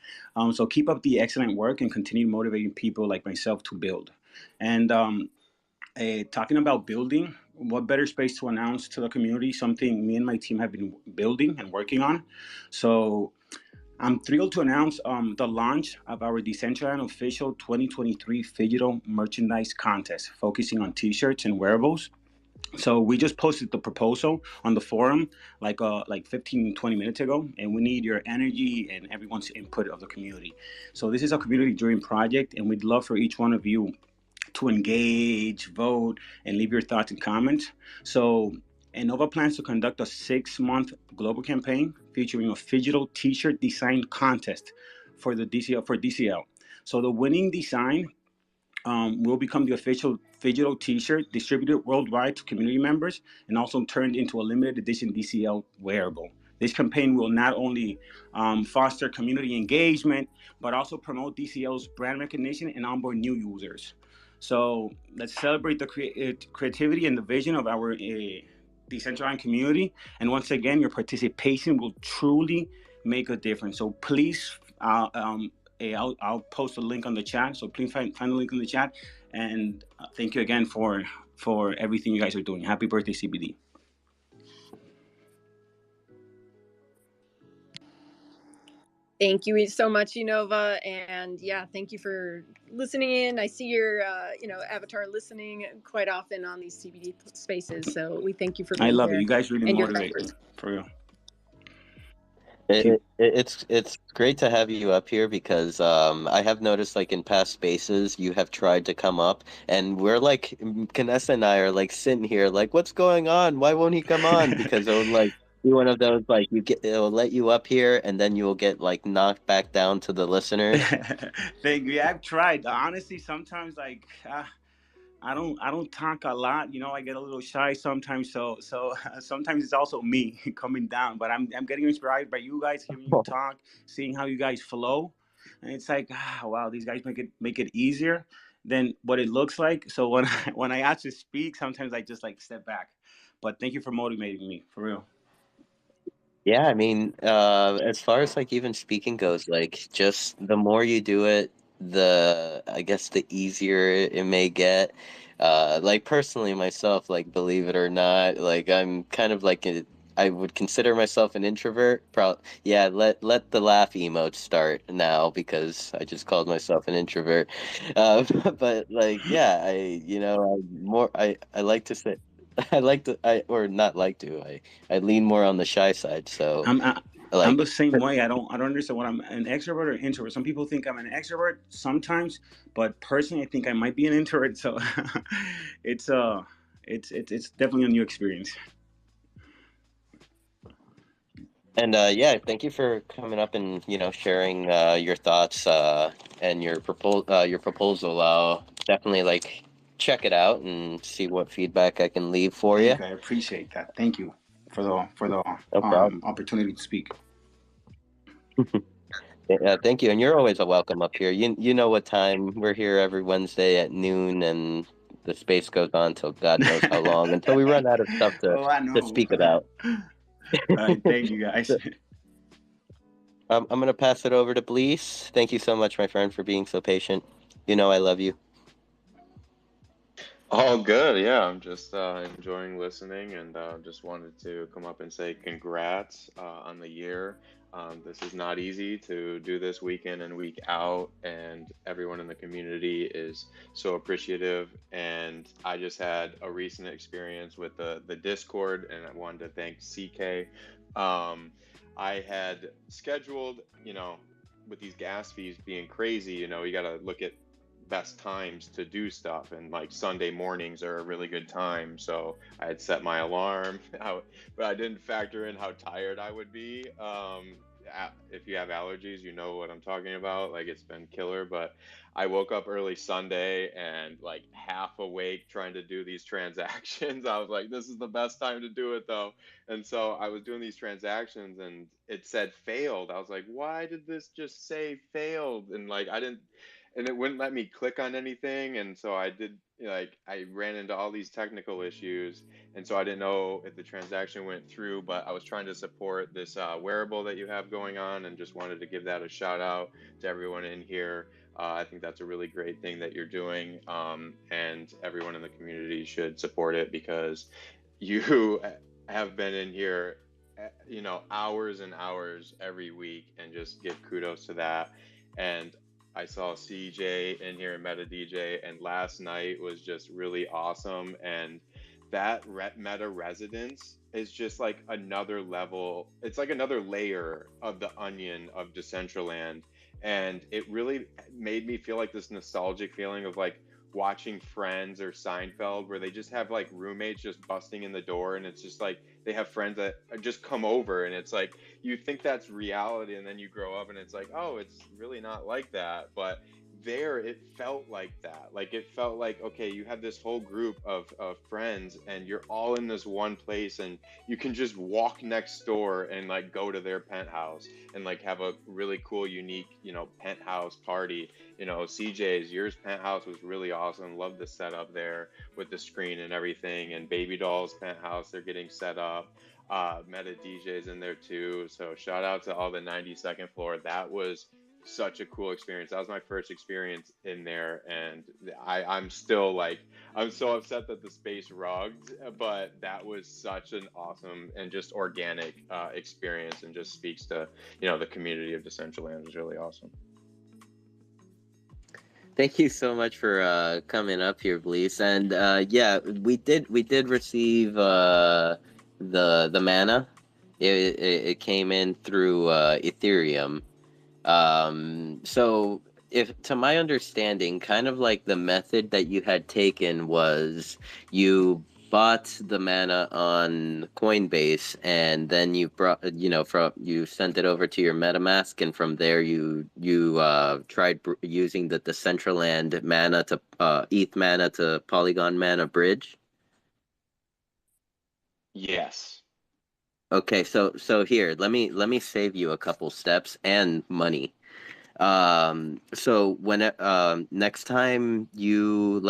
So keep up the excellent work and continue motivating people like myself to build. And talking about building, what better space to announce to the community something me and my team have been building and working on. So I'm thrilled to announce the launch of our Decentraland official 2023 digital merchandise contest, focusing on t-shirts and wearables. So we just posted the proposal on the forum like 15, 20 minutes ago, and we need your energy and everyone's input of the community. So this is a community driven project, and we'd love for each one of you to engage, vote, and leave your thoughts and comments. So, Innova plans to conduct a 6-month global campaign featuring a digital T-shirt design contest for the DCL. So the winning design will become the official digital T-shirt distributed worldwide to community members and also turned into a limited edition DCL wearable. This campaign will not only foster community engagement, but also promote DCL's brand recognition and onboard new users. So let's celebrate the creativity and the vision of our Decentraland community. And once again, your participation will truly make a difference. So please, I'll post a link on the chat. So please find the link in the chat. And thank you again for everything you guys are doing. Happy birthday, CBD. Thank you so much, Innova, and yeah, thank you for listening in. I see your, avatar listening quite often on these CBD spaces, so we thank you for being I love here. it. You guys really and motivate me, for real. It's great to have you up here because I have noticed like in past spaces you have tried to come up and we're like Canessa and I are like sitting here like what's going on? Why won't he come on? Because it'll like be one of those like it'll let you up here and then you will get like knocked back down to the listeners. Thank you. Yeah, I've tried. Honestly, sometimes like I don't talk a lot. I get a little shy sometimes. So sometimes it's also me coming down. But I'm getting inspired by you guys, hearing you talk, seeing how you guys flow, and it's like wow, these guys make it easier than what it looks like. So when I actually speak, sometimes I just like step back. But thank you for motivating me, for real. Yeah, I mean, as far as like even speaking goes, like just the more you do it, I guess the easier it may get. Like personally myself, like believe it or not, like I'm kind of like I would consider myself an introvert. Yeah, let the laugh emote start now because I just called myself an introvert. But like, yeah, I like to say. I like to I or not like to I lean more on the shy side. So I'm the like same way. I don't understand what I'm an extrovert or introvert. Some people think I'm an extrovert sometimes, but personally, I think I might be an introvert. So it's it's definitely a new experience. and yeah, thank you for coming up and sharing your thoughts and your proposal. I'll definitely like check it out and see what feedback I can leave for you. Thank you. I appreciate that. Thank you for the No problem. opportunity to speak. Yeah, thank you. And you're always a welcome up here. You know what time we're here every Wednesday at noon, and the space goes on till God knows how long until we run out of stuff Oh, I to know. speak about. All right, thank you guys. I'm gonna pass it over to Blease. Thank you so much, my friend, for being so patient. You know I love you. Oh, good. Yeah, I'm just enjoying listening and just wanted to come up and say congrats on the year. This is not easy to do this week in and week out, and everyone in the community is so appreciative. And I just had a recent experience with the Discord, and I wanted to thank CK. I had scheduled, with these gas fees being crazy, you got to look at best times to do stuff, and like Sunday mornings are a really good time, so I had set my alarm out, but I didn't factor in how tired I would be, if you have allergies, you know what I'm talking about. Like it's been killer, but I woke up early Sunday and like half awake trying to do these transactions. I was like, this is the best time to do it though. And so I was doing these transactions and it said failed. I was like, why did this just say failed? And like I didn't, and it wouldn't let me click on anything. And so I did, like I ran into all these technical issues, and so I didn't know if the transaction went through, but I was trying to support this wearable that you have going on, and just wanted to give that a shout out to everyone in here. I think that's a really great thing that you're doing, and everyone in the community should support it because you have been in here, hours and hours every week, and just give kudos to that. And I saw CJ in here and Meta DJ, and last night was just really awesome. And that meta residence is just like another level. It's like another layer of the onion of Decentraland. And it really made me feel like this nostalgic feeling of like watching Friends or Seinfeld, where they just have like roommates just busting in the door, and it's just like they have friends that just come over, and it's like you think that's reality, and then you grow up and it's like, oh, it's really not like that. But there it felt like that. Like it felt like, okay, you have this whole group of friends and you're all in this one place, and you can just walk next door and like go to their penthouse and like have a really cool unique penthouse party. CJ's, yours penthouse was really awesome. Love the setup there with the screen and everything. And Baby Doll's penthouse, they're getting set up. Meta DJ's in there too, so shout out to all the 92nd floor. That was such a cool experience. That was my first experience in there, and I'm still like, I'm so upset that the space rugged, but that was such an awesome and just organic experience, and just speaks to the community of Decentraland. It was really awesome. Thank you so much for coming up here, Blease. And yeah, we did receive the mana. It came in through Ethereum. So if to my understanding, kind of like the method that you had taken was you bought the mana on Coinbase, and then you brought, from you sent it over to your MetaMask, and from there you tried using the Decentraland mana to ETH mana to Polygon mana bridge. Yes. Okay, so here, let me save you a couple steps and money. So when next time you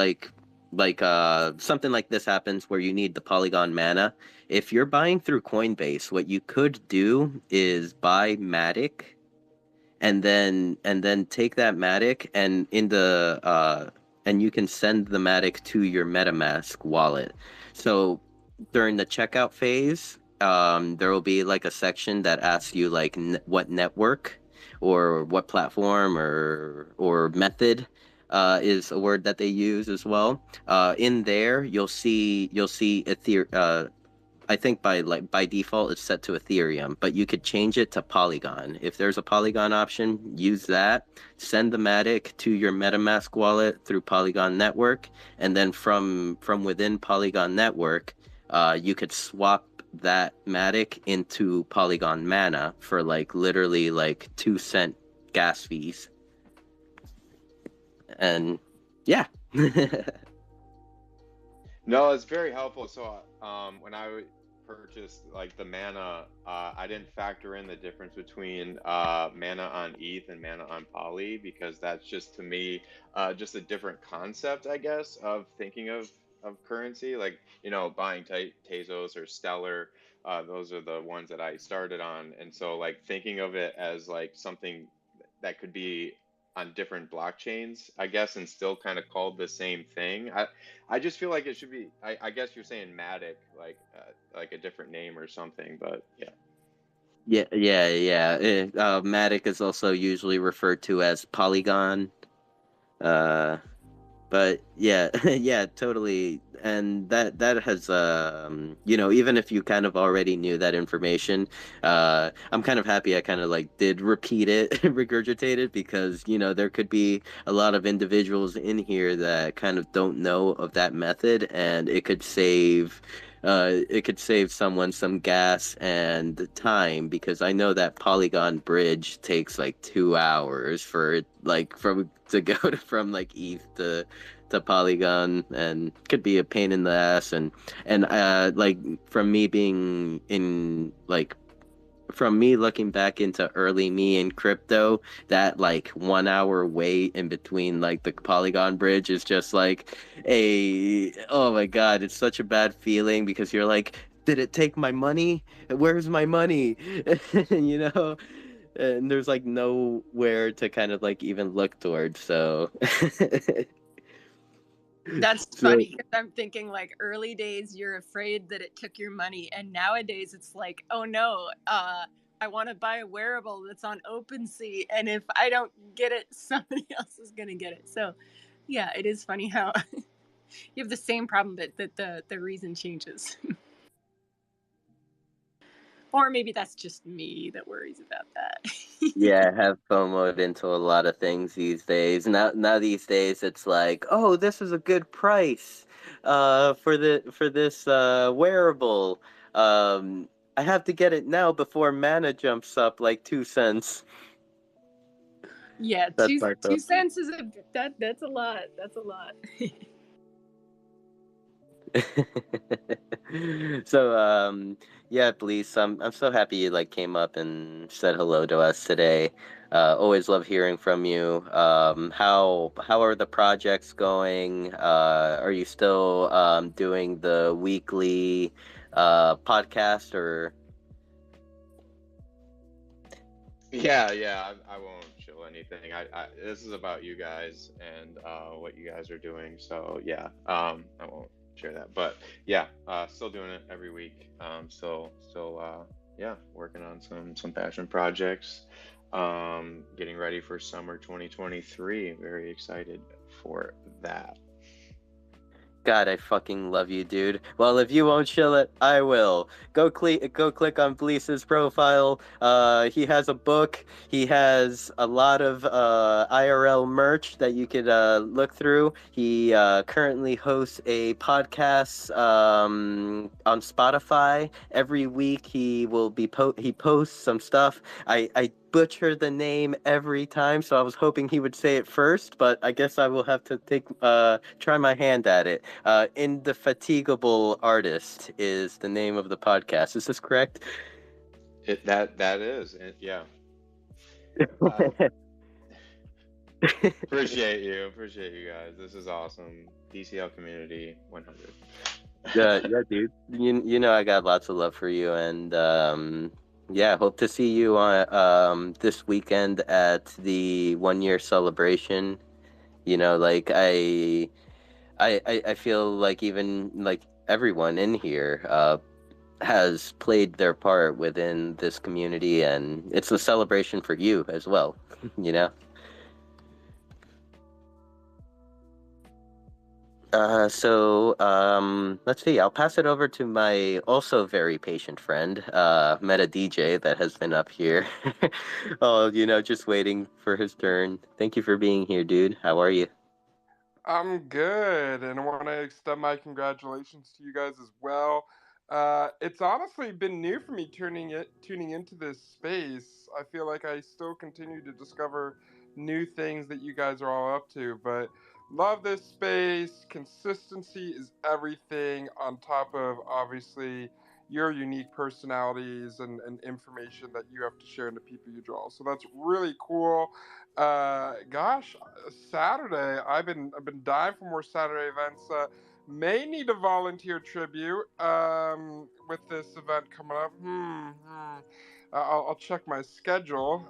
something like this happens where you need the Polygon mana, if you're buying through Coinbase, what you could do is buy Matic, and then take that Matic, and and you can send the Matic to your MetaMask wallet. So during the checkout phase, there will be like a section that asks you like what network or what platform or method is a word that they use as well. In there, you'll see I think by default it's set to Ethereum, but you could change it to Polygon. If there's a Polygon option, use that. Send the Matic to your MetaMask wallet through Polygon Network, and then from within Polygon Network, you could swap that Matic into Polygon Mana for like literally like 2 cent gas fees. And yeah. No, it's very helpful. So, when I purchased like the mana, I didn't factor in the difference between mana on ETH and mana on Poly, because that's just to me just a different concept, I guess, of thinking of currency. Like, buying Tezos or Stellar, those are the ones that I started on, and so like thinking of it as like something that could be on different blockchains, I guess, and still kind of called the same thing. I just feel like it should be. I guess you're saying Matic, like a different name or something, but yeah. Yeah. Matic is also usually referred to as Polygon. Uh, but yeah, yeah, totally. And that has even if you kind of already knew that information, I'm kind of happy I kind of like did repeat it, regurgitate it, because there could be a lot of individuals in here that kind of don't know of that method, and it could save it could save someone some gas and time, because I know that Polygon Bridge takes like 2 hours for it, like to go from like ETH to Polygon, and could be a pain in the ass. And like from me being in like from me looking back into early me in crypto, that like 1 hour wait in between like the Polygon bridge is just like oh my god, it's such a bad feeling, because you're like, did it take my money? Where's my money? You know? And there's like nowhere to kind of like even look towards. So That's so funny because I'm thinking like early days, you're afraid that it took your money, and nowadays it's like, oh no, I want to buy a wearable that's on OpenSea, and if I don't get it, somebody else is gonna get it. So, yeah, it is funny how you have the same problem, but that the reason changes. Or maybe that's just me that worries about that. yeah, I have FOMO'd into a lot of things these days. Now these days it's like, oh, this is a good price, for this wearable. I have to get it now before mana jumps up like 2 cents. Yeah, That's two fucked two up. cents is that's a lot. That's a lot. So yeah, please, I'm so happy you like came up and said hello to us today. Always love hearing from you. How are the projects going? Are you still doing the weekly podcast, or Yeah, I won't show anything. This is about you guys and what you guys are doing. So yeah, I won't share that. But yeah, still doing it every week. Yeah, working on some passion projects. Getting ready for summer 2023. Very excited for that. God, I fucking love you, dude. Well, if you won't chill it, I will. Go click on Blease's profile. He has a book. He has a lot of IRL merch that you could look through. He currently hosts a podcast on Spotify. Every week he will be he posts some stuff. I butcher the name every time, so I was hoping he would say it first, but I guess I will have to try my hand at it. Indefatigable Artist is the name of the podcast. Is this correct? That is yeah. Uh, appreciate you guys. This is awesome. DCL community 100. Yeah, dude. You know I got lots of love for you, and yeah, hope to see you on this weekend at the 1 year celebration. You know, like I feel like even like everyone in here has played their part within this community, and it's a celebration for you as well. You know. Let's see. I'll pass it over to my also very patient friend, Meta DJ, that has been up here. Oh, just waiting for his turn. Thank you for being here, dude. How are you? I'm good, and I want to extend my congratulations to you guys as well. It's honestly been new for me tuning into this space. I feel like I still continue to discover new things that you guys are all up to, but love this space. Consistency is everything, on top of obviously your unique personalities and information that you have to share in the people you draw. So that's really cool. Gosh, Saturday. I've been dying for more Saturday events. May need a volunteer tribute. With this event coming up. I'll check my schedule.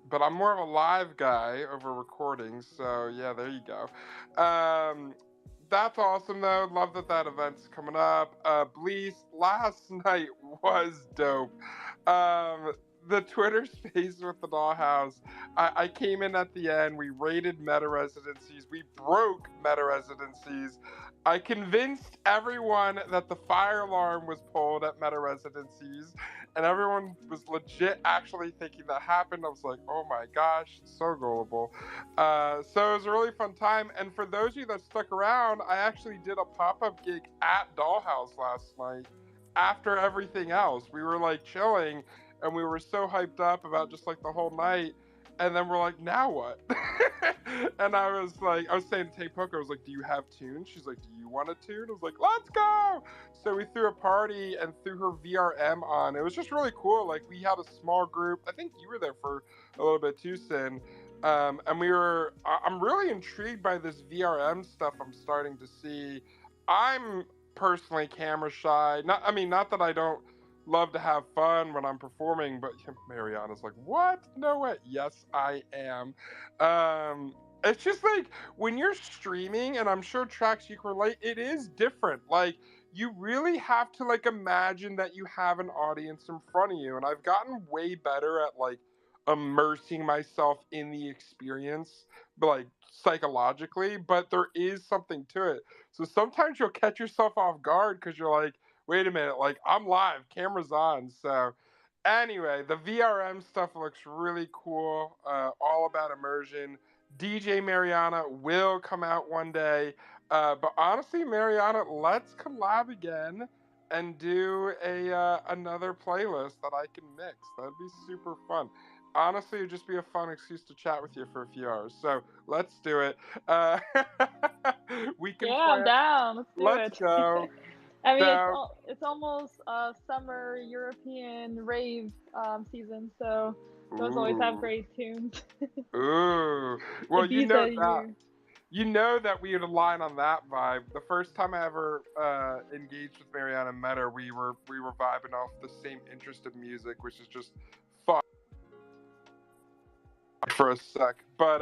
But I'm more of a live guy over recordings. So yeah, there you go. That's awesome though. Love that event's coming up. Blease last night was dope. Um, the Twitter space with the dollhouse. I came in at the end. We rated meta residencies. We broke meta residencies. I convinced everyone that the fire alarm was pulled at meta residencies, and everyone was legit actually thinking that happened. I was like, oh my gosh, so gullible. So it was a really fun time. And for those of you that stuck around, I actually did a pop-up gig at Dollhouse last night after everything else. We were like chilling, and we were so hyped up about just like the whole night. And then we're like, now what? And I was saying to Tay Poker, I was like, do you have tunes? She's like, do you want a tune? I was like, let's go. So we threw a party and threw her VRM on. It was just really cool. Like, we had a small group. I think you were there for a little bit too, Sin. And I'm really intrigued by this VRM stuff I'm starting to see. I'm personally camera shy. Not that I don't love to have fun when I'm performing, but Mariana's like, what? No way. Yes, I am. It's just like when you're streaming, and I'm sure Trax you can relate, it is different. Like, you really have to like imagine that you have an audience in front of you, and I've gotten way better at like immersing myself in the experience, but like psychologically, but there is something to it. So sometimes you'll catch yourself off guard because you're like, wait a minute, like I'm live, camera's on. So anyway, the VRM stuff looks really cool, all about immersion. DJ Mariana will come out one day, but honestly, Mariana, let's collab again and do another playlist that I can mix. That'd be super fun. Honestly, it'd just be a fun excuse to chat with you for a few hours. So let's do it. We can Yeah, plan. I'm down. Let's do Let's it. go. I mean, So, it's almost summer European rave season, so those always have great tunes. ooh. Well, A decent year. you know that we would align on that vibe. The first time I ever engaged with Mariana and met her, we were vibing off the same interest of music, which is just fun for a sec. But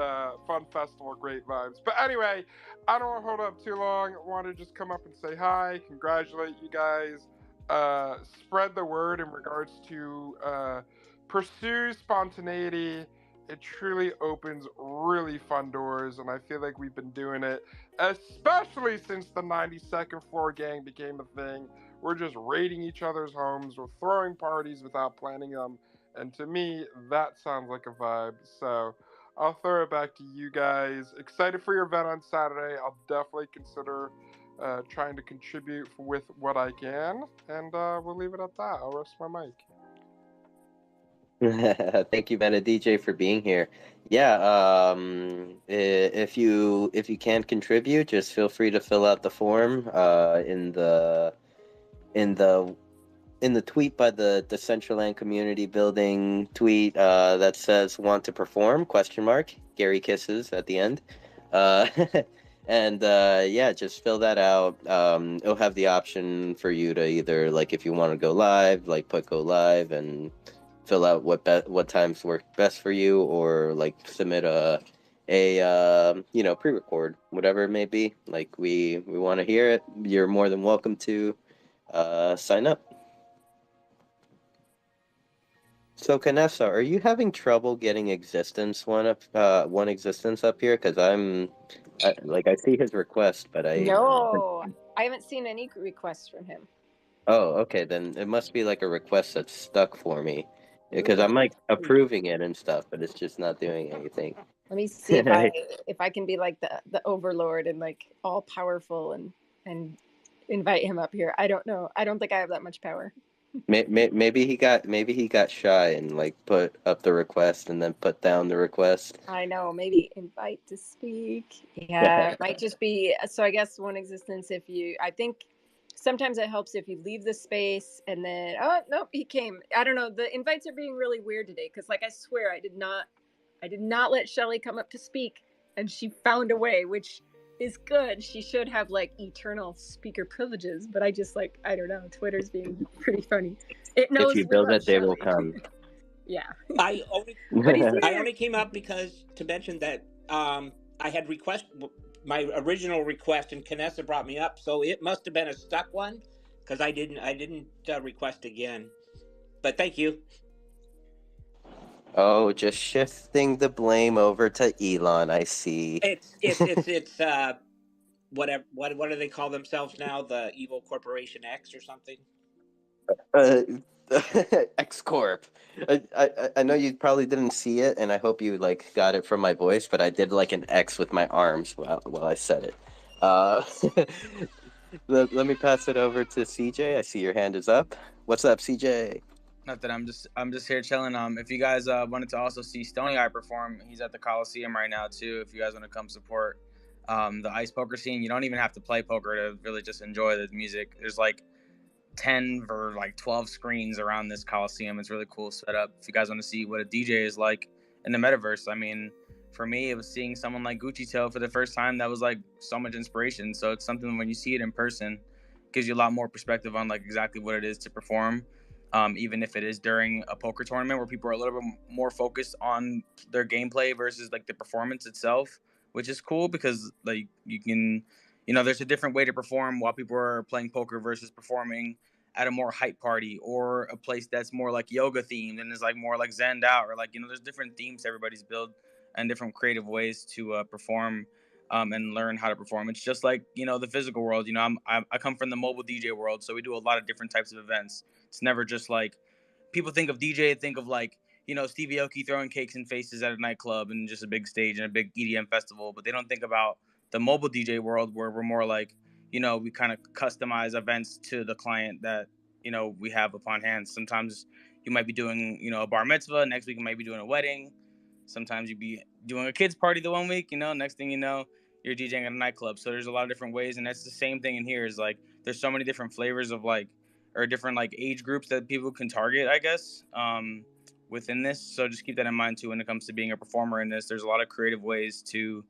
fun festival, great vibes. But anyway, I don't want to hold up too long. I want to just come up and say hi, congratulate you guys, spread the word in regards to pursue spontaneity. It truly opens really fun doors, and I feel like we've been doing it, especially since the 92nd Floor Gang became a thing. We're just raiding each other's homes, we're throwing parties without planning them, and to me, that sounds like a vibe. So I'll throw it back to you guys. Excited for your event on Saturday. I'll definitely consider trying to contribute with what I can, and we'll leave it at that. I'll rest my mic. Thank you, Meta DJ, for being here. Yeah, if you can contribute, just feel free to fill out the form in the tweet by the Decentraland community building tweet that says "want to perform?" ? Gary kisses at the end. And yeah, just fill that out. It'll have the option for you to either, like, if you want to go live, like put go live and fill out what times work best for you, or like submit a pre-record, whatever it may be. Like, we want to hear it. You're more than welcome to sign up. So, Canessa, are you having trouble getting one existence up here? Because I see his request, but No, I haven't seen any requests from him. Oh, okay, then it must be like a request that's stuck for me, because I'm like approving it and stuff, but it's just not doing anything. Let me see if I can be like the overlord and like all powerful and invite him up here. I don't know. I don't think I have that much power. Maybe he got shy and like put up the request and then put down the request. I know. Maybe invite to speak. Yeah, it might just be. So I guess one existence. I think sometimes it helps if you leave the space and then, oh nope, he came. I don't know. The invites are being really weird today because, like, I swear I did not let Shelly come up to speak, and she found a way, which is good. She should have like eternal speaker privileges, but I just, like, I don't know. Twitter's being pretty funny. It knows if you build it, they will come. Yeah. I only came up because to mention that I had my original request, and Canessa brought me up, so it must have been a stuck one because I didn't request again. But thank you. Oh, just shifting the blame over to Elon, I see. It's whatever what do they call themselves now? The evil corporation X or something? Uh, X Corp. I know you probably didn't see it, and I hope you like got it from my voice, but I did like an X with my arms while I said it. Uh, let me pass it over to CJ. I see your hand is up. What's up, CJ? Nothing. I'm just here chilling. If you guys wanted to also see Stony Eye perform, he's at the Coliseum right now too. If you guys want to come support the ice poker scene, you don't even have to play poker to really just enjoy the music. There's like 10 or like 12 screens around this Coliseum. It's really cool setup. If you guys want to see what a DJ is like in the metaverse, I mean, for me, it was seeing someone like Gucci Tail for the first time. That was like so much inspiration. So it's something when you see it in person, it gives you a lot more perspective on like exactly what it is to perform. Even if it is during a poker tournament where people are a little bit more focused on their gameplay versus like the performance itself, which is cool because like you can, there's a different way to perform while people are playing poker versus performing at a more hype party or a place that's more like yoga themed and is like more like zenned out, or like, there's different themes everybody's built and different creative ways to perform and learn how to perform. It's just like, the physical world. I come from the mobile DJ world, so we do a lot of different types of events. It's never just like people think of DJ, think of like, Stevie Aoki throwing cakes and faces at a nightclub and just a big stage and a big EDM festival, but they don't think about the mobile DJ world where we're more like, we kind of customize events to the client that, we have upon hand. Sometimes you might be doing, a bar mitzvah. Next week you might be doing a wedding. Sometimes you'd be doing a kids party the one week, next thing you know, you're DJing at a nightclub. So there's a lot of different ways. And that's the same thing in here is like, there's so many different flavors of like, or different like age groups that people can target, I guess, within this. So just keep that in mind too when it comes to being a performer in this. There's a lot of creative ways to,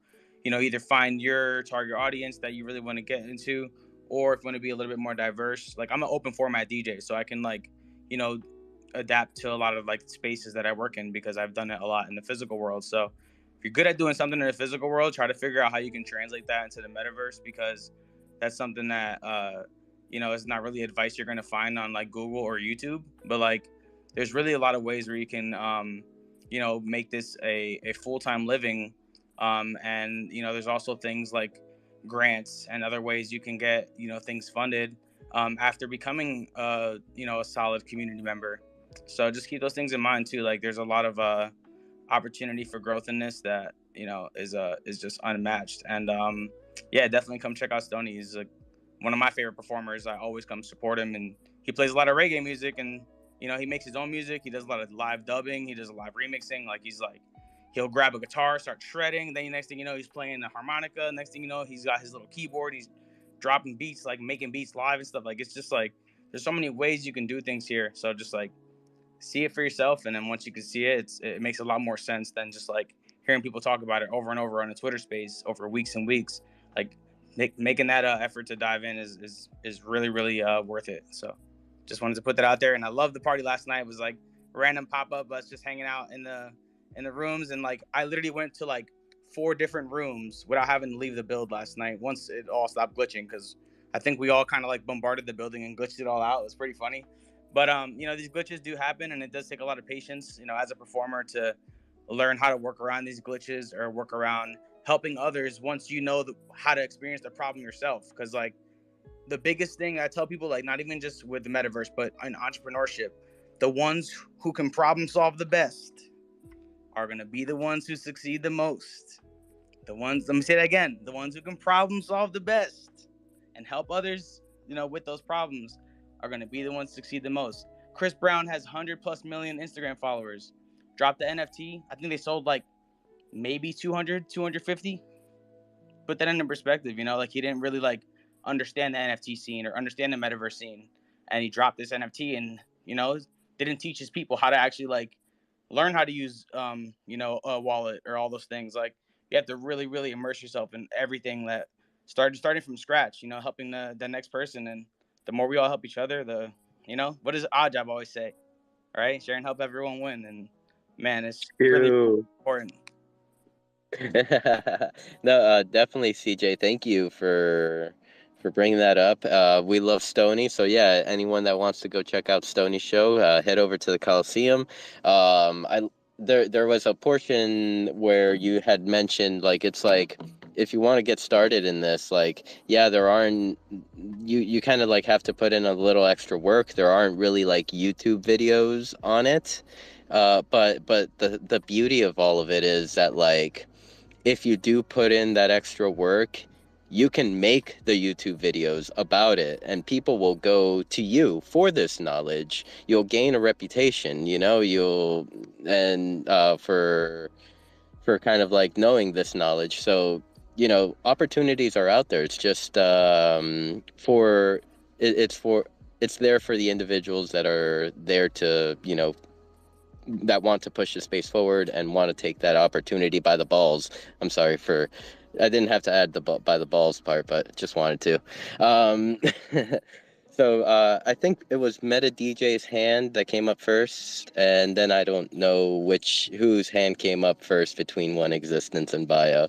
either find your target audience that you really want to get into, or if you want to be a little bit more diverse. Like I'm an open format DJ, so I can like, adapt to a lot of like spaces that I work in because I've done it a lot in the physical world. So if you're good at doing something in the physical world, try to figure out how you can translate that into the metaverse, because that's something that it's not really advice you're going to find on like Google or YouTube, but like there's really a lot of ways where you can make this a full-time living. And there's also things like grants and other ways you can get things funded after becoming a solid community member. So just keep those things in mind too. Like there's a lot of opportunity for growth in this that is just unmatched. And yeah, definitely come check out Stoney. He's like one of my favorite performers. I always come support him, and he plays a lot of reggae music, and he makes his own music. He does a lot of live dubbing. He does a live remixing. Like he'll grab a guitar, start shredding. Then next thing you know, he's playing the harmonica. Next thing you know, he's got his little keyboard. He's dropping beats, like making beats live and stuff. Like it's just like there's so many ways you can do things here. So just like see it for yourself, and then once you can see it, it makes a lot more sense than just like hearing people talk about it over and over on a Twitter space over weeks and weeks. Like making that effort to dive in is really really worth it. So just wanted to put that out there. And I love the party last night. It was like random pop-up, us just hanging out in the rooms, and like I literally went to like 4 different rooms without having to leave the build last night once it all stopped glitching, because I think we all kind of like bombarded the building and glitched it all out. It was pretty funny. But these glitches do happen, and it does take a lot of patience, as a performer, to learn how to work around these glitches or work around helping others once you know how to experience the problem yourself. Because like the biggest thing I tell people, like not even just with the metaverse, but in entrepreneurship, the ones who can problem solve the best are going to be the ones who succeed the most. Let me say that again, the ones who can problem solve the best and help others, with those problems are going to be the ones who succeed the most. Chris Brown has 100+ million Instagram followers. Dropped the NFT. I think they sold like maybe 200, 250. Put that into perspective, like he didn't really like understand the NFT scene or understand the metaverse scene. And he dropped this NFT and, didn't teach his people how to actually like learn how to use, a wallet or all those things. Like you have to really, really immerse yourself in everything that starting from scratch, helping the next person. And the more we all help each other, what does Odd Job always say? Right? Share and help everyone win. And man, it's really important. No, definitely, CJ. Thank you for bringing that up. We love Stony, so yeah, anyone that wants to go check out Stony's show, head over to the Coliseum. there was a portion where you had mentioned, like, it's like, if you want to get started in this, like, yeah, there aren't, you kind of like have to put in a little extra work. There aren't really like YouTube videos on it. But the beauty of all of it is that, like, if you do put in that extra work, you can make the YouTube videos about it, and people will go to you for this knowledge. You'll gain a reputation, you know, and for kind of like knowing this knowledge. So, you know, opportunities are out there. It's just it's there for the individuals that are there to, you know, that want to push the space forward and want to take that opportunity by the balls. I'm sorry for, I didn't have to add the by the balls part, but just wanted to. So I think it was Meta DJ's hand that came up first, and then I don't know whose hand came up first between One Existence and Bio.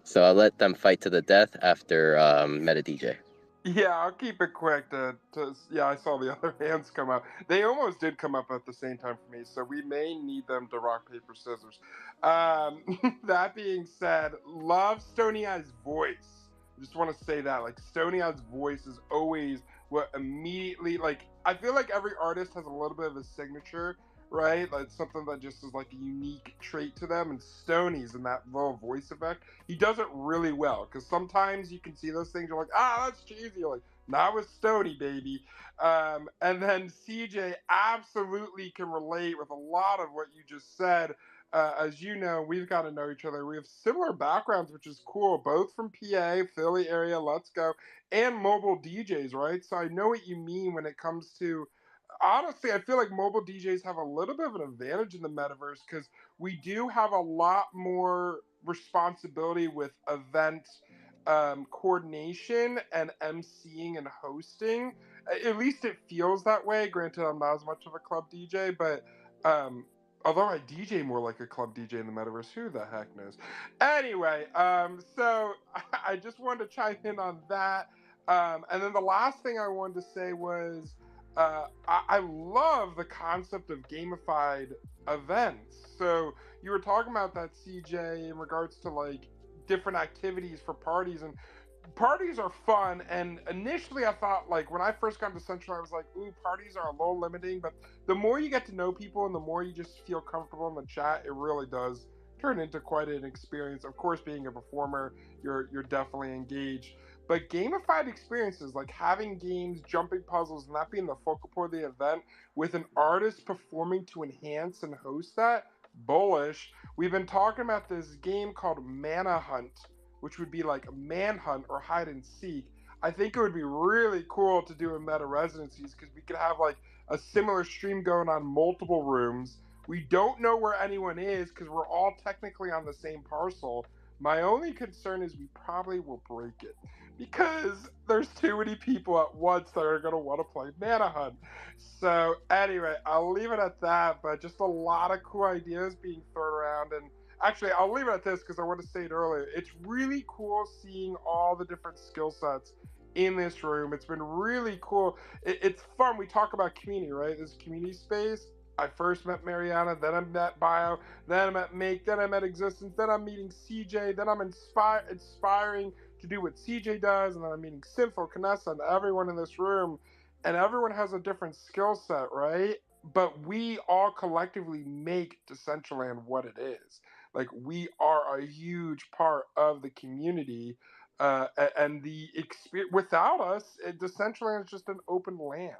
So I'll let them fight to the death after Meta DJ. Yeah, I'll keep it quick. Yeah, I saw the other hands come up. They almost did come up at the same time for me, so we may need them to rock paper scissors. That being said, love Stony Eye's voice. I just want to say that, like, Stony Eye's voice is always what immediately, like, I feel like every artist has a little bit of a signature, right? Like something that just is like a unique trait to them. And Stoney's in that little voice effect, he does it really well. Because sometimes you can see those things, you're like, that's cheesy. You're like, not with Stoney, baby. And then CJ absolutely can relate with a lot of what you just said. As you know, we've got to know each other. We have similar backgrounds, which is cool, both from PA, Philly area, let's go, and mobile DJs, right? So I know what you mean when it comes to, honestly, I feel like mobile DJs have a little bit of an advantage in the metaverse because we do have a lot more responsibility with event coordination and emceeing and hosting. At least it feels that way. Granted, I'm not as much of a club DJ, but although I DJ more like a club DJ in the metaverse, who the heck knows? Anyway, so I just wanted to chime in on that. And then the last thing I wanted to say was, I love the concept of gamified events. So you were talking about that, CJ, in regards to like different activities for parties, and parties are fun. And initially I thought, like, when I first got to Central, I was like, ooh, parties are a little limiting. But the more you get to know people and the more you just feel comfortable in the chat, it really does turn into quite an experience. Of course, being a performer, you're definitely engaged. But gamified experiences, like having games, jumping puzzles, and that being the focal point of the event, with an artist performing to enhance and host that, bullish. We've been talking about this game called Mana Hunt, which would be like manhunt or hide and seek. I think it would be really cool to do in meta residencies because we could have like a similar stream going on multiple rooms. We don't know where anyone is because we're all technically on the same parcel. My only concern is we probably will break it because there's too many people at once that are going to want to play Mana Hunt. So anyway, I'll leave it at that, but just a lot of cool ideas being thrown around. And actually, I'll leave it at this because I want to say it earlier. It's really cool seeing all the different skill sets in this room. It's been really cool. It's fun. We talk about community, right? This community space. I first met Mariana, then I met Bio, then I met Make, then I met Existence, then I'm meeting CJ, then I'm inspiring to do what CJ does, and then I'm meeting Sinful, Canessa, and everyone in this room. And everyone has a different skill set, right? But we all collectively make Decentraland what it is. Like, we are a huge part of the community, and the experience. Without us, Decentraland is just an open land.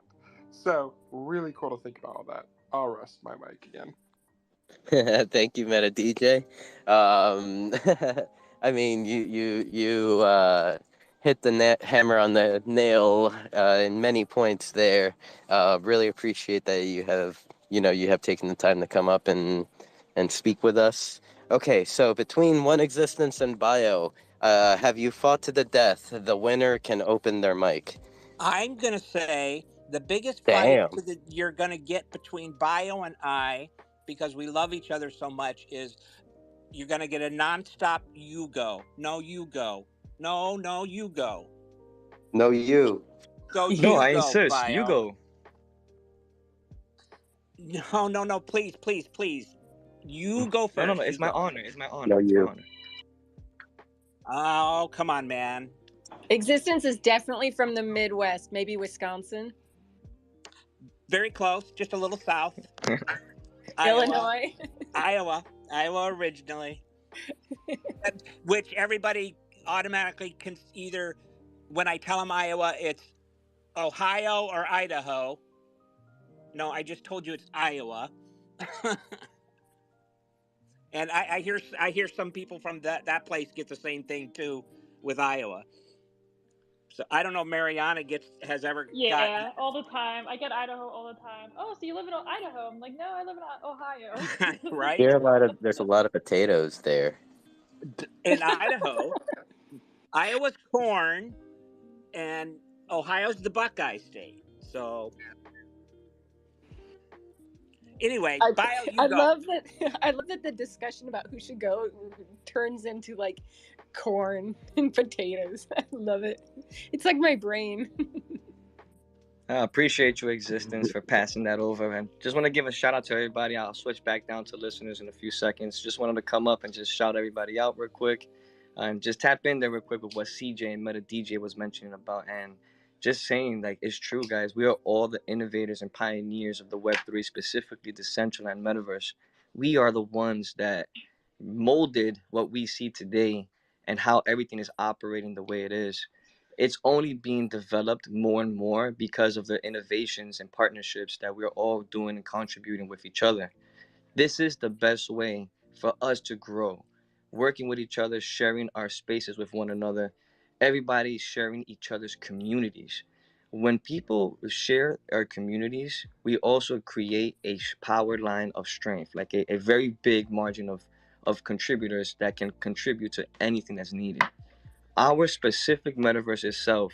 So really cool to think about all that. I'll rest my mic again. Thank you, Meta DJ. I mean, you hit the hammer on the nail in many points there. Really appreciate that you have taken the time to come up and speak with us. Okay, so between One Existence and Bio, have you fought to the death? The winner can open their mic. I'm going to say the biggest Damn. fight you're going to get between Bio and I, because we love each other so much, is you're going to get a nonstop you go. No, you go. No, you go. No, you. So No, you I go, insist. Bio. You go. No, please. You go first. No. It's You my go. honor. It's my honor. No, It's my you. honor. Oh, come on, man. Existence is definitely from the Midwest, maybe Wisconsin. Very close, just a little south. Illinois. Iowa originally. Which everybody automatically can either, when I tell them Iowa, it's Ohio or Idaho. No, I just told you it's Iowa. And I hear some people from that place get the same thing too with Iowa. So I don't know if Mariana has ever got. Yeah, all the time. I get Idaho all the time. Oh, so you live in Idaho? I'm like, no, I live in Ohio. Right? There's a lot of potatoes there. In Idaho, Iowa's corn, and Ohio's the Buckeye state. So anyway, Bio, you I go. love that. I love that the discussion about who should go turns into like corn and potatoes. I love it. It's like my brain. I appreciate your existence for passing that over, and just want to give a shout out to everybody. I'll switch back down to listeners in a few seconds. Just wanted to come up and just shout everybody out real quick, and just tap in there real quick with what CJ and Meta DJ was mentioning about, and just saying like it's true, guys. We are all the innovators and pioneers of the Web3, specifically the Decentraland metaverse. We are the ones that molded what we see today and how everything is operating the way it is. It's only being developed more and more because of the innovations and partnerships that we're all doing and contributing with each other. This is the best way for us to grow, working with each other, sharing our spaces with one another, everybody sharing each other's communities. When people share our communities, we also create a power line of strength, like a very big margin of contributors that can contribute to anything that's needed. Our specific metaverse itself,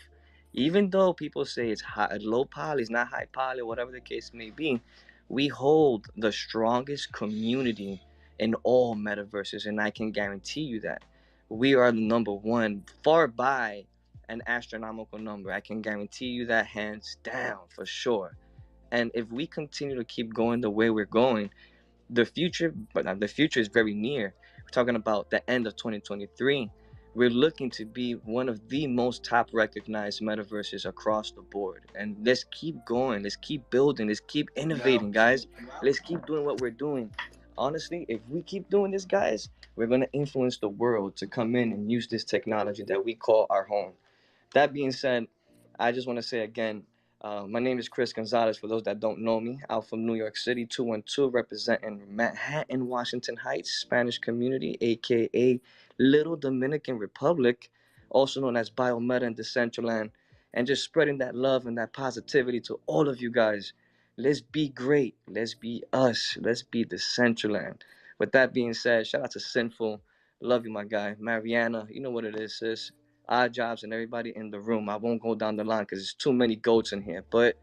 even though people say it's high, low poly, it's not high poly, whatever the case may be, we hold the strongest community in all metaverses, and I can guarantee you that we are the number one, far by an astronomical number. I can guarantee you that hands down for sure. And if we continue to keep going the way we're going, the future is very near. We're talking about the end of 2023. We're looking to be one of the most top recognized metaverses across the board. And let's keep going. Let's keep building. Let's keep innovating, guys. Let's keep doing what we're doing. Honestly, if we keep doing this, guys, we're going to influence the world to come in and use this technology that we call our home. That being said, I just want to say again, my name is Chris Gonzalez. For those that don't know me, I'm from New York City, 212, representing Manhattan, Washington Heights, Spanish community, aka Little Dominican Republic, also known as Biometa and Decentraland, and just spreading that love and that positivity to all of you guys. Let's be great. Let's be us. Let's be Decentraland. With that being said, shout out to Sinful. Love you, my guy. Mariana, you know what it is, sis. Odd Jobs and everybody in the room. I won't go down the line because there's too many goats in here. But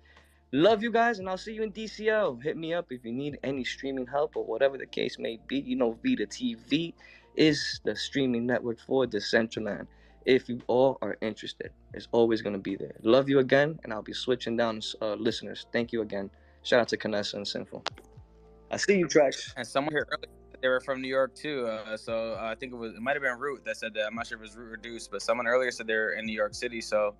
love you guys, and I'll see you in DCL. Hit me up if you need any streaming help or whatever the case may be. You know, Vita TV is the streaming network for Decentraland. If you all are interested, it's always going to be there. Love you again, and I'll be switching down listeners. Thank you again. Shout out to Canessa and Sinful. I see you, Trax. And someone here earlier said they were from New York too. So I think it might have been Root that said that. I'm not sure if it was Root or Deuce, but someone earlier said they're in New York City. So,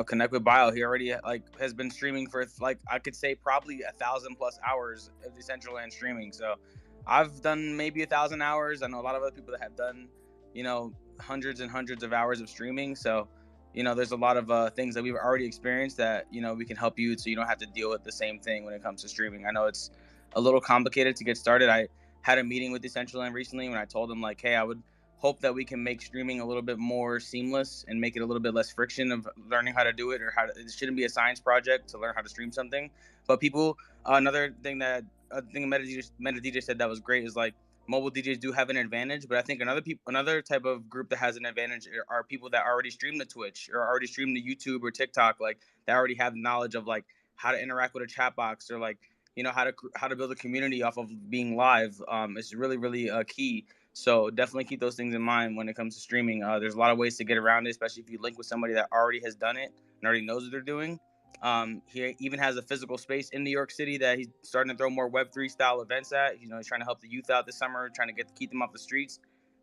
connect with Bio. He already has been streaming for I could say probably 1,000+ hours of Decentraland streaming. So I've done maybe 1,000 hours. I know a lot of other people that have done, hundreds and hundreds of hours of streaming. So, there's a lot of things that we've already experienced that, we can help you so you don't have to deal with the same thing when it comes to streaming. I know it's a little complicated to get started. I had a meeting with Decentraland recently when I told them hey, I would hope that we can make streaming a little bit more seamless and make it a little bit less friction of learning how to do it, or it shouldn't be a science project to learn how to stream something. But people, another thing that I think Meta DJ said that was great is mobile DJs do have an advantage, but I think another type of group that has an advantage are people that already stream to Twitch or already stream to YouTube or TikTok, that already have knowledge of how to interact with a chat box or how to build a community off of being live. It's really, really key. So definitely keep those things in mind when it comes to streaming. There's a lot of ways to get around it, especially if you link with somebody that already has done it and already knows what they're doing. He even has a physical space in New York City that he's starting to throw more Web3 style events at. You know, he's trying to help the youth out this summer, trying to keep them off the streets.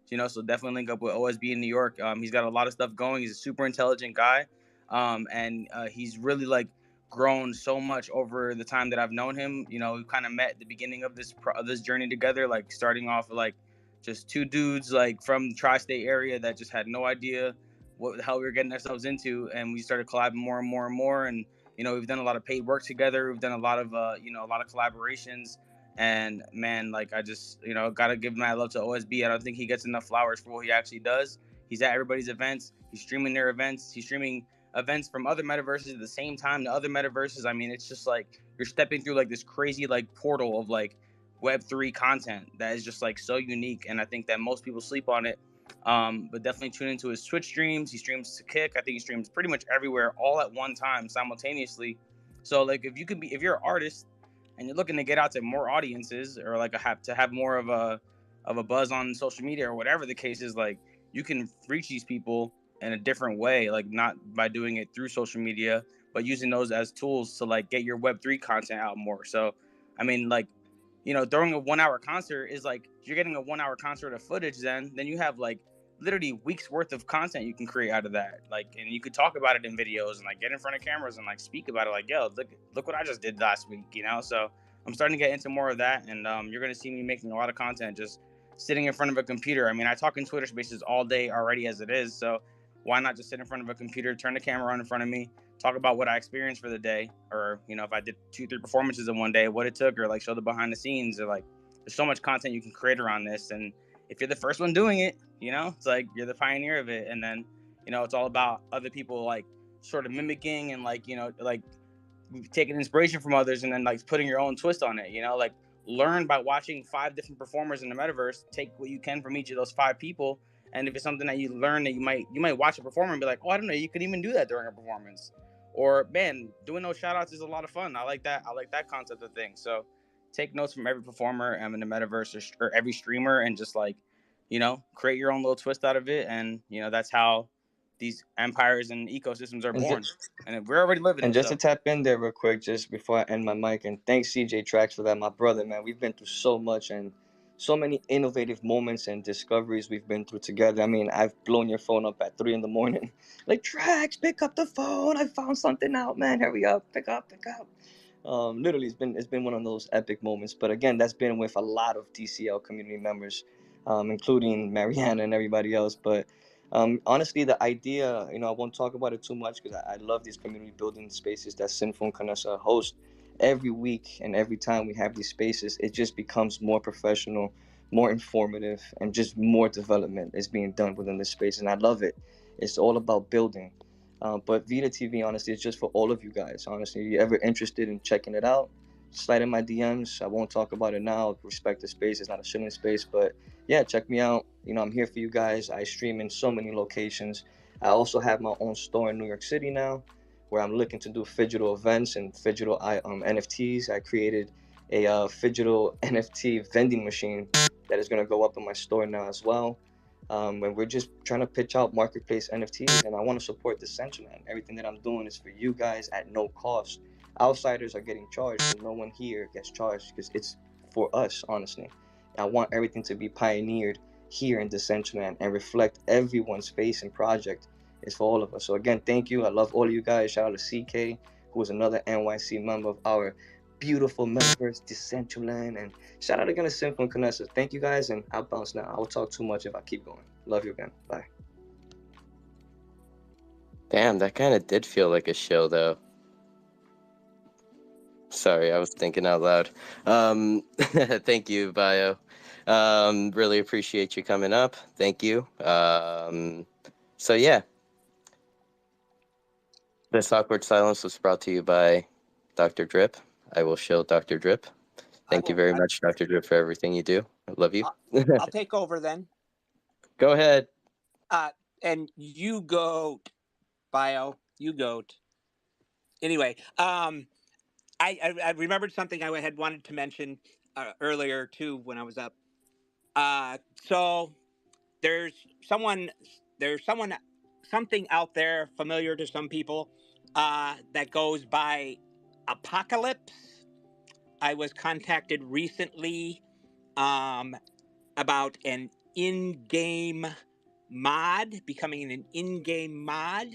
You know, so definitely link up with OSB in New York. He's got a lot of stuff going. He's a super intelligent guy, and he's really like grown so much over the time that I've known him. You know, we kind of met at the beginning of this journey together, like starting off like just two dudes like from the tri-state area that just had no idea what the hell we were getting ourselves into, and we started collabing more and more and more. And you know, we've done a lot of paid work together. We've done a lot of a lot of collaborations. And man, like I just gotta give my love to OSB. I don't think he gets enough flowers for what he actually does. He's at everybody's events. He's streaming their events. He's streaming events from other metaverses at the same time to other metaverses. I mean, it's just like you're stepping through like this crazy like portal of like Web3 content that is just like so unique. And I think that most people sleep on it. But definitely tune into his Twitch streams. He streams to Kick. I think he streams pretty much everywhere all at one time simultaneously. So like if you're an artist and you're looking to get out to more audiences or like have more of a buzz on social media or whatever the case is, like you can reach these people in a different way, like not by doing it through social media, but using those as tools to like get your Web3 content out more. So I mean, like, throwing a 1 hour concert is like you're getting a 1 hour concert of footage. Then you have like literally weeks worth of content you can create out of that. Like, and you could talk about it in videos and like get in front of cameras and like speak about it. Like, yo, look what I just did last week. So I'm starting to get into more of that, and you're gonna see me making a lot of content just sitting in front of a computer. I mean, I talk in Twitter Spaces all day already as it is, so why not just sit in front of a computer, turn the camera on in front of me, talk about what I experienced for the day, or if I did 2-3 performances in one day, what it took, or like show the behind the scenes, or like there's so much content you can create around this. And if you're the first one doing it, it's like you're the pioneer of it. And then it's all about other people like sort of mimicking and like taking inspiration from others and then like putting your own twist on it. Like learn by watching 5 different performers in the metaverse, take what you can from each of those 5 people. And if it's something that you learn that you might watch a performer and be like, oh, I don't know, you could even do that during a performance. Or man, doing those shout outs is a lot of fun. I like that concept of things. So take notes from every performer in the metaverse or every streamer and just like, create your own little twist out of it. And that's how these empires and ecosystems are born. And we're already living And it. just So to tap in there real quick, just before I end my mic, and thanks CJ Tracks for that, my brother, man. We've been through so much and so many innovative moments and discoveries we've been through together. I mean, I've blown your phone up at 3 a.m. Like, Tracks, pick up the phone. I found something out, man. Hurry up, pick up. Literally, it's been one of those epic moments. But again, that's been with a lot of DCL community members, including Mariana and everybody else. But honestly, the idea, I won't talk about it too much because I love these community building spaces that Sinful and Kanessa host every week. And every time we have these spaces, it just becomes more professional, more informative, and just more development is being done within this space. And I love it. It's all about building. But Vita TV, honestly, is just for all of you guys. Honestly, if you're ever interested in checking it out, slide in my DMs. I won't talk about it now. Respect the space. It's not a shilling space. But yeah, check me out. I'm here for you guys. I stream in so many locations. I also have my own store in New York City now, where I'm looking to do phygital events and phygital NFTs. I created a phygital NFT vending machine that is going to go up in my store now as well. And we're just trying to pitch out marketplace NFTs, and I want to support Decentraland. Everything that I'm doing is for you guys at no cost. Outsiders are getting charged, but no one here gets charged because it's for us, honestly. I want everything to be pioneered here in Decentraland and reflect everyone's face and project. It's for all of us. So again, thank you. I love all of you guys. Shout out to CK, who is another NYC member of our beautiful metaverse, Decentraland, and shout out again to Simple and Kanessa. Thank you guys, and I'll bounce now. I will talk too much if I keep going. Love you again. Bye. Damn, that kind of did feel like a show, though. Sorry, I was thinking out loud. Thank you, Bio. Really appreciate you coming up. Thank you. So yeah, this awkward silence was brought to you by Dr. Drip. I will show Dr. Drip. Thank you very much, Dr. Drip, for everything you do. I love you. I'll take over then. Go ahead. And you goat, Bio. You goat. Anyway, I remembered something I had wanted to mention earlier too when I was up. So there's something out there familiar to some people that goes by Apocalypse. I was contacted recently about an in-game mod, becoming an in-game mod.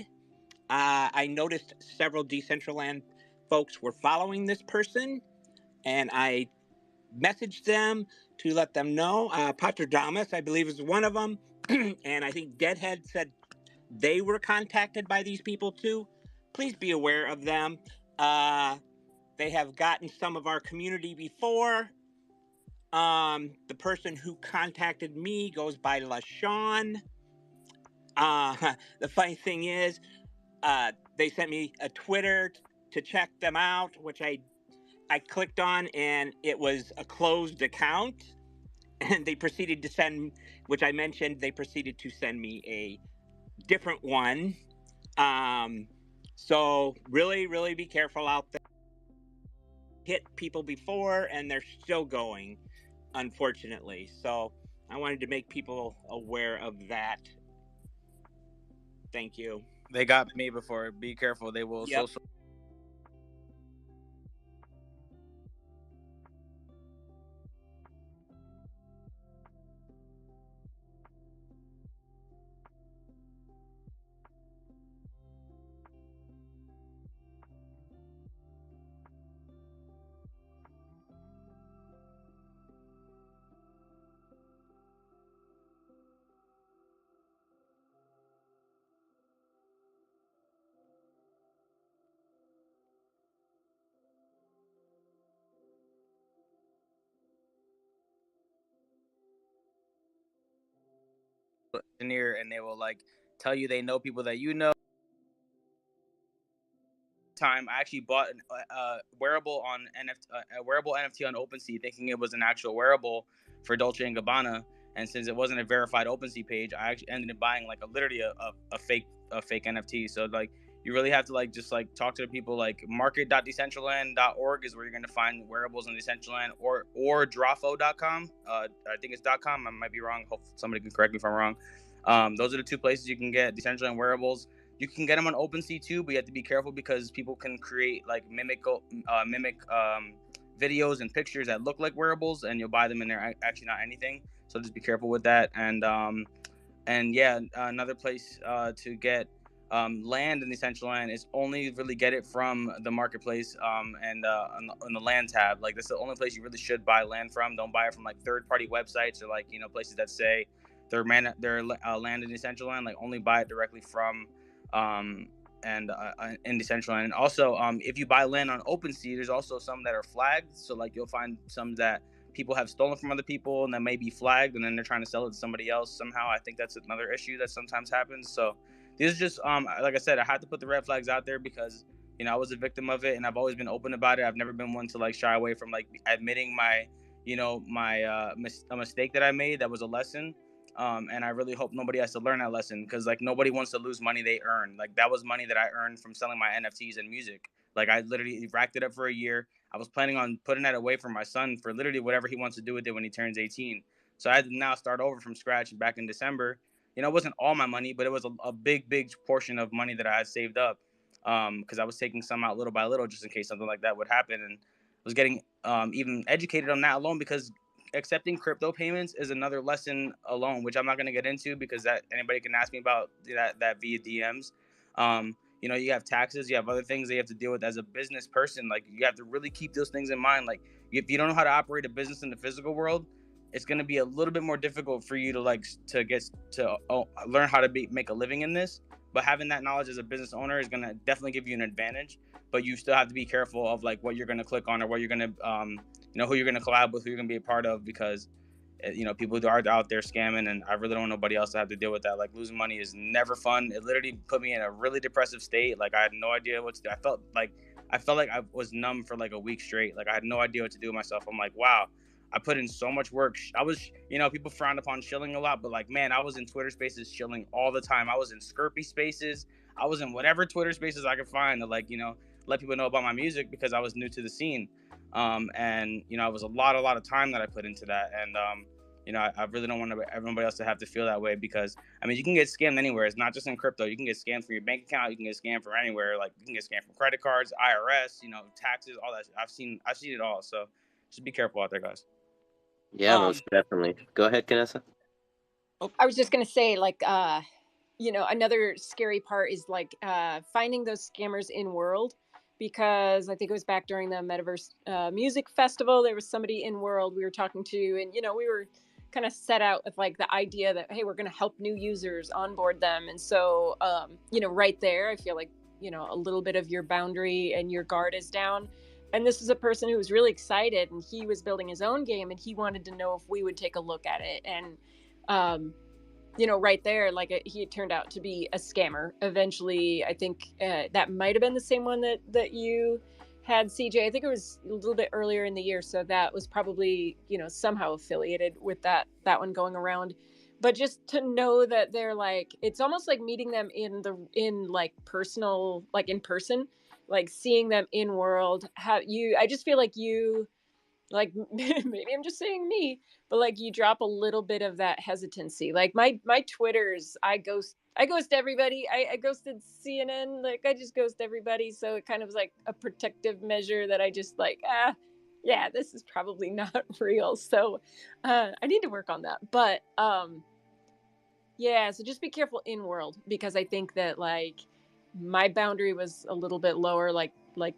I noticed several Decentraland folks were following this person, and I messaged them to let them know. Patradamus, I believe, is one of them, and I think Deadhead said they were contacted by these people too. Please be aware of them. They have gotten some of our community before. The person who contacted me goes by LaShawn. The funny thing is, they sent me a Twitter to check them out, which I clicked on, and it was a closed account. And they proceeded to send, which I mentioned, they proceeded to send me a different one. So really, really be careful out there. Hit people before, and they're still going, unfortunately. So I wanted to make people aware of that. Thank you. They got me before. Be careful. They will Yep. social. And they will like tell you they know people that you know. Time I actually bought a wearable on a wearable NFT on OpenSea, thinking it was an actual wearable for Dolce and Gabbana. And since it wasn't a verified OpenSea page, I actually ended up buying like literally a fake NFT. So like you really have to like just like talk to the people. Like market.decentraland.org is where you're going to find wearables in Decentraland, or drafo.com. I think it's .com. I might be wrong. Hope somebody can correct me if I'm wrong. Those are the two places you can get Decentraland wearables. You can get them on OpenSea too, but you have to be careful because people can create like mimic videos and pictures that look like wearables, and you'll buy them and they're actually not anything. So just be careful with that. And yeah, another place to get land in the Decentraland is only really get it from the marketplace and on the land tab. Like that's the only place you really should buy land from. Don't buy it from like third-party websites or like places that say their land in the Decentraland. Like only buy it directly from in Decentraland. And also if you buy land on OpenSea, there's also some that are flagged. So like you'll find some that people have stolen from other people and that may be flagged, and then they're trying to sell it to somebody else somehow. I think that's another issue that sometimes happens. So these are just like I said, I had to put the red flags out there because I was a victim of it, and I've always been open about it. I've never been one to like shy away from like admitting my a mistake that I made that was a lesson. And I really hope nobody has to learn that lesson, because like nobody wants to lose money they earn. Like that was money that I earned from selling my NFTs and music. Like I literally racked it up for a year. I was planning on putting that away for my son for literally whatever he wants to do with it when he turns 18. So I had to now start over from scratch back in December. It wasn't all my money, but it was a big portion of money that I had saved up, because I was taking some out little by little just in case something like that would happen. And I was getting even educated on that alone, because accepting crypto payments is another lesson alone, which I'm not going to get into because that anybody can ask me about that via DMs. You have taxes, you have other things that you have to deal with as a business person. Like you have to really keep those things in mind. Like if you don't know how to operate a business in the physical world, it's going to be a little bit more difficult for you to learn how to make a living in this. But having that knowledge as a business owner is going to definitely give you an advantage. But you still have to be careful of like what you're going to click on or what you're going to who you're going to collab with, who you're going to be a part of, because people are out there scamming, and I really don't want nobody else to have to deal with that. Like losing money is never fun. It literally put me in a really depressive state. Like I had no idea what to do. I felt like I was numb for like a week straight. Like I had no idea what to do with myself. I'm like, wow, I put in so much work. I was, people frowned upon shilling a lot, but like, man, I was in Twitter spaces shilling all the time. I was in Skirpy spaces. I was in whatever Twitter spaces I could find to like, let people know about my music, because I was new to the scene. And it was a lot of time that I put into that. And You know, I really don't want everybody else to have to feel that way, because I mean, you can get scammed anywhere. It's not just in crypto. You can get scammed from your bank account. You can get scammed from anywhere. Like you can get scammed from credit cards, IRS, you know, taxes, all that. I've seen it all. So just be careful out there, guys. Yeah, most definitely. Go ahead, Vanessa. I was just gonna say, like, you know, another scary part is like finding those scammers in world, because I think it was back during the Metaverse Music Festival. There was somebody in world we were talking to, and you know, we were kind of set out with like the idea that hey, we're going to help new users onboard them, and so you know, right there, I feel like, you know, a little bit of your boundary and your guard is down. And this is a person who was really excited, and he was building his own game, and he wanted to know if we would take a look at it. And you know, right there, like he turned out to be a scammer. Eventually, I think that might have been the same one that you had, CJ. I think it was a little bit earlier in the year, so that was probably, you know, somehow affiliated with that one going around. But just to know that they're like, it's almost like meeting them in like personal, like in person, like seeing them in world. I just feel like you, like maybe I'm just saying me, but like you drop a little bit of that hesitancy. Like my Twitters, I ghost everybody. I ghosted CNN. Like I just ghost everybody. So it kind of was like a protective measure that I just like, yeah, this is probably not real. So I need to work on that. But yeah, so just be careful in world, because I think that like my boundary was a little bit lower, like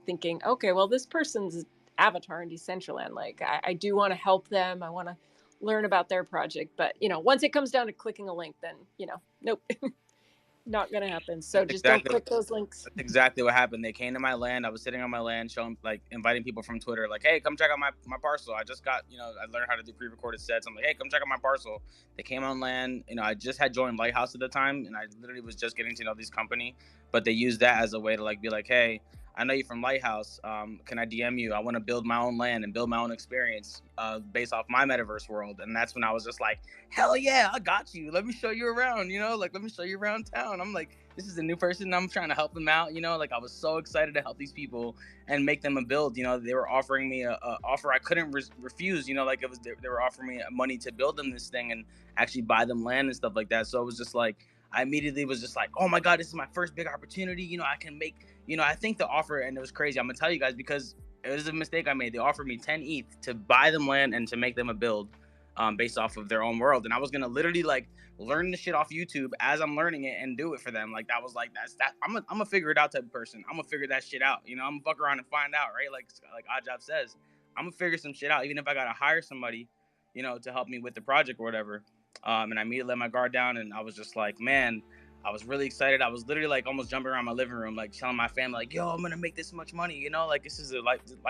thinking, okay, well, this person's avatar in Decentraland, like I do want to help them. I want to learn about their project. But, you know, once it comes down to clicking a link, then, you know, nope, not going to happen. So just don't click those links. That's exactly what happened. They came to my land. I was sitting on my land, showing, like, inviting people from Twitter, like, hey, come check out my parcel. I just got, you know, I learned how to do pre-recorded sets. I'm like, hey, come check out my parcel. They came on land. You know, I just had joined Lighthouse at the time, and I literally was just getting to know this company. But they used that as a way to, like, be like, hey, I know you from Lighthouse. Can I DM you? I want to build my own land and build my own experience based off my metaverse world. And that's when I was just like, hell yeah, I got you. Let me show you around, you know, like, let me show you around town. I'm like, this is a new person. I'm trying to help them out, you know, like I was so excited to help these people and make them a build. You know, they were offering me a offer I couldn't refuse, you know, like it was, they were offering me money to build them this thing and actually buy them land and stuff like that. So it was just like, I immediately was just like, oh my God, this is my first big opportunity. You know, I can make, you know, I think the offer, and it was crazy. I'm gonna tell you guys, because it was a mistake I made. They offered me 10 ETH to buy them land and to make them a build based off of their own world. And I was gonna literally like learn the shit off YouTube as I'm learning it and do it for them. Like that was like, that's that. I'm a figure it out type of person. I'm gonna figure that shit out. You know, I'm gonna fuck around and find out, right? Like Oddjob says, I'm gonna figure some shit out, even if I gotta hire somebody, you know, to help me with the project or whatever. And I immediately let my guard down, and I was just like, man, I was really excited. I was literally like almost jumping around my living room, like telling my family, like, yo, I'm gonna make this much money, you know, like this is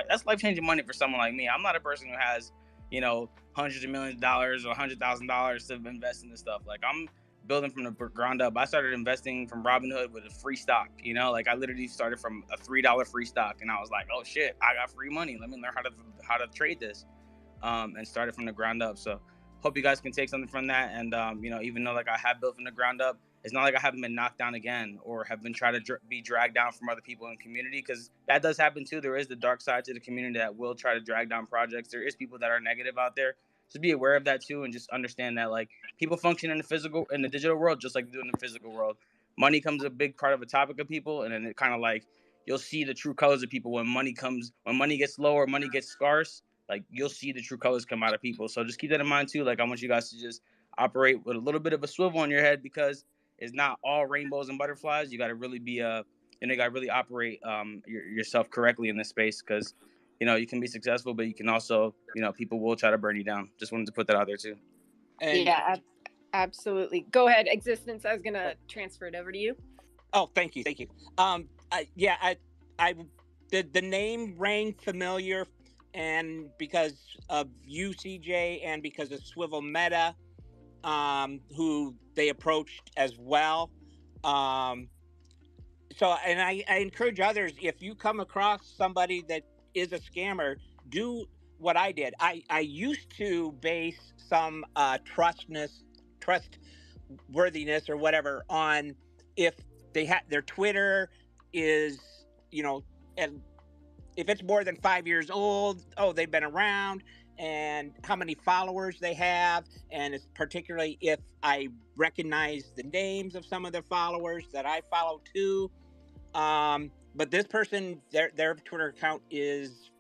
that's life-changing money for someone like me. I'm not a person who has, you know, hundreds of millions of dollars or $100,000 to invest in this stuff. Like I'm building from the ground up. I started investing from Robinhood with a free stock, you know, like I literally started from a $3 free stock, and I was like, oh shit, I got free money. Let me learn how to trade this, and started from the ground up. So hope you guys can take something from that. And you know, even though like I have built from the ground up, it's not like I haven't been knocked down again or have been trying to be dragged down from other people in the community, because that does happen too. There is the dark side to the community that will try to drag down projects. There is people that are negative out there. Just be aware of that too, and just understand that like people function in the digital world just like they do in the physical world. Money comes a big part of a topic of people, and then it kind of like you'll see the true colors of people when money gets low or money gets scarce. Like you'll see the true colors come out of people. So just keep that in mind too. Like I want you guys to just operate with a little bit of a swivel on your head, because it's not all rainbows and butterflies. You got to really be you got to really operate yourself correctly in this space, because you know you can be successful, but you can also, you know, people will try to burn you down. Just wanted to put that out there too. And yeah, absolutely. Go ahead, Existence. I was gonna transfer it over to you. Oh, thank you. The name rang familiar, and because of you, CJ, and because of Swivel Meta, who they approached as well. So, and I encourage others, if you come across somebody that is a scammer, do what I did. I used to base some trustworthiness or whatever on if they had their Twitter is, you know, and if it's more than 5 years old, oh, they've been around. and how many followers they have, and it's particularly if I recognize the names of some of their followers that I follow too. But this person, their Twitter account is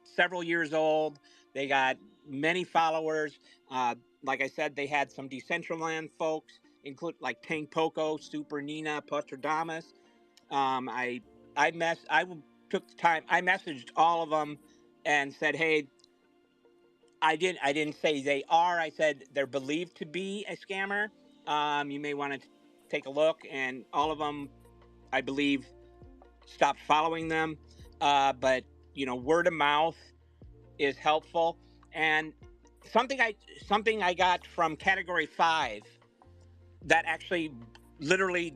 several years old. They got many followers. Like I said, they had some Decentraland folks, include like Tank Poco, Super Nina, Postradamus. I took the time. I messaged all of them and said, "Hey, I didn't say they are. I said they're believed to be a scammer. You may want to take a look." And all of them, I believe, stopped following them. But word of mouth is helpful. And something I got from Category 5 that actually literally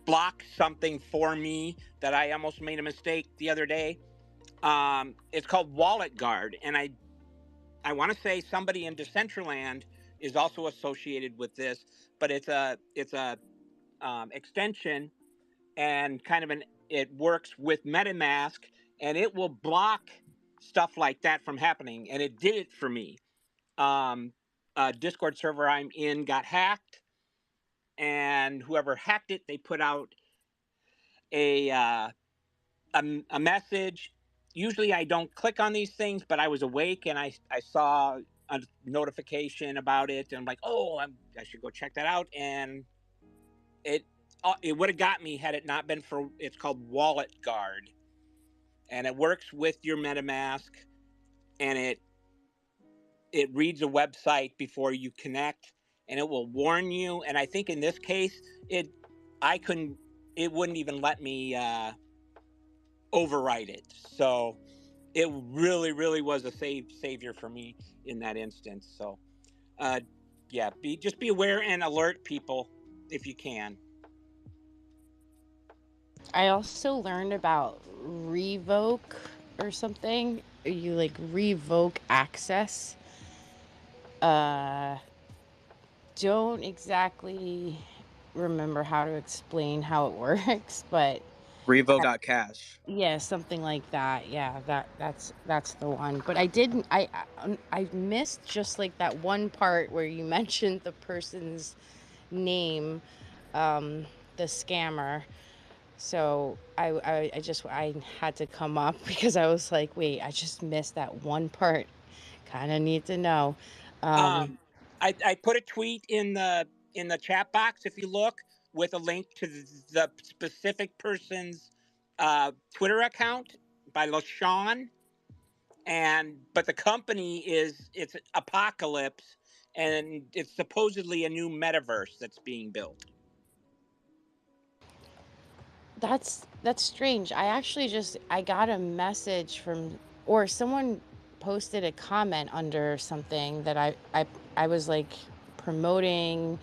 blocked something for me that I almost made a mistake the other day. It's called Wallet Guard, and I want to say somebody in Decentraland is also associated with this, but it's a extension, and it works with MetaMask, and it will block stuff like that from happening, and it did it for me. A Discord server I'm in got hacked, and whoever hacked it, they put out a message. Usually I don't click on these things, but I was awake and I saw a notification about it, and I'm like, oh, I should go check that out. And it would have got me had it not been for, it's called Wallet Guard, and it works with your MetaMask, and it reads a website before you connect, and it will warn you. And I think in this case, it wouldn't even let me overwrite it. So it really, really was a savior for me in that instance. So, yeah, just be aware and alert people if you can. I also learned about revoke or something. You like revoke access. Don't exactly remember how to explain how it works, but Revo.cash. yeah, something like that. Yeah, that's the one. But I missed just like that one part where you mentioned the person's name, the scammer. So I had to come up because I was like, wait, I just missed that one part. Kind of need to know. I put a tweet in the chat box, if you look, with a link to the specific person's Twitter account by LaShawn, but the company it's Apocalypse, and it's supposedly a new metaverse that's being built. That's strange. I got a message from, or someone posted a comment under something that I was like promoting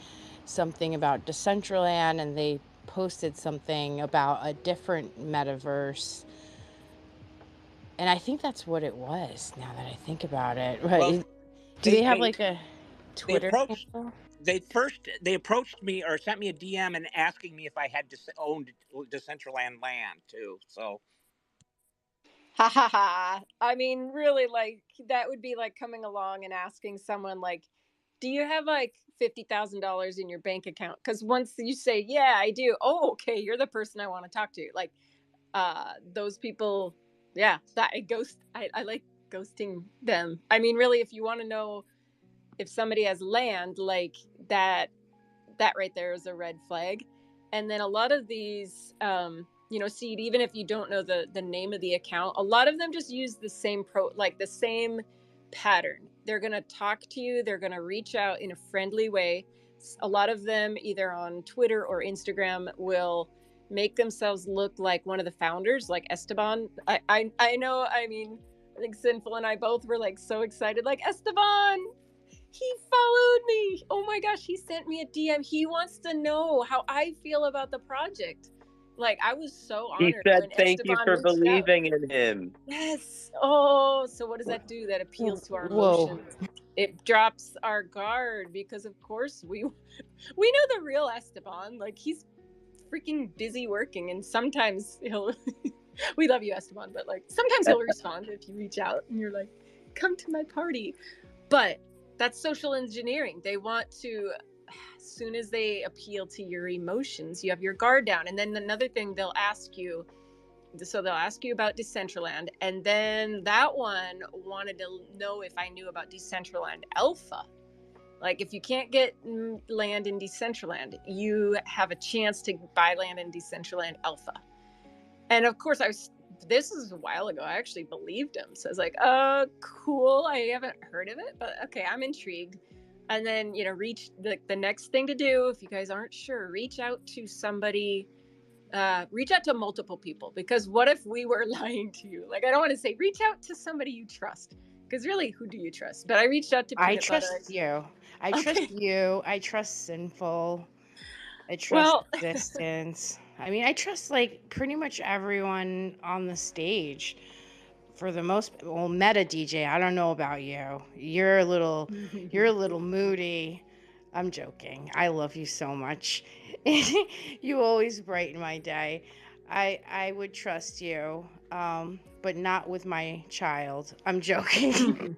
something about Decentraland, and they posted something about a different metaverse. And I think that's what it was, now that I think about it. Right. Well, Do they have like a Twitter handle? They approached me or sent me a DM and asking me if I had owned Decentraland land too. So, Ha ha ha. I mean, really, like, that would be like coming along and asking someone, like, do you have like $50,000 in your bank account? Because once you say, yeah, I do. Oh, okay, you're the person I want to talk to. Like, those people, yeah, that I like ghosting them. I mean, really, if you want to know if somebody has land, like that right there is a red flag. And then a lot of these, Seed, even if you don't know the name of the account, a lot of them just use the same the same pattern. They're going to talk to you. They're going to reach out in a friendly way. A lot of them, either on Twitter or Instagram, will make themselves look like one of the founders, like Esteban. I know, I mean, I think Sinful and I both were like so excited, like, Esteban, he followed me. Oh my gosh, he sent me a DM. He wants to know how I feel about the project. Like, I was so He honored said when thank you Esteban for reached out. believing in him. Yes. Oh, so what does that do? That appeals to our Whoa. emotions. It drops our guard because, of course, we know the real Esteban. Like, he's freaking busy working, and sometimes he'll we love you, Esteban, but like sometimes he'll respond if you reach out and you're like, come to my party. But that's social engineering. They want to, as soon as they appeal to your emotions, you have your guard down. And then another thing they'll ask you, so they'll ask you about Decentraland, and then that one wanted to know if I knew about Decentraland Alpha. Like, if you can't get land in Decentraland, you have a chance to buy land in Decentraland Alpha. And of course, this is a while ago, I actually believed him. So I was like, cool, I haven't heard of it, but okay, I'm intrigued. And then, reach the next thing to do, if you guys aren't sure, reach out to somebody, reach out to multiple people, because what if we were lying to you? Like, I don't want to say reach out to somebody you trust, because really, who do you trust? But I reached out to Peanut Butter. I trust you. I trust you. I trust Sinful. I trust Well, Existence. I mean, I trust like pretty much everyone on the stage. For the most, well, Meta DJ, I don't know about you. You're a little moody. I'm joking. I love you so much. You always brighten my day. I would trust you, but not with my child. I'm joking.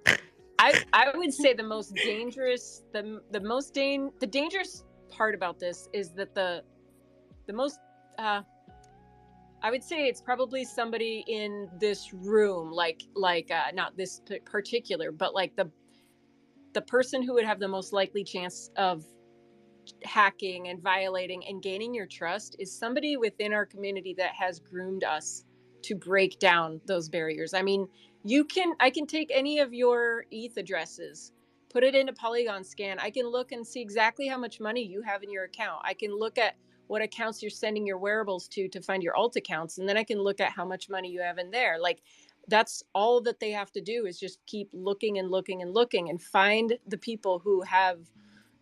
I would say the most dangerous, the dangerous part about this is that the most, I would say it's probably somebody in this room, like not this particular, but like the person who would have the most likely chance of hacking and violating and gaining your trust is somebody within our community that has groomed us to break down those barriers. I mean, I can take any of your ETH addresses, put it into Polygon scan. I can look and see exactly how much money you have in your account. I can look at what accounts you're sending your wearables to find your alt accounts. And then I can look at how much money you have in there. Like, that's all that they have to do, is just keep looking and looking and looking and find the people who have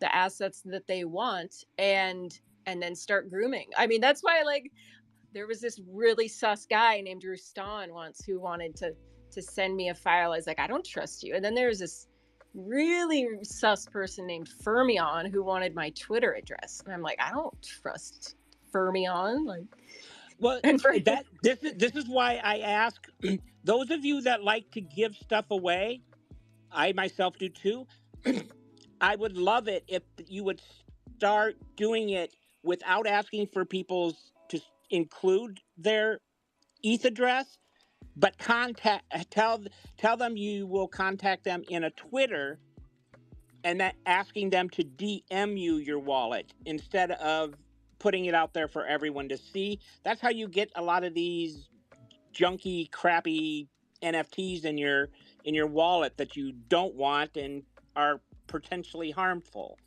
the assets that they want, and then start grooming. I mean, that's why, like, there was this really sus guy named Rustan once who wanted to send me a file. I was like, I don't trust you. And then there was this really sus person named Fermion who wanted my Twitter address, and I'm like, I don't trust Fermion. Like, well, this is why I ask those of you that like to give stuff away. I myself do too. I would love it if you would start doing it without asking for people to include their ETH address, but tell them you will contact them in a Twitter, and that asking them to DM you your wallet instead of putting it out there for everyone to see. That's how you get a lot of these junky, crappy NFTs in your wallet that you don't want and are potentially harmful.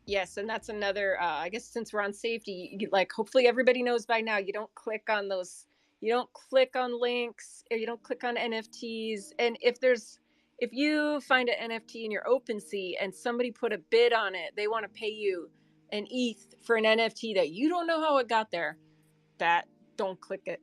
Yes, and that's another, I guess since we're on safety, like, hopefully everybody knows by now, you don't click on those, you don't click on links, or you don't click on NFTs. And if you find an NFT in your OpenSea and somebody put a bid on it, they want to pay you an ETH for an NFT that you don't know how it got there, don't click it.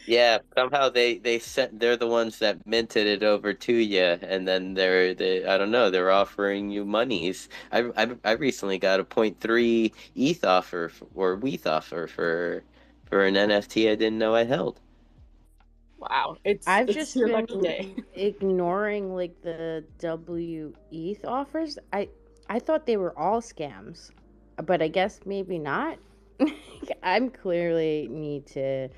Yeah, somehow they're the ones that minted it over to you, and then I don't know, they're offering you monies. I recently got a 0.3 ETH offer or WETH offer for an NFT I didn't know I held. Wow, I've it's just your been lucky day. ignoring like the WETH offers. I thought they were all scams, but I guess maybe not. I'm clearly need to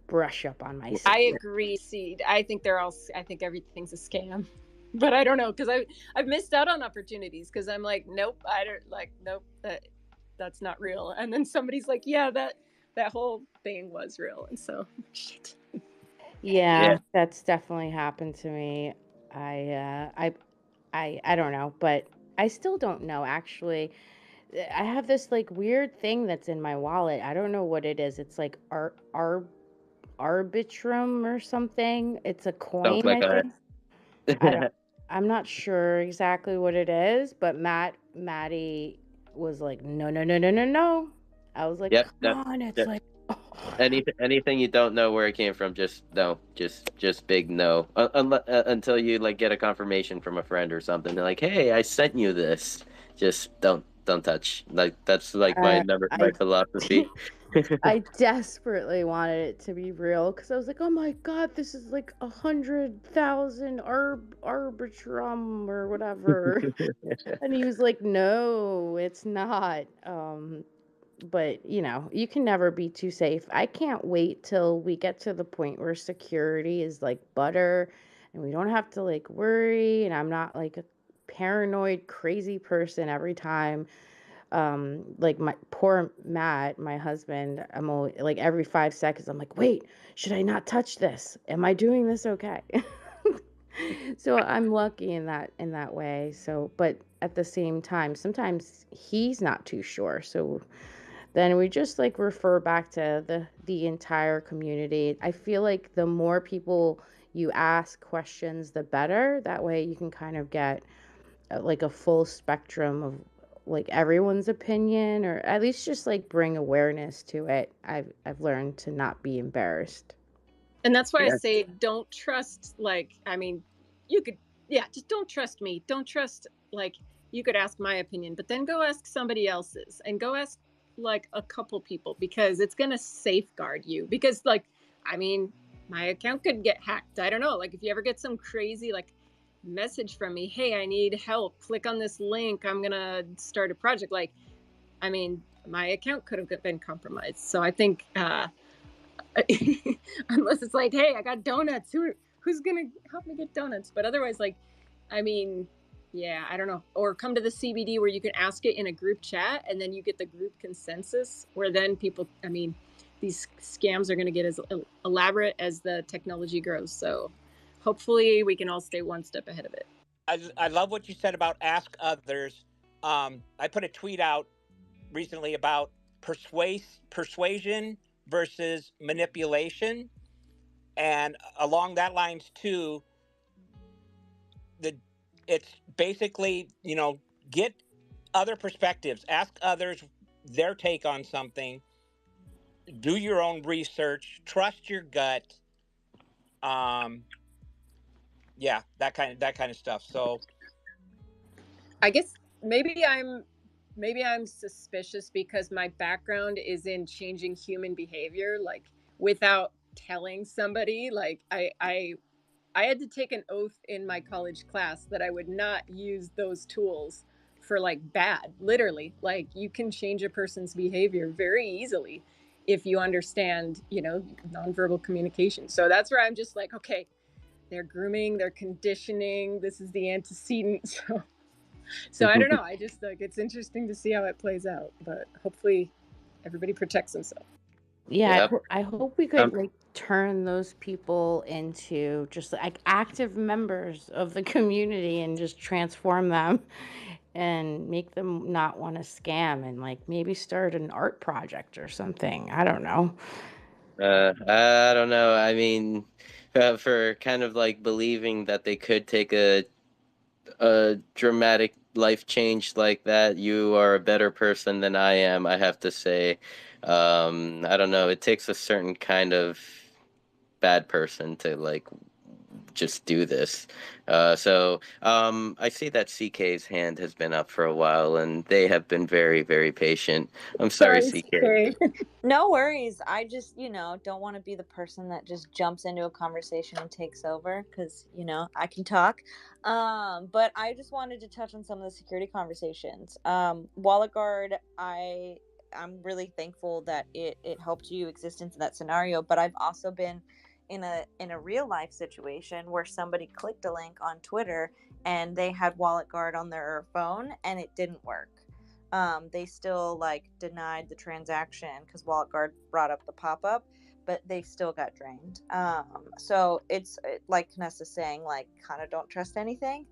brush up on my. I agree, Seed. I think everything's a scam, but I don't know, because I've missed out on opportunities because I'm like, nope, that's not real. And then somebody's like, yeah, that whole thing was real, and so shit. Yeah, that's definitely happened to me. I don't know, but I still don't know actually. I have this like weird thing that's in my wallet. I don't know what it is. It's like Arbitrum or something. It's a coin, I think. I'm not sure exactly what it is, but Maddie was like, no. I was like, come on, it's like anything you don't know where it came from, just no, just big no. Until you like get a confirmation from a friend or something. They're like, hey, I sent you this. Just don't touch. Like, that's like my philosophy. I desperately wanted it to be real because I was like, oh my God, this is like 100,000 arbitrum or whatever. And he was like, no, it's not. But you know, you can never be too safe. I can't wait till we get to the point where security is like butter and we don't have to like worry, and I'm not like a paranoid crazy person every time. Like my poor Matt, my husband, I'm always, like every 5 seconds I'm like, wait, should I not touch this? Am I doing this okay? So I'm lucky in that way. So but at the same time sometimes he's not too sure, so then we just like refer back to the entire community. I feel like the more people you ask questions, the better. That way you can kind of get like a full spectrum of like everyone's opinion, or at least just like bring awareness to it. I've learned to not be embarrassed. And that's why I Yeah. say don't trust, like, I mean, you could, yeah, just don't trust me. Don't trust, like, you could ask my opinion, but then go ask somebody else's and go ask like a couple people, because it's going to safeguard you. Because, like, I mean, my account could get hacked. I don't know. Like, if you ever get some crazy, like, message from me, hey, I need help, click on this link, I'm going to start a project. Like, I mean, my account could have been compromised. So I think, unless it's like, hey, I got donuts, who's gonna help me get donuts? But otherwise, like, I mean, yeah, I don't know. Or come to the CBD where you can ask it in a group chat and then you get the group consensus, where then people, I mean, these scams are going to get as elaborate as the technology grows. So hopefully we can all stay one step ahead of it. I love what you said about ask others. I put a tweet out recently about persuasion versus manipulation, and along that lines too, it's basically, get other perspectives, ask others their take on something, do your own research, trust your gut. Yeah, that kind of stuff. So I guess maybe I'm suspicious because my background is in changing human behavior, like without telling somebody. Like I had to take an oath in my college class that I would not use those tools for like bad, literally. Like you can change a person's behavior very easily if you understand, nonverbal communication. So that's where I'm just like, okay, they're grooming, they're conditioning, this is the antecedent. So I don't know. I just like, it's interesting to see how it plays out, but hopefully everybody protects themselves. Yeah, Yep. I hope we could like turn those people into just like active members of the community and just transform them and make them not want to scam, and like maybe start an art project or something. I don't know. I don't know. I mean, for kind of like believing that they could take a dramatic life change like that, you are a better person than I am, I have to say. I don't know. It takes a certain kind of bad person to like just do this. I see that CK's hand has been up for a while, and they have been very, very patient. I'm sorry, Sorry, CK. No worries. I just, don't want to be the person that just jumps into a conversation and takes over because, I can talk. But I just wanted to touch on some of the security conversations. Wallet Guard, I'm really thankful that it helped you exist into that scenario, but I've also been in a real life situation where somebody clicked a link on Twitter and they had Wallet Guard on their phone and it didn't work. They still like denied the transaction because Wallet Guard brought up the pop-up, but they still got drained. So it's like Knessa's saying, like, kind of don't trust anything.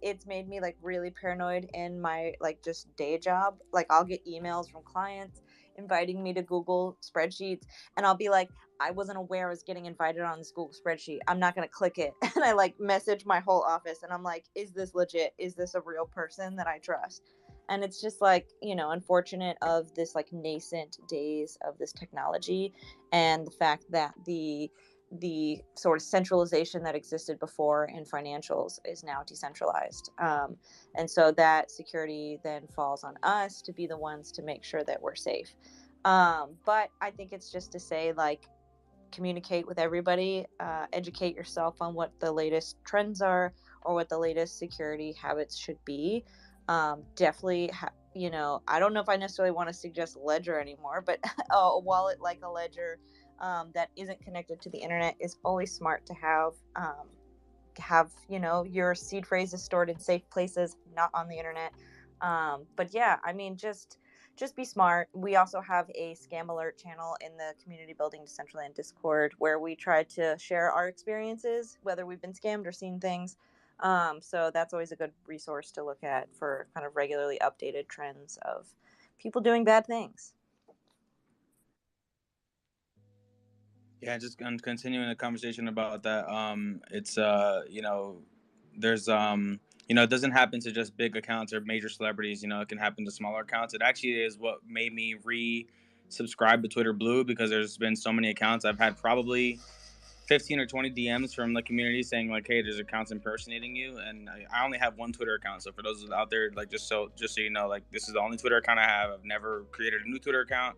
It's made me like really paranoid in my like just day job. Like I'll get emails from clients inviting me to Google spreadsheets, and I'll be like, I wasn't aware I was getting invited on this Google spreadsheet. I'm not going to click it. And I like message my whole office and I'm like, is this legit? Is this a real person that I trust? And it's just like, unfortunate of this like nascent days of this technology, and the fact that the sort of centralization that existed before in financials is now decentralized. And so that security then falls on us to be the ones to make sure that we're safe. But I think it's just to say, like, communicate with everybody, educate yourself on what the latest trends are or what the latest security habits should be. Definitely, I don't know if I necessarily want to suggest Ledger anymore, but a wallet like a Ledger that isn't connected to the internet is always smart to have. Your seed phrases stored in safe places, not on the internet. But yeah, I mean, just be smart. We also have a scam alert channel in the community building Decentraland Discord where we try to share our experiences, whether we've been scammed or seen things. So that's always a good resource to look at for kind of regularly updated trends of people doing bad things. Yeah, just continuing the conversation about that. It's there's it doesn't happen to just big accounts or major celebrities. It can happen to smaller accounts. It actually is what made me subscribe to Twitter Blue, because there's been so many accounts. I've had probably 15 or 20 DMs from the community saying like, hey, there's accounts impersonating you. And I only have one Twitter account. So for those out there, like, just so you know, like, this is the only Twitter account I have. I've never created a new Twitter account.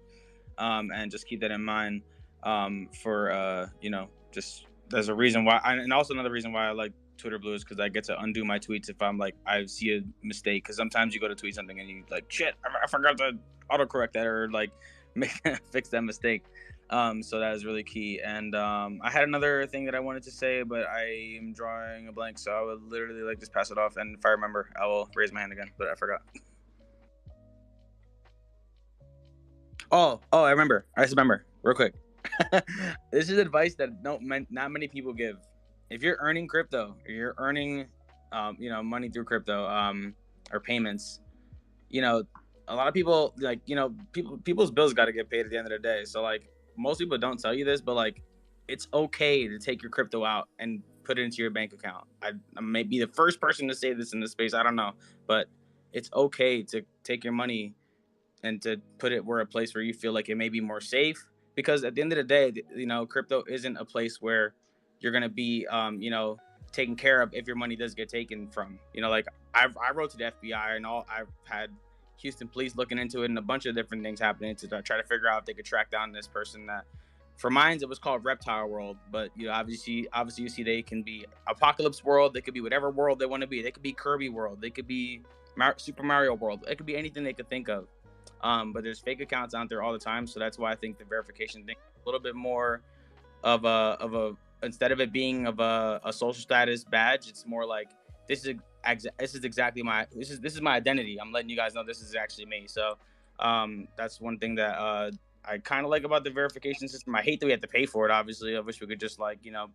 And just keep that in mind. For just there's a reason why, and also another reason why I like Twitter Blue is because I get to undo my tweets if I'm like, I see a mistake. Because sometimes you go to tweet something and you like, shit, I forgot to autocorrect that, or like fix that mistake. So that is really key. And I had another thing that I wanted to say, but I am drawing a blank, so I would literally like just pass it off, and if I remember, I will raise my hand again, but I forgot. I remember. I just remember real quick. This is advice that not many people give. If you're earning crypto, or you're earning money through crypto, or payments, a lot of people, like, people's bills got to get paid at the end of the day. So like, most people don't tell you this, but like, it's okay to take your crypto out and put it into your bank account. I may be the first person to say this in this space, I don't know, but it's okay to take your money and to put it a place where you feel like it may be more safe. Because at the end of the day, crypto isn't a place where you're going to be, taken care of if your money does get taken from. Like, I wrote to the FBI and all. I've had Houston police looking into it, and a bunch of different things happening to try to figure out if they could track down this person. That, for mine, it was called Reptile World, but obviously you see they can be Apocalypse World. They could be whatever world they want to be. They could be Kirby World. They could be Super Mario World. It could be anything they could think of. But there's fake accounts out there all the time, so that's why I think the verification thing is a little bit more of a instead of it being of a social status badge, it's more like this is exactly this is my identity. I'm letting you guys know this is actually me. So that's one thing that I kind of like about the verification system. I hate that we have to pay for it. Obviously, I wish we could just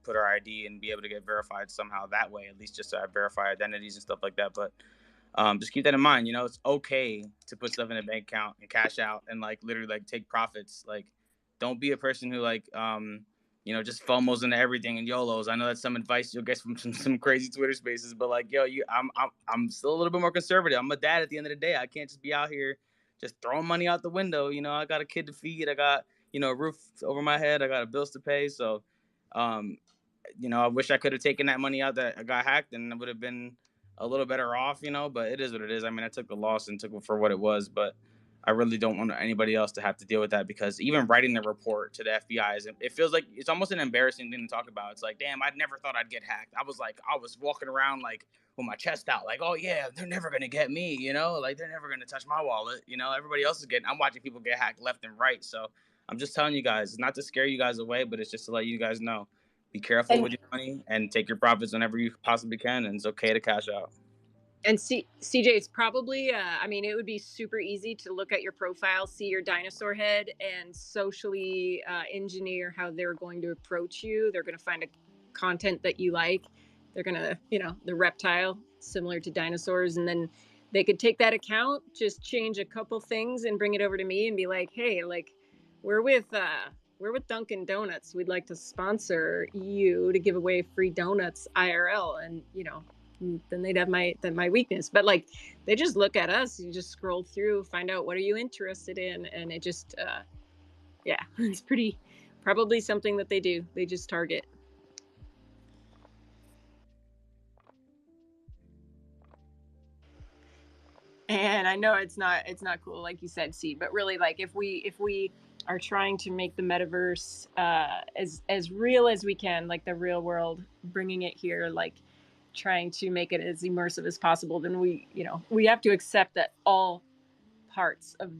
put our ID and be able to get verified somehow that way, at least just to verify identities and stuff like that. But just keep that in mind. It's okay to put stuff in a bank account and cash out and literally take profits. Don't be a person who just FOMOs into everything and YOLOs. I know that's some advice you'll get from some crazy Twitter spaces, but I'm still a little bit more conservative. I'm a dad at the end of the day. I can't just be out here just throwing money out the window. I got a kid to feed. I got a roof over my head. I got bills to pay. So, I wish I could have taken that money out that I got hacked, and it would have been a little better off, but it is what it is. I mean, I took the loss and took it for what it was, but I really don't want anybody else to have to deal with that, because even writing the report to the FBI it feels like it's almost an embarrassing thing to talk about. It's like, damn, I never thought I'd get hacked. I was walking around with my chest out, oh yeah, they're never going to get me, they're never going to touch my wallet. Everybody else is I'm watching people get hacked left and right. So I'm just telling you guys, it's not to scare you guys away, but it's just to let you guys know, be careful with your money and take your profits whenever you possibly can. And it's okay to cash out. And CJ, it's probably, it would be super easy to look at your profile, see your dinosaur head, and socially engineer how they're going to approach you. They're going to find a content that you like. They're going to, the reptile, similar to dinosaurs. And then they could take that account, just change a couple things and bring it over to me and be like, hey, we're with Dunkin' Donuts. We'd like to sponsor you to give away free donuts IRL. And, then they'd have my weakness. But they just look at us, you just scroll through, find out what are you interested in, and it just it's probably something that they do. They just target. And I know it's not cool, like you said, C, but really, if we are trying to make the metaverse as real as we can, like the real world, bringing it here, like trying to make it as immersive as possible. Then we have to accept that all parts of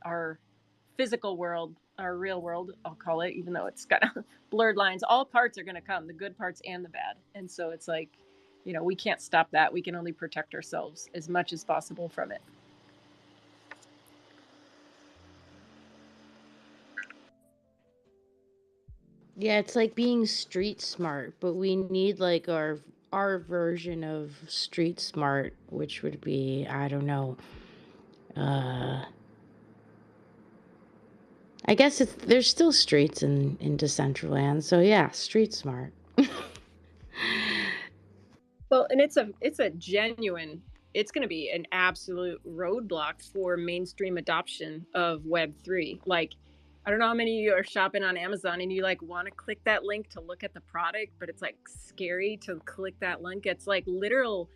our physical world, our real world, I'll call it, even though it's got blurred lines, all parts are going to come, the good parts and the bad. And so it's like, we can't stop that. We can only protect ourselves as much as possible from it. Yeah, it's like being street smart, but we need like our version of street smart, which would be, I don't know. I guess there's still streets in Decentraland, so yeah, street smart. Well, and it's a genuine, it's going to be an absolute roadblock for mainstream adoption of Web3. Like, I don't know how many of you are shopping on Amazon and you like want to click that link to look at the product, but it's like scary to click that link. It's like literal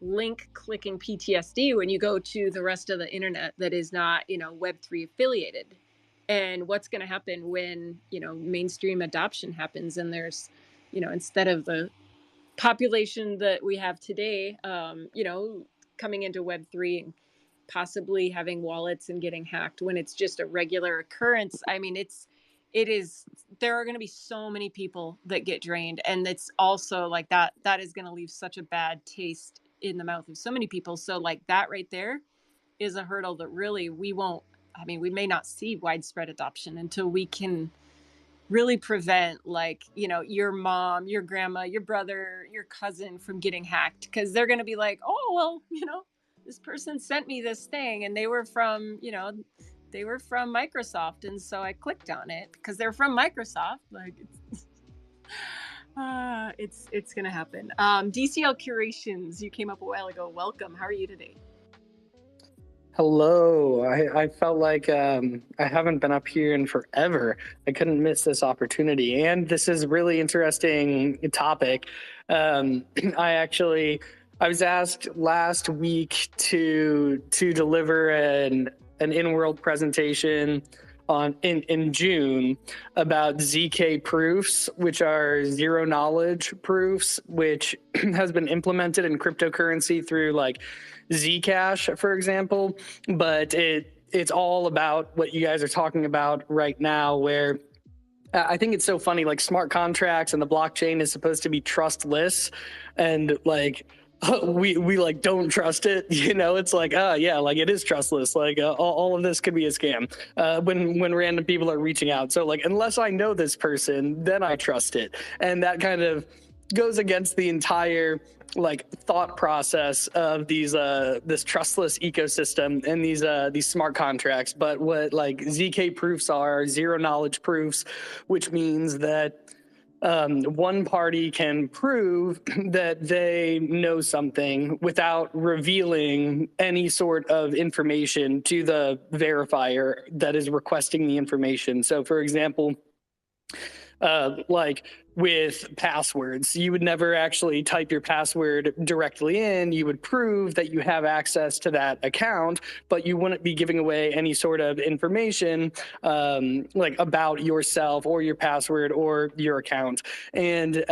link clicking PTSD when you go to the rest of the internet that is not, Web3 affiliated. And what's going to happen when, mainstream adoption happens and there's, instead of the population that we have today, coming into Web3 and possibly having wallets and getting hacked when it's just a regular occurrence. I mean, there are going to be so many people that get drained. And it's also like that is going to leave such a bad taste in the mouth of so many people. So like that right there is a hurdle that really we may not see widespread adoption until we can really prevent, like, your mom, your grandma, your brother, your cousin from getting hacked, because they're going to be like, oh, well, this person sent me this thing and they were from Microsoft, and so I clicked on it because they're from Microsoft. Like, it's going to happen. DCL Curations, you came up a while ago. Welcome. How are you today? Hello. I felt like I haven't been up here in forever. I couldn't miss this opportunity. And this is a really interesting topic. I was asked last week to deliver an in-world presentation in June about ZK proofs, which are zero knowledge proofs, which has been implemented in cryptocurrency through like Zcash, for example. But it's all about what you guys are talking about right now, where I think it's so funny, like smart contracts and the blockchain is supposed to be trustless, and like we like don't trust it. It's like, yeah, like it is trustless. Like all of this could be a scam when random people are reaching out. So like, unless I know this person, then I trust it. And that kind of goes against the entire like thought process of this trustless ecosystem and these smart contracts. But what like ZK proofs are zero knowledge proofs, which means that one party can prove that they know something without revealing any sort of information to the verifier that is requesting the information. So, for example, like with passwords, you would never actually type your password directly in. You would prove that you have access to that account, but you wouldn't be giving away any sort of information like about yourself or your password or your account. And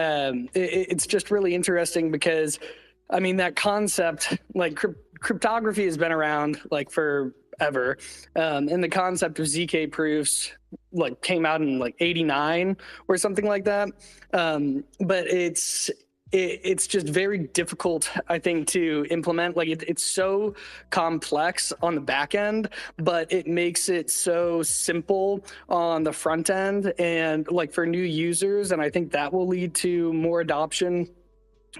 it's just really interesting because, I mean, that concept, like cryptography has been around like forever. And the concept of ZK proofs like came out in like 89 or something like that. But it's just very difficult, I think, to implement. Like it's so complex on the back end, but it makes it so simple on the front end and like for new users. And I think that will lead to more adoption.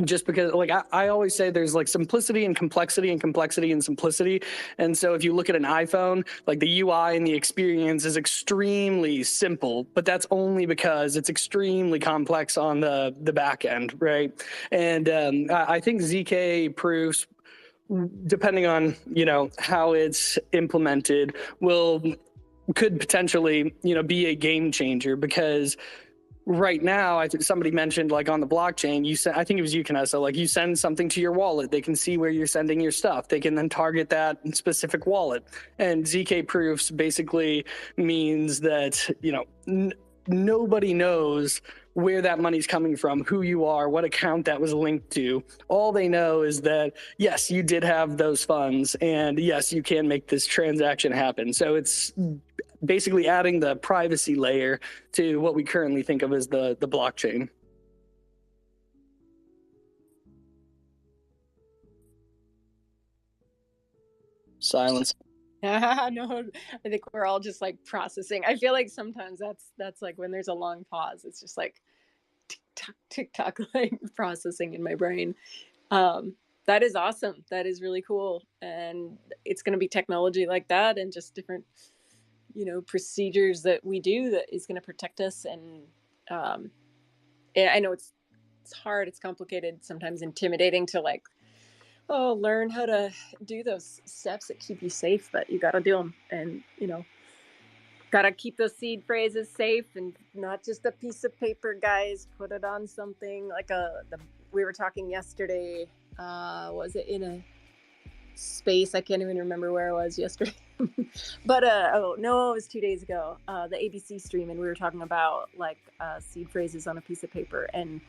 Just because, like, I always say there's like simplicity and complexity and complexity and simplicity. And so if you look at an iPhone, like the UI and the experience is extremely simple, but that's only because it's extremely complex on the back end, right? And I think ZK proofs, depending on, how it's implemented, could potentially, be a game changer, because right now, I think somebody mentioned like on the blockchain, I think it was you, Canessa, like you send something to your wallet, they can see where you're sending your stuff. They can then target that specific wallet. And ZK proofs basically means that, nobody knows where that money's coming from, who you are, what account that was linked to. All they know is that, yes, you did have those funds, and yes, you can make this transaction happen. So it's basically adding the privacy layer to what we currently think of as the blockchain. Silence. No, I think we're all just like processing. I feel like sometimes that's like when there's a long pause, it's just like tick tock, like processing in my brain. That is awesome. That is really cool, and it's going to be technology like that, and just different, procedures that we do that is going to protect us. And I know it's hard, it's complicated, sometimes intimidating to like, learn how to do those steps that keep you safe, but you got to do them. And, got to keep those seed phrases safe and not just a piece of paper, guys. Put it on something like we were talking yesterday. Was it in a space? I can't even remember where I was yesterday. But, it was 2 days ago, the ABC stream. And we were talking about like seed phrases on a piece of paper. And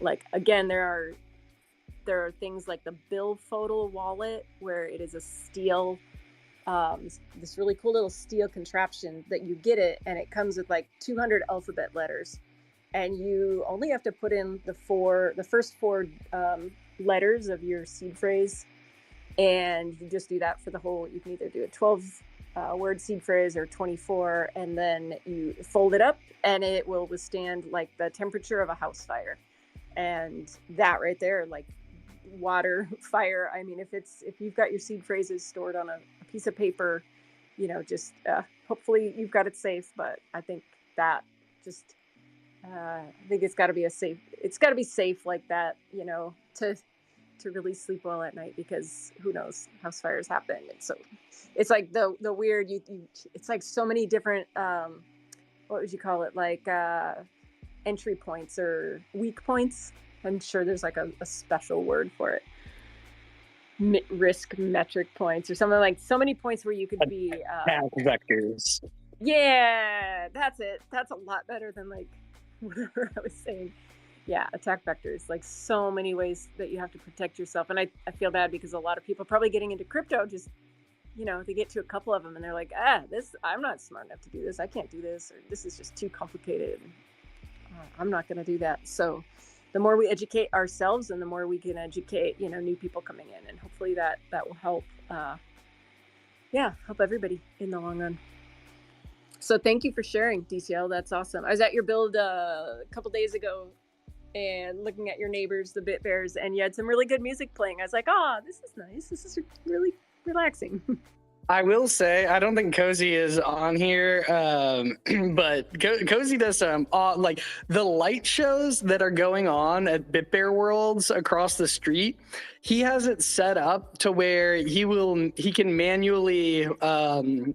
like, again, there are things like the Billfold wallet, where it is a steel, this really cool little steel contraption that you get it, and it comes with like 200 alphabet letters, and you only have to put in the first four letters of your seed phrase, and you just do that for the whole. You can either do a 12 word seed phrase or 24, and then you fold it up, and it will withstand like the temperature of a house fire. And that right there, like water, fire. I mean, if you've got your seed phrases stored on a piece of paper, just hopefully you've got it safe. But I think that just, I think it's got to be safe like that, to really sleep well at night, because who knows, house fires happen. And so it's like the weird, it's like so many different, what would you call it? Like entry points or weak points. I'm sure there's like a special word for it. Risk metric points or something, like so many points where you could be vectors. Yeah, that's it. That's a lot better than like whatever I was saying. Yeah, attack vectors, like so many ways that you have to protect yourself. And I feel bad because a lot of people probably getting into crypto just, they get to a couple of them and they're like, I'm not smart enough to do this. I can't do this, or this is just too complicated. I'm not going to do that. So the more we educate ourselves, and the more we can educate, new people coming in, and hopefully that will help, help everybody in the long run. So thank you for sharing, DCL. That's awesome. I was at your build a couple days ago and looking at your neighbors, the Bit Bears, and you had some really good music playing. I was like, this is nice. This is really relaxing. I will say, I don't think Cozy is on here, but Cozy does some, like the light shows that are going on at Bit Bear Worlds across the street. He has it set up to where he can manually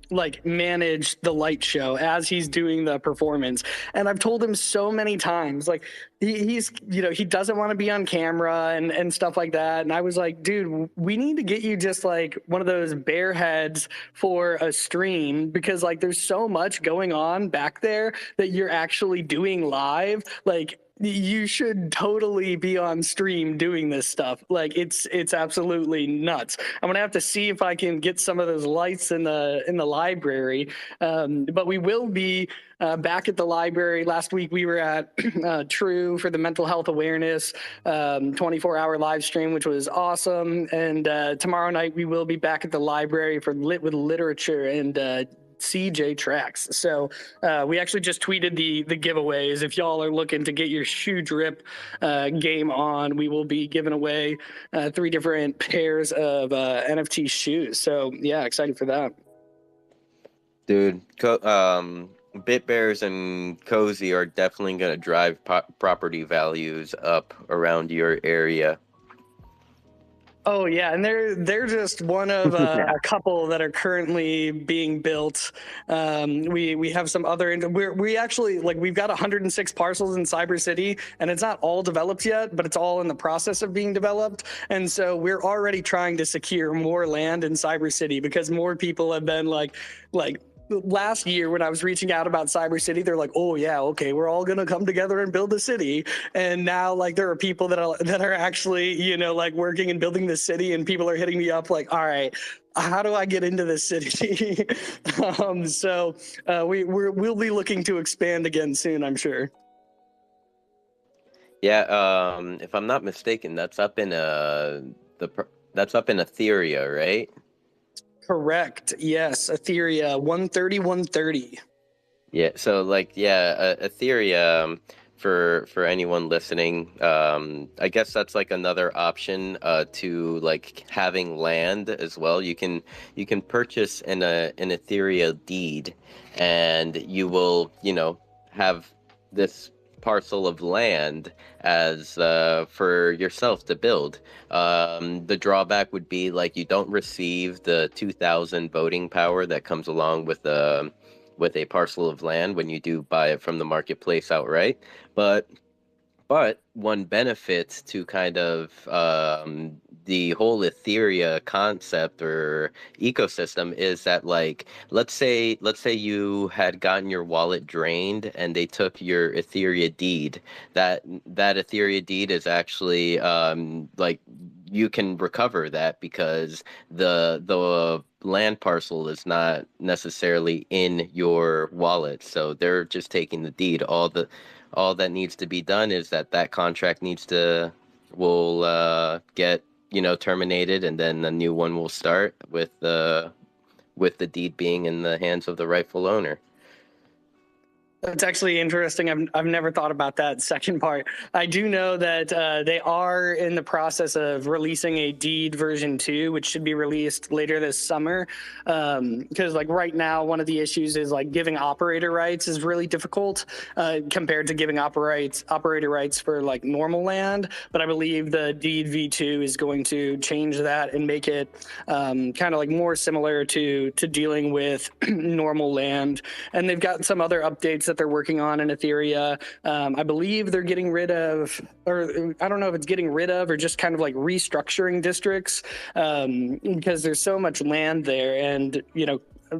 like manage the light show as he's doing the performance. And I've told him so many times, like he's he doesn't want to be on camera and stuff like that. And I was like, dude, we need to get you just like one of those bear heads for a stream, because like there's so much going on back there that you're actually doing live. Like you should totally be on stream doing this stuff. Like it's absolutely nuts. I'm gonna have to see if I can get some of those lights in the library. But we will be back at the library. Last week we were at True for the mental health awareness 24-hour live stream, which was awesome. And tomorrow night we will be back at the library for Lit with Literature and CJ tracks. So we actually just tweeted the giveaways. If y'all are looking to get your shoe drip game on, we will be giving away 3 different pairs of NFT shoes. So yeah, excited for that. Dude, Bit Bears and Cozy are definitely going to drive property values up around your area. Oh yeah, and they're just one of Yeah. a couple that are currently being built. We have some other. We actually like we've got 106 parcels in Cyber City, and it's not all developed yet, but it's all in the process of being developed. And so we're already trying to secure more land in Cyber City because more people have been like last year when I was reaching out about Cyber City, they're like, "Oh yeah, okay, we're all gonna come together and build a city." And now like there are people that are actually like working and building this city, and people are hitting me up like, "All right, how do I get into this city?" So we'll be looking to expand again soon, I'm sure. Yeah, if I'm not mistaken, that's up in that's up in Etheria, right? Correct. Yes, Etheria 130 130. Yeah, so like Etheria, for anyone listening, I guess that's like another option to like having land as well. You can purchase an Etheria deed, and you will, have this parcel of land as for yourself to build. The drawback would be like you don't receive the 2,000 voting power that comes along with a parcel of land when you do buy it from the marketplace outright. But one benefit to kind of the whole Etheria concept or ecosystem is that, like, let's say you had gotten your wallet drained and they took your Etheria deed. That Etheria deed is actually like you can recover that because the land parcel is not necessarily in your wallet, so they're just taking the deed. All that needs to be done is that contract will get terminated, and then a new one will start with the deed being in the hands of the rightful owner. That's actually interesting. I've never thought about that second part. I do know that they are in the process of releasing a deed version 2, which should be released later this summer. Because like right now, one of the issues is like giving operator rights is really difficult compared to giving operator rights for like normal land. But I believe the deed V2 is going to change that and make it kind of like more similar to dealing with normal land. And they've got some other updates that they're working on in Etheria. I believe they're getting rid of, or I don't know if it's getting rid of or just kind of like restructuring districts because there's so much land there, and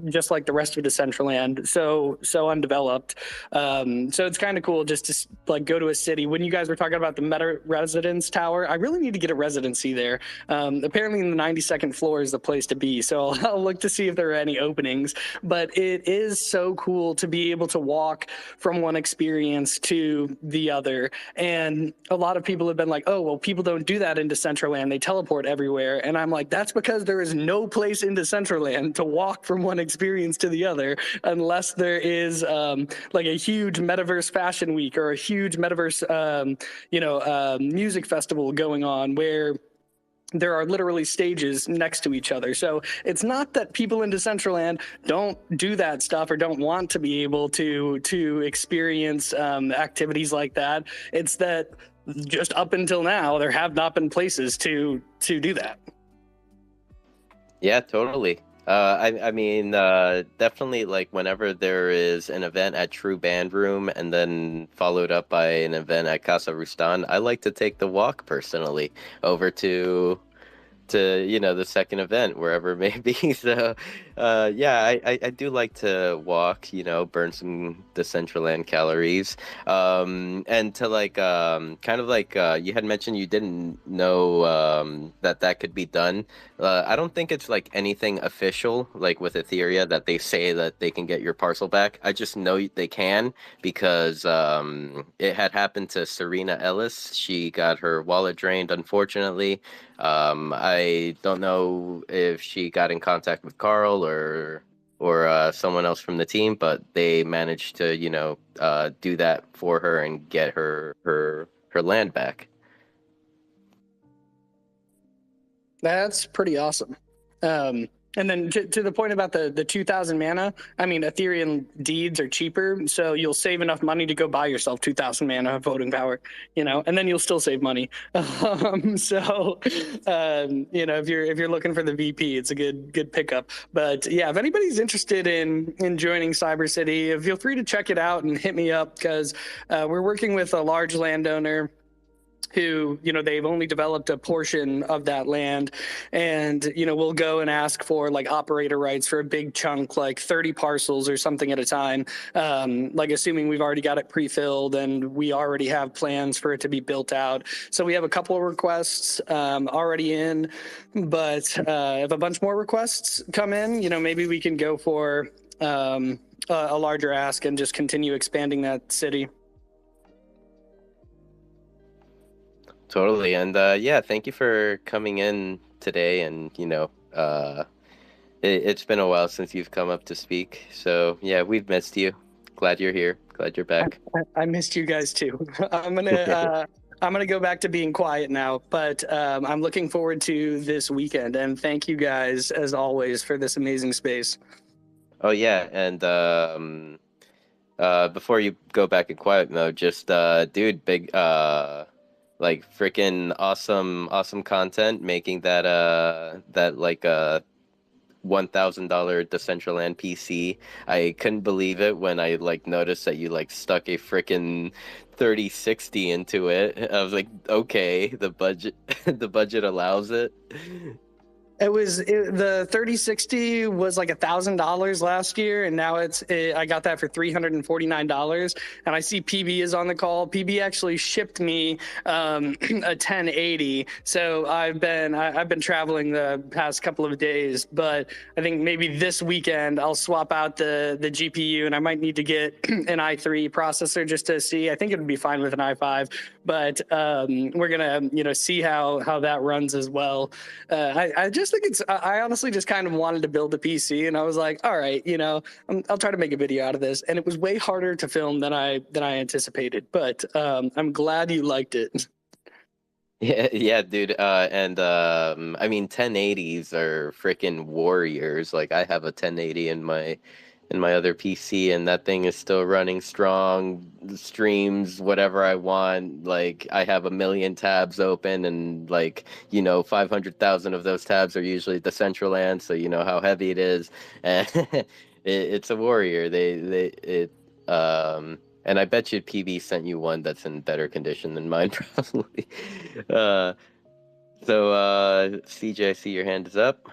just like the rest of Decentraland, so undeveloped. So it's kind of cool just to like go to a city. When you guys were talking about the Meta Residence Tower, I really need to get a residency there. Apparently, in the 92nd floor is the place to be. So I'll look to see if there are any openings. But it is so cool to be able to walk from one experience to the other. And a lot of people have been like, "Oh, well, people don't do that in Decentraland. They teleport everywhere." And I'm like, that's because there is no place in Decentraland to walk from one experience to the other unless there is like a huge metaverse fashion week or a huge metaverse music festival going on where there are literally stages next to each other. So it's not that people in Decentraland don't do that stuff or don't want to be able to experience activities like that. It's that just up until now there have not been places to do that. Yeah, totally. I mean, definitely, like, whenever there is an event at True Band Room and then followed up by an event at Casa Rustan, I like to take the walk personally over to the second event, wherever it may be. So yeah, I do like to walk, burn some Decentraland calories, and to like kind of like you had mentioned you didn't know that could be done. I don't think it's like anything official like with Etheria that they say that they can get your parcel back. I just know they can because it had happened to Serena Ellis. She got her wallet drained, unfortunately. I don't know if she got in contact with Carl or someone else from the team, but they managed to do that for her and get her land back. That's pretty awesome. And then to the point about the 2,000 mana, I mean, Ethereum deeds are cheaper, so you'll save enough money to go buy yourself 2,000 mana of voting power, and then you'll still save money. So, if you're looking for the VP, it's a good pickup. But yeah, if anybody's interested in joining Cyber City, feel free to check it out and hit me up, because we're working with a large landowner who, they've only developed a portion of that land, and, we'll go and ask for like operator rights for a big chunk, like 30 parcels or something at a time. Like assuming we've already got it pre-filled and we already have plans for it to be built out. So we have a couple of requests already in, but if a bunch more requests come in, maybe we can go for a larger ask and just continue expanding that city. Totally. And yeah, thank you for coming in today. And, it's been a while since you've come up to speak. So yeah, we've missed you. Glad you're here. Glad you're back. I missed you guys too. I'm gonna go back to being quiet now, but I'm looking forward to this weekend. And thank you guys, as always, for this amazing space. Oh yeah, and before you go back in quiet mode, just dude, big like freaking awesome content, making that like $1,000 Decentraland PC. I couldn't believe it when I like noticed that you like stuck a freaking 3060 into it. I was like, okay, the budget the budget allows it. The 3060 was like $1,000 last year, and now I got that for $349. And I see PB is on the call. PB actually shipped me a 1080. So I've been traveling the past couple of days, but I think maybe this weekend I'll swap out the GPU, and I might need to get an i3 processor just to see. I think it would be fine with an i5, but we're gonna see how that runs as well. I just think I honestly just kind of wanted to build a PC, and I was like, all right, I'll try to make a video out of this. And it was way harder to film than I anticipated, but I'm glad you liked it. Yeah, dude. And I mean, 1080s are freaking warriors. Like, I have a 1080 in my other PC, and that thing is still running strong, streams whatever I want. Like, I have a million tabs open, and like, 500,000 of those tabs are usually Decentraland, so you know how heavy it is. And it's a warrior. And I bet you PB sent you one that's in better condition than mine, probably. CJ, I see your hand is up.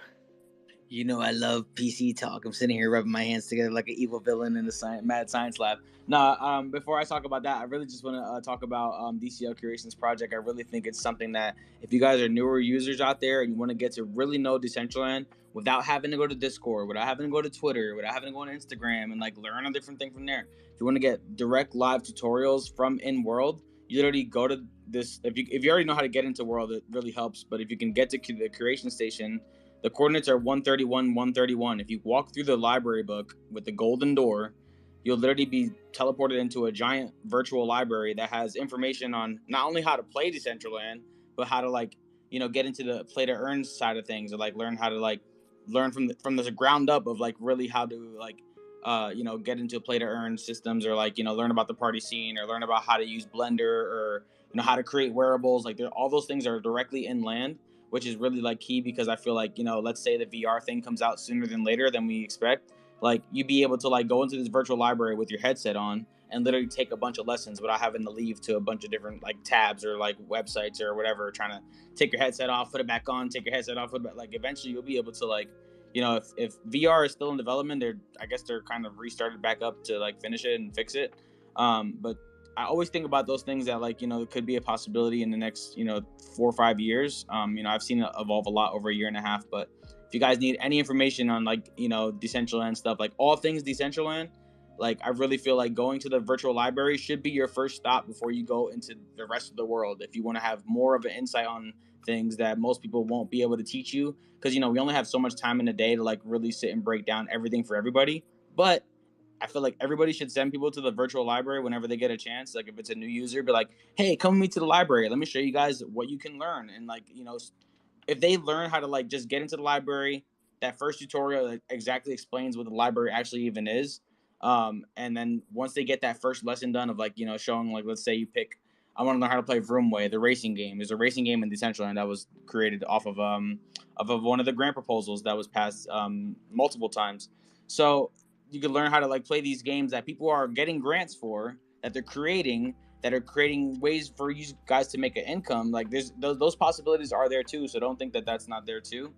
I love PC talk. I'm sitting here rubbing my hands together like an evil villain in the mad science lab. No, before I talk about that, I really just want to talk about DCL Curations project. I really think it's something that if you guys are newer users out there and you want to get to really know Decentraland without having to go to Discord, without having to go to Twitter, without having to go on Instagram and like learn a different thing from there. If you want to get direct live tutorials from in world, you literally go to this. If you already know how to get into world, it really helps. But if you can get to the curation station, the coordinates are 131, 131. If you walk through the library book with the golden door, you'll literally be teleported into a giant virtual library that has information on not only how to play Decentraland, but how to get into the play to earn side of things, or like learn how to learn from the ground up of like really how to get into play to earn systems, or learn about the party scene, or learn about how to use Blender, or how to create wearables. Like all those things are directly in land, which is really key, because I feel like, let's say the VR thing comes out sooner than later than we expect. Like you'd be able to go into this virtual library with your headset on and literally take a bunch of lessons without having to leave to a bunch of different tabs or websites or whatever, trying to take your headset off, put it back on, take your headset off, put it back. Eventually you'll be able to if VR is still in development, I guess they're kind of restarted back up to finish it and fix it. But I always think about those things that it could be a possibility in the next 4 or 5 years. I've seen it evolve a lot over a year and a half. But if you guys need any information on Decentraland stuff, all things Decentraland, I really feel like going to the virtual library should be your first stop before you go into the rest of the world. If you want to have more of an insight on things that most people won't be able to teach you, because we only have so much time in a day to really sit and break down everything for everybody. But I feel like everybody should send people to the virtual library whenever they get a chance. Like if it's a new user, be like, hey, come with me to the library. Let me show you guys what you can learn. And if they learn how to just get into the library, that first tutorial that exactly explains what the library actually even is. And then once they get that first lesson done of like, you know, showing like, let's say you pick, I want to learn how to play Vroomway, the racing game. There's a racing game in Decentraland that was created off of one of the grant proposals that was passed multiple times. So you could learn how to like play these games that people are getting grants for, that they're creating, that are creating ways for you guys to make an income. Like there's those possibilities are there too. So don't think that that's not there too.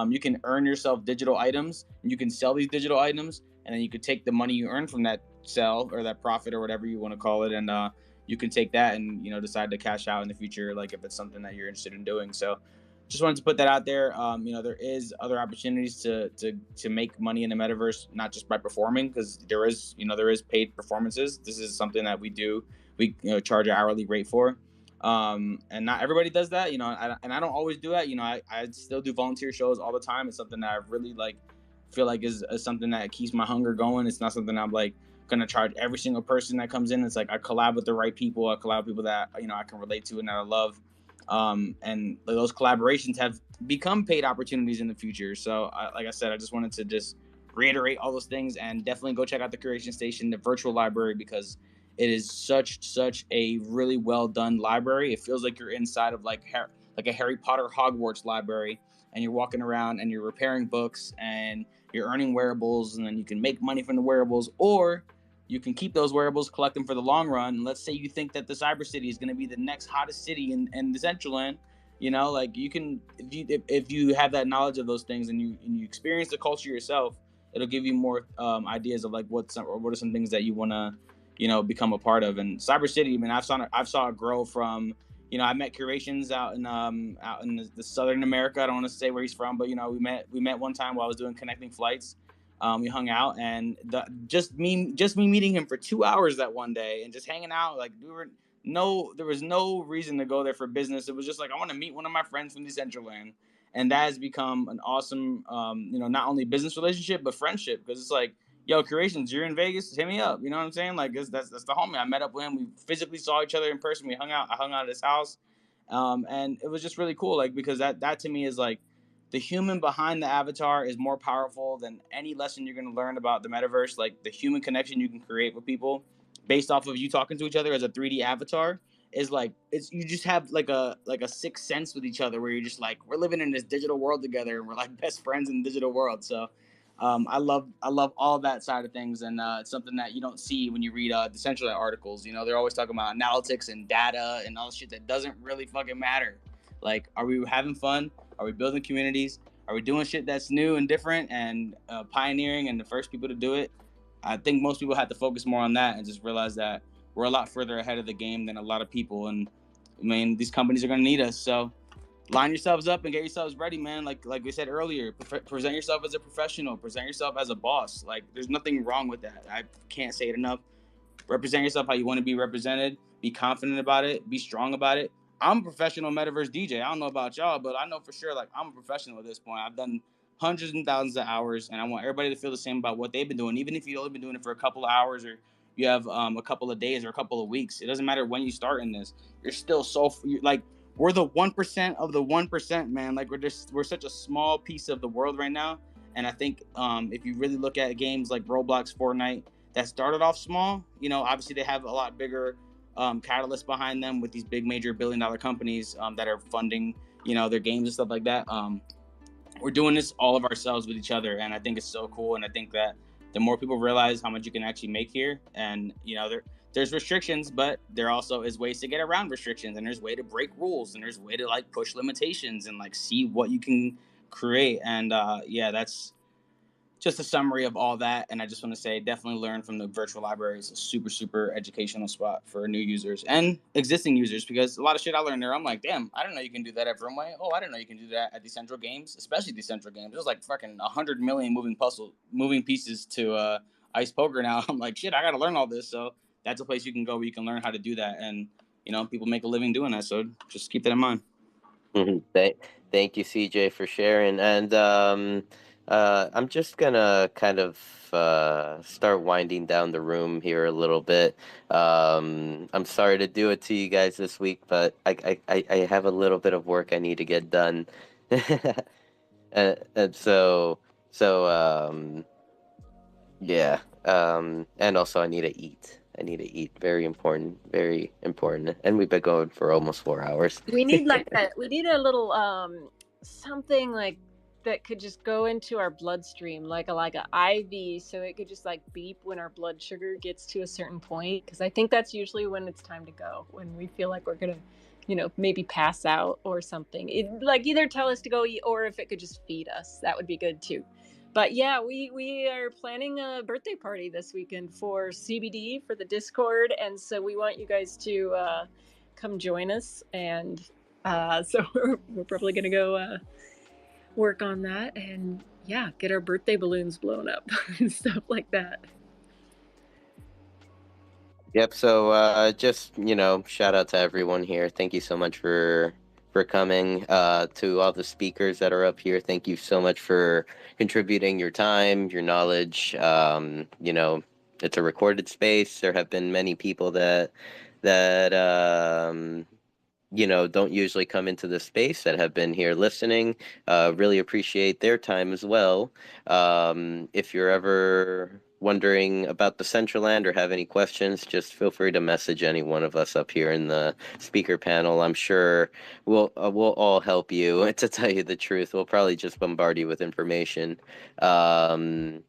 You can earn yourself digital items, and you can sell these digital items, and then you could take the money you earn from that sell or that profit or whatever you want to call it, and you can take that and, you know, decide to cash out in the future, like if it's something that you're interested in doing. So just wanted to put that out there. You know, there is other opportunities to make money in the metaverse, not just by performing, because there is, you know, there is paid performances. This is something that we do. We, you know, charge an hourly rate for. And not everybody does that, you know, and I don't always do that. You know, I still do volunteer shows all the time. It's something that I really like, feel like is something that keeps my hunger going. It's not something I'm like gonna charge every single person that comes in. It's like I collab with the right people. I collab with people that, you know, I can relate to and that I love. And those collaborations have become paid opportunities in the future. So like I said, I just wanted to just reiterate all those things, and definitely go check out the Curation Station, the virtual library, because it is such a really well done library. It feels like you're inside of like a Harry Potter Hogwarts library, and you're walking around and you're repairing books and you're earning wearables, and then you can make money from the wearables, or you can keep those wearables, collect them for the long run. And let's say you think that the Cyber City is going to be the next hottest city in Decentraland. You know, like you can, if you have that knowledge of those things, and you experience the culture yourself, it'll give you more ideas of like what are some things that you want to, you know, become a part of. And Cyber City, I mean, I've saw it grow from, you know, I met Curations out in the Southern America. I don't want to say where he's from, but you know, we met one time while I was doing connecting flights. We hung out, and just me meeting him for 2 hours that one day and just hanging out. Like there was no reason to go there for business. It was just like, I want to meet one of my friends from Decentraland, and that has become an awesome, you know, not only business relationship but friendship, because it's like, yo, Curations, you're in Vegas, hit me up. You know what I'm saying? Like that's the homie. I met up with him. We physically saw each other in person. We hung out. I hung out at his house, and it was just really cool. Like, because that to me is like, the human behind the avatar is more powerful than any lesson you're going to learn about the metaverse. Like the human connection you can create with people based off of you talking to each other as a 3D avatar is like, it's, you just have like a sixth sense with each other, where you're just like, we're living in this digital world together, and we're like best friends in the digital world. So I love all that side of things, and it's something that you don't see when you read Decentraland articles. You know, they're always talking about analytics and data and all this shit that doesn't really fucking matter. Like, are we having fun? Are we building communities? Are we doing shit that's new and different and pioneering and the first people to do it? I think most people have to focus more on that and just realize that we're a lot further ahead of the game than a lot of people. And I mean, these companies are going to need us. So line yourselves up and get yourselves ready, man. Like we said earlier, present yourself as a professional, present yourself as a boss. Like, there's nothing wrong with that. I can't say it enough. Represent yourself how you want to be represented. Be confident about it. Be strong about it. I'm a professional metaverse DJ. I don't know about y'all, but I know for sure, like, I'm a professional at this point. I've done hundreds and thousands of hours, and I want everybody to feel the same about what they've been doing. Even if you've only been doing it for a couple of hours, or you have a couple of days or a couple of weeks, it doesn't matter when you start in this. You're still like, we're the 1% of the 1%, man. Like, we're such a small piece of the world right now. And I think if you really look at games like Roblox, Fortnite, that started off small, you know, obviously they have a lot bigger catalysts behind them with these big major billion-dollar companies that are funding, you know, their games and stuff like that. We're doing this all of ourselves with each other, and I think it's so cool. And I think that the more people realize how much you can actually make here, and you know, there's restrictions, but there also is ways to get around restrictions, and there's way to break rules, and there's way to like push limitations and like see what you can create. And yeah, that's just a summary of all that. And I just want to say, definitely learn from the virtual library. It's a super educational spot for new users and existing users, because a lot of shit I learned there, I'm like, damn, I didn't know you can do that at Vroomway. Oh, I didn't know you can do that at Decentral Games, especially Decentral Games. There's like fucking 100 million moving pieces to ice poker now. I'm like, shit, I got to learn all this. So that's a place you can go where you can learn how to do that. And, you know, people make a living doing that. So just keep that in mind. Thank you, CJ, for sharing. And I'm just gonna kind of start winding down the room here a little bit. I'm sorry to do it to you guys this week, but I have a little bit of work I need to get done. And so So yeah, and also I need to eat. Very important, very important. And we've been going for almost 4 hours. We need we need a little something like that could just go into our bloodstream, like a IV, so it could just like beep when our blood sugar gets to a certain point. Because I think that's usually when it's time to go, when we feel like we're gonna, maybe pass out or something. It like either tell us to go eat, or if it could just feed us, that would be good too. But yeah, we are planning a birthday party this weekend for CBD for the Discord, and so we want you guys to come join us. And so we're probably gonna go work on that, and yeah, get our birthday balloons blown up and stuff like that. Yep. So just shout out to everyone here. Thank you so much for coming. To all the speakers that are up here, thank you so much for contributing your time, your knowledge. It's a recorded space. There have been many people that don't usually come into this space that have been here listening. Really appreciate their time as well. If you're ever wondering about Decentraland or have any questions, just feel free to message any one of us up here in the speaker panel. I'm sure we'll all help you. To tell you the truth, we'll probably just bombard you with information. So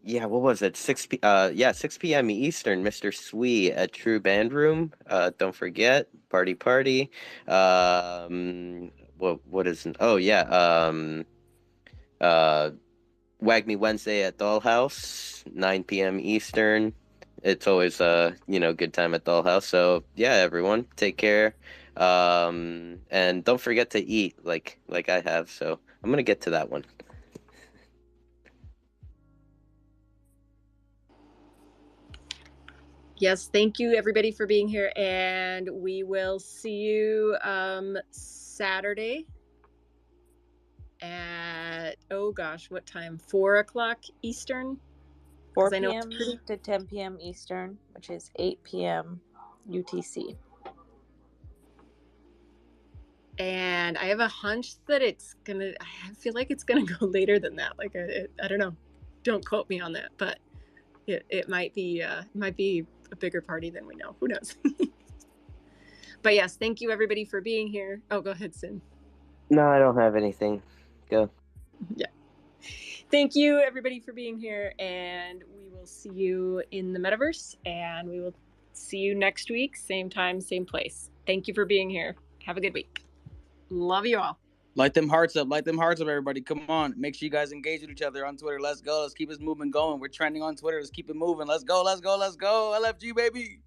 yeah, what was it? 6 p.m. Eastern, Mr. Swee at True Band Room. Don't forget, party. What is oh yeah, Wag Me Wednesday at Dollhouse, 9 p.m. Eastern. It's always good time at Dollhouse. So yeah, everyone, take care. And don't forget to eat like I have. So I'm gonna get to that one. Yes, thank you everybody for being here, and we will see you Saturday at what time? 4 o'clock Eastern? 4 'Cause I know p.m. to 10 p.m. Eastern, which is 8 p.m. UTC. And I have a hunch that I feel like it's gonna go later than that. Like I don't know. Don't quote me on that, but it might be a bigger party than we know. Who knows? But yes, thank you everybody for being here. Oh, go ahead, Sin. No, I don't have anything. Go. Yeah. Thank you everybody for being here, and we will see you in the metaverse, and we will see you next week, same time, same place. Thank you for being here. Have a good week. Love you all. Light them hearts up, everybody. Come on. Make sure you guys engage with each other on Twitter. Let's go. Let's keep this movement going. We're trending on Twitter. Let's keep it moving. Let's go. LFG, baby.